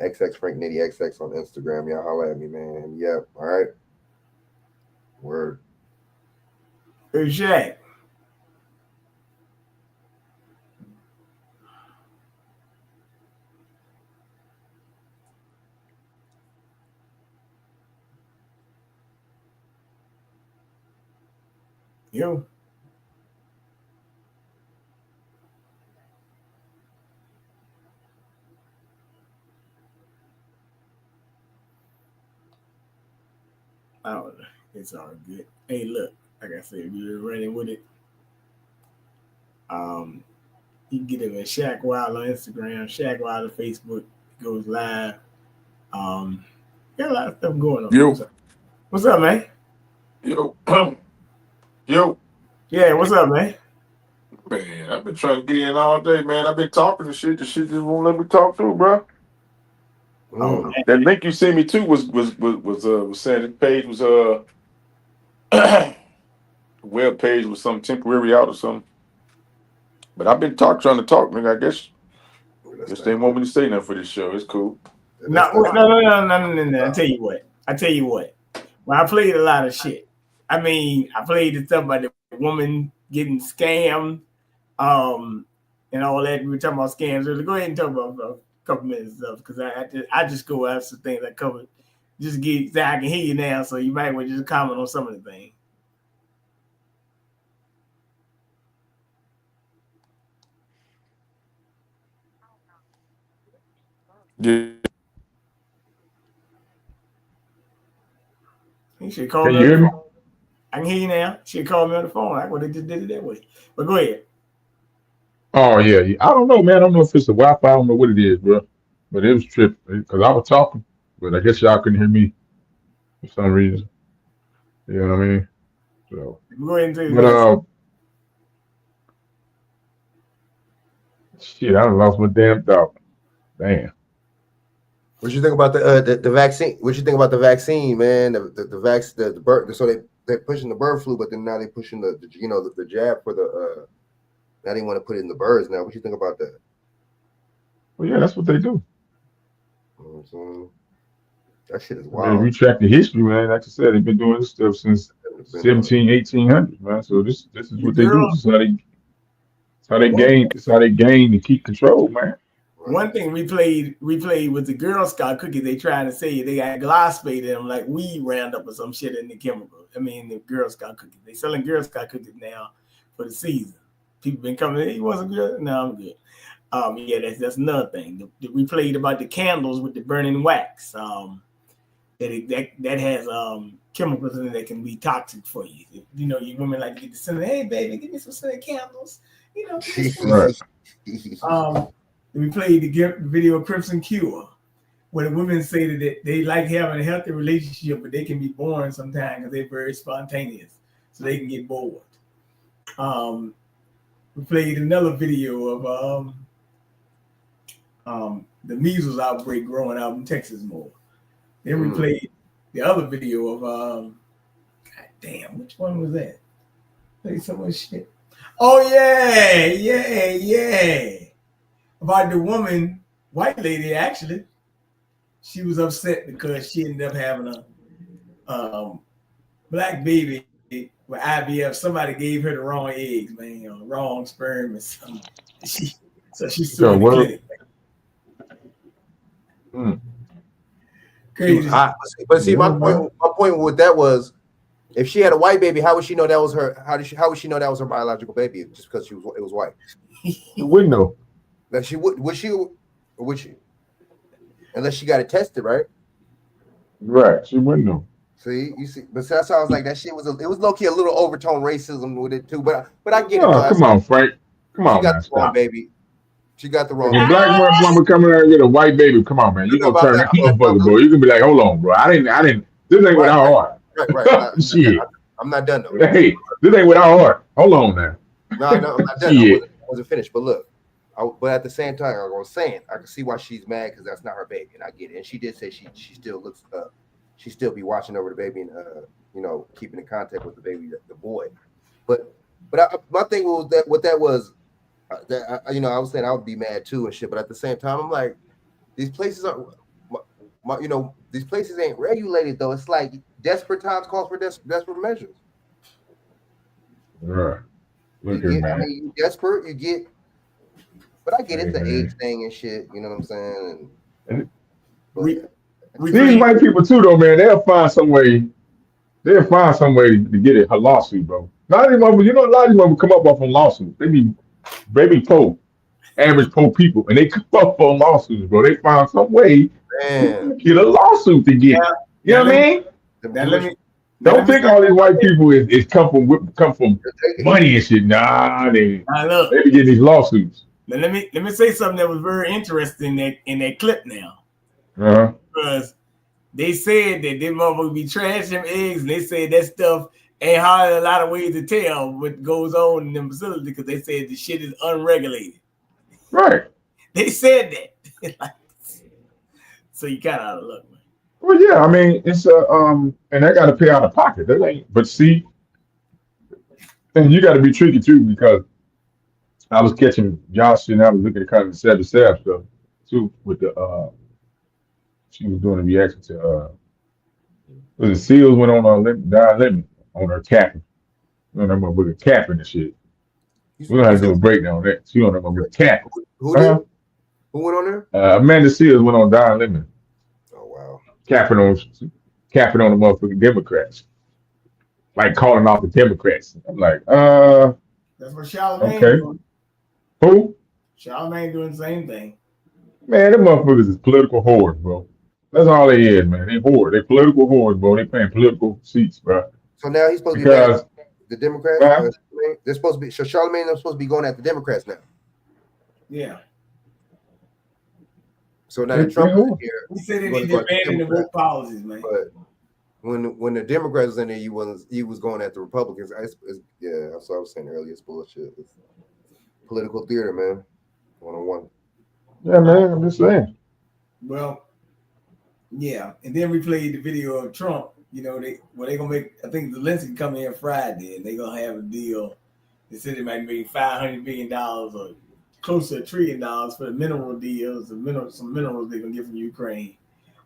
XX Frank Nitty XX on Instagram. Y'all holla at me, man. Yep. All right. Word. Hey, Chak. Yo. Oh, it's all good. Hey, look, like I said, you're running with it. You can get him at Chak Wild on Instagram, Chak Wild on Facebook. It goes live. Got a lot of stuff going on. Yo. What's up, man? Yo. Yo. Yeah, what's up, man? Man, I've been trying to get in all day, man. I've been talking to shit. The shit just won't let me talk through, bro. That link you sent me to was saying the page was web page was some temporary out or something. But I've been trying to talk, nigga. I guess they want me to say nothing for this show. It's cool. No. I tell you what. When I played a lot of shit. I mean, I played the stuff about the woman getting scammed, and all that. We were talking about scams. So go ahead and talk about a couple minutes of stuff because I just go after some things I covered. Just so I can hear you now, so you might want to just comment on some of the things. Yeah. You should call Can me you on hear the me? phone. I can hear you now. Should call me on the phone. I would have just did it that way. But go ahead. Oh yeah. I don't know, man. I don't know if it's the Wi-Fi. I don't know what it is, bro. But it was tripping because I was talking, but I guess y'all couldn't hear me for some reason. You know what I mean? So, Go ahead and say but shit, I done lost my damn thought. Damn. What you think about the vaccine? What you think about the vaccine, man? The bird. So they're pushing the bird flu, but then now they're pushing the jab for the. Now they want to put it in the birds. Now, what you think about that? Well, yeah, that's what they do. That shit is They wild. retract the history, man. Like I said, they've been doing this stuff since 1800s, man. So this is what they do. This is how they gain. It's how they gain and keep control, man. One thing we played with the Girl Scout cookies. They trying to say they got glyphosate in them, like weed Roundup or some shit in the chemical. I mean, the Girl Scout cookies. They selling Girl Scout cookies now for the season. People been coming. Hey, you want some good? No, I'm good. Yeah, that's another thing. We played about the candles with the burning wax. That has chemicals in it that can be toxic for you. You know, you women like to get the scent. Hey, baby, give me some scented candles. You know. Right. We played the video Crimson Cure, where the women say that they like having a healthy relationship, but they can be boring sometimes because they're very spontaneous, so they can get bored. We played another video of the measles outbreak growing out in Texas more. Then we played the other video of God damn, which one was that? Played so much shit. Oh yeah. About the woman, white lady actually. She was upset because she ended up having a black baby with IVF. Somebody gave her the wrong eggs, man, wrong sperm or something. So she sued the clinic. Crazy. But see, my point with that was, if she had a white baby, how would she know that was her? How would she know that was her biological baby just because it was white? You wouldn't know. That she would she? Unless she got it tested, right? Right, she wouldn't know. See, you see, but that sounds like that shit was it was low key a little overtone racism with it too. But I get it. Oh, come on, Frank. Come on, she got man. the wrong baby. She got the wrong. If a black woman coming out with a white baby, come on, man. You gonna turn that motherfucker, bro. You can be like, hold on, bro. I didn't. This ain't without heart. Right. Shit. I'm not done though. Hey, this ain't without heart. Hold on now. No, I'm not done. I wasn't finished. But look, but at the same time, I was saying I can see why she's mad because that's not her baby, and I get it. And she did say she still looks she still be watching over the baby and keeping in contact with the baby, the boy. But my thing was that what that was, I was saying I would be mad too and shit, but at the same time, I'm like, these places are, these places ain't regulated though. It's like desperate times call for desperate measures. Right. Look You at man. you desperate, you get, but I get it's the age thing and shit. You know what I'm saying? These white people too, though, man. They'll find some way. They'll find some way to get a lawsuit, bro. A lot of these motherfuckers come up off on lawsuits. They be baby poor, average poor people, and they come up on lawsuits, bro. They find some way to get a lawsuit to get. You know what I mean? Don't think all these white people is come from money and shit. Nah, they be getting these lawsuits. Now let me say something that was very interesting in that clip now. Uh-huh. Because they said that them motherfuckers be trashing them eggs, and they said that stuff ain't hardly a lot of ways to tell what goes on in them facilities because they said the shit is unregulated. Right. They said that. So you kind of out of luck, man. Well, yeah, I mean, it's and they got to pay out of pocket. They ain't, but see, and you got to be tricky too because I was catching Josh and I was looking at kind of the 7 stuff too with the she was doing a reaction to the SEALs went on Don Lemon on her capping. You know that motherfucker capping and shit. We're gonna have to do a breakdown on that. She on that motherfucker capping. Who did? Who went on there? Amanda Seals went on Don Lemon. Oh wow. Capping on the motherfucking Democrats. Like calling off the Democrats. I'm like, that's what Charlamagne doing. Who? Charlamagne doing the same thing. Man, them motherfuckers is political whores, bro. That's all they is, man. They whore. They political whores, bro. They paying political seats, bro. So now he's supposed to be going at the Democrats. They're supposed to be. So Charlamagne is supposed to be going at the Democrats now. Yeah. So now the Trump is here. He said they need to abandon the woke policies, man. But when the Democrats was in there, he was going at the Republicans. Yeah, that's what I was saying earlier. It's bullshit. It's political theater, man. 101. Yeah, man. I'm just saying. Well, yeah, and then we played the video of Trump. You know, they gonna make. I think Zelensky come in Friday, and they gonna have a deal. They said they might make $500 million or close to $1 trillion for the mineral deals, some minerals they're gonna get from Ukraine.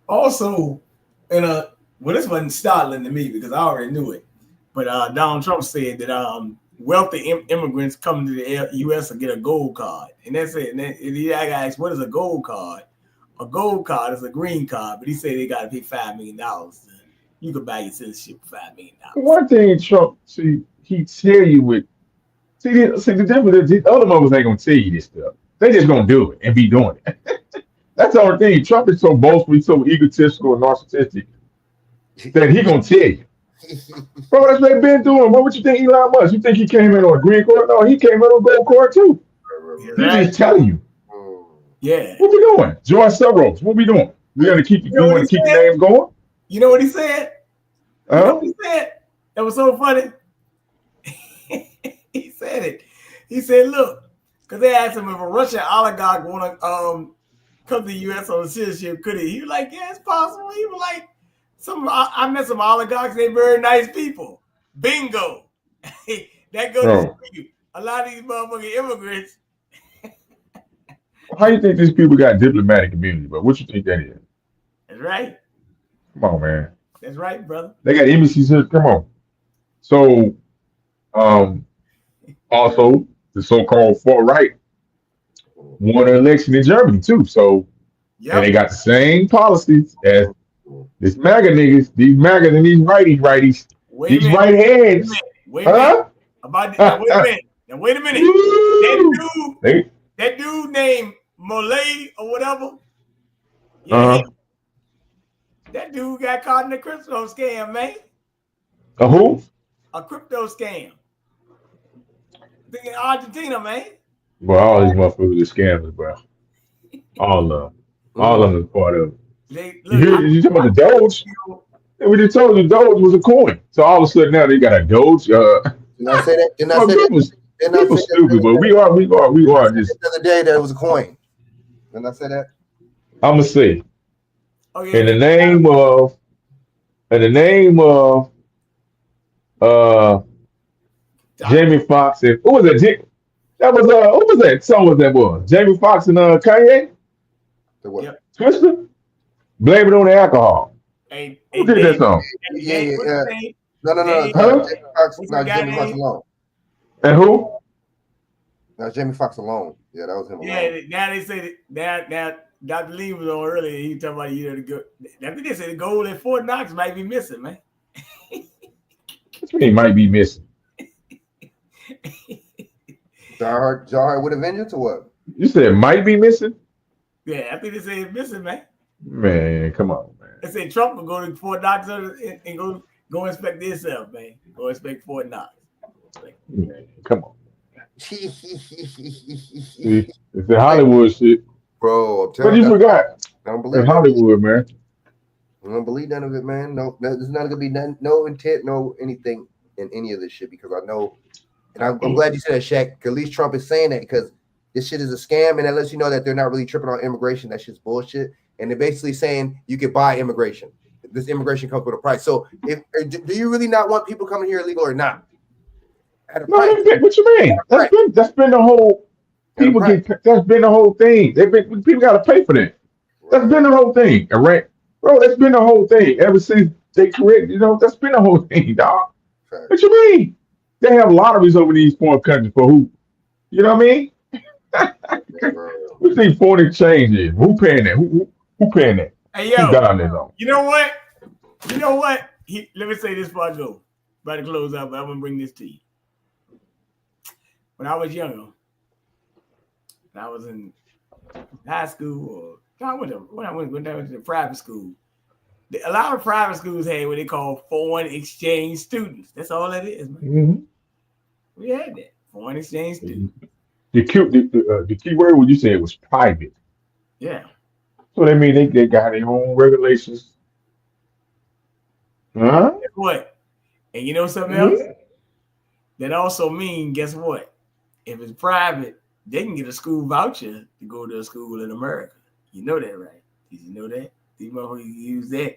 Also, this wasn't startling to me because I already knew it, but Donald Trump said that wealthy immigrants coming to the U.S. will get a gold card, and that's it. And I asked, what is a gold card? A gold card is a green card, but he said they got to pay $5 million. You could buy your citizenship for $5 million. One thing Trump, he tell you with, the other mothers ain't gonna tell you this stuff. They just gonna do it and be doing it. That's the only thing. Trump is so boastful, so egotistical and narcissistic that he gonna tell you. Bro, that's what they've been doing. What would you think Elon Musk? You think he came in on a green card? No, he came in on a gold card too. He's just telling you. Yeah. What we doing? George Soros, what we doing? We gonna keep the name going? You know what he said? You know what he said? That was so funny. He said it. He said, look, because they asked him if a Russian oligarch want to come to the U.S. on a citizenship, could he? He was like, yeah, it's possible. He was like, I met some oligarchs. They're very nice people. Bingo. That goes to you. A lot of these motherfucking immigrants. How you think these people got diplomatic immunity, but what you think that is? That's right. Come on, man. That's right, brother. They got embassies here. Come on. So, also the so-called far right won an election in Germany too. So, and they got the same policies as this MAGA niggas, these MAGAs and these righties, these right hands. Wait a minute. That dude named Molay or whatever. Yeah. That dude got caught in a crypto scam, man. A who? A crypto scam. In Argentina, man. Well, all these motherfuckers are scammers, bro. All of them is part of it. You talking about the Doge? We just told you Doge was a coin. So all of a sudden now they got a Doge. Didn't I say that? Didn't I say that? People stupid, but we are just. The other day that it was a coin. Didn't I say that? I'm gonna say. Okay. In the name of Jamie Foxx and who was it? That was what was that song? Was Jamie Foxx and Kanye? The what? Twister. Blame it on the alcohol. Hey, Who did that song? Yeah. What's his name? No. Huh? Jamie Foxx. What's No, the guy Jamie Foxx name? alone. And who? No, Jamie Foxx alone. Yeah, that was him alone. Yeah, now they say that Dr. Lee was on earlier. He talking about I think they said the goal at Fort Knox might be missing, man. What you mean might be missing? Jar with a vengeance or what? You said might be missing? Yeah, I think they say it's missing, man. Man, come on, man. They say Trump will go to Fort Knox and go inspect himself, man. Go inspect Fort Knox. Man, come on. See, it's the Hollywood shit. Bro, I'm But telling you you. forgot. I don't believe It's Hollywood, man. I don't believe none of it, man. No, there's not gonna be no intent, no anything in any of this shit because I know, and I'm glad you said that, Shaq. At least Trump is saying that because this shit is a scam, and that lets you know that they're not really tripping on immigration. That shit's bullshit, and they're basically saying you could buy immigration. This immigration comes with a price. So, do you really not want people coming here illegal or not? At a price. What you mean? That's been the whole. That's been the whole thing. People got to pay for that. That's been the whole thing, right? Bro, that's been the whole thing ever since they created. That's been the whole thing, dog. What you mean? They have lotteries over these foreign countries for who? You know what I mean? We think foreign exchange is. Who paying that? Who paying that? Hey, yo, Who down there on? You know what? Let me say this before I go. About to close out, but I'm gonna bring this to you. When I was younger, when I was in high school, or when I went to private school, a lot of private schools had what they call foreign exchange students. That's all that is, man. Mm-hmm. We had that foreign exchange students. The key word would you say it was private? Yeah. So they mean they got their own regulations. Huh? Guess what? And you know something else? That also means, guess what? If it's private, they can get a school voucher to go to a school in America. You know that, right? Did you know that? These motherfuckers use that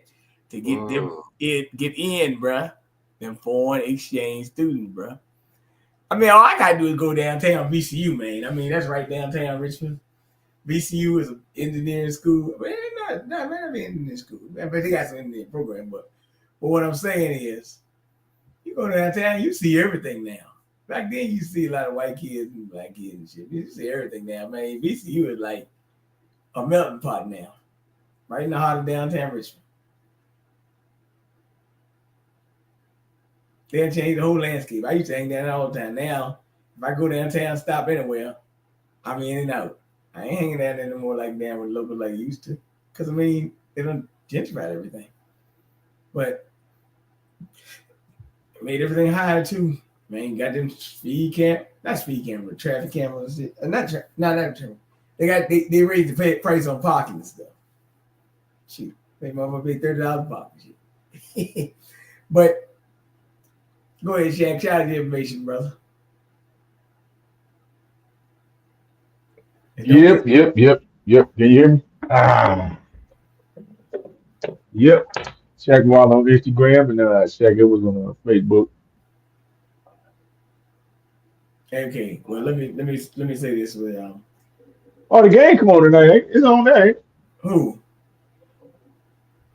to get them get in, bruh. Them foreign exchange students, bruh. I mean, all I gotta do is go downtown VCU, man. I mean, that's right downtown Richmond. VCU is an engineering school. But it's not an engineering school. But they got some engineering program. But what I'm saying is, you go downtown, you see everything now. Back then, you see a lot of white kids and black kids and shit. You see everything now, man. VCU is like a melting pot now, right in the heart of downtown Richmond. They changed the whole landscape. I used to hang down all the time. Now, if I go downtown, stop anywhere, I'm in and out. I ain't hanging out anymore like down with locals like I used to. Because, I mean, they don't gentrify everything. But it made everything higher, too. Man, got them traffic cameras. Not traffic. They raised the price on parking and stuff. Shoot, they motherfucker paid $30 parking. Shit. But go ahead, Shaq. Shout out the information, brother. Yep. Can you hear me? Yep. Shaq Wall on Instagram and Shaq Edwards on Facebook. Okay. Well, let me say this with Oh, the game come on tonight. Ain't it? It's on there. Ain't it? Who?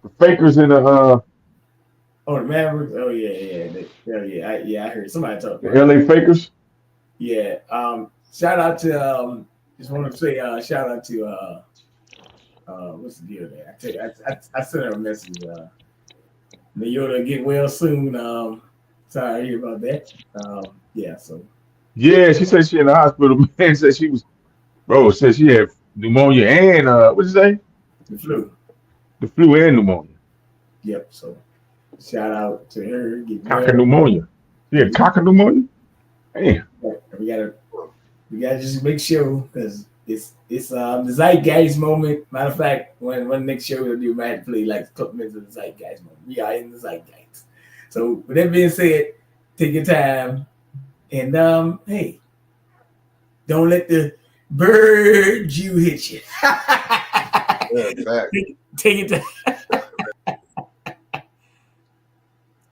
The Fakers and the Oh, the Mavericks. Oh yeah. I heard somebody talk about the LA Fakers. Yeah. Shout out to just want to say shout out to what's the deal there? I tell you, I sent her a message. Mayota get well soon. Sorry to hear about that. Yeah. So. Yeah, she said she in the hospital. Man said she was. Bro said she had pneumonia and what did you say? The flu. The flu and pneumonia. Yep. So shout out to her. Cocker pneumonia. Yeah, cocker pneumonia. Damn. We gotta just make sure because it's the zeitgeist moment. Matter of fact, when the next show we'll do, might play like a couple minutes of the zeitgeist moment. We are in the zeitgeist. So with that being said, take your time and hey, don't let the bird you hit you. Yeah, Take your time.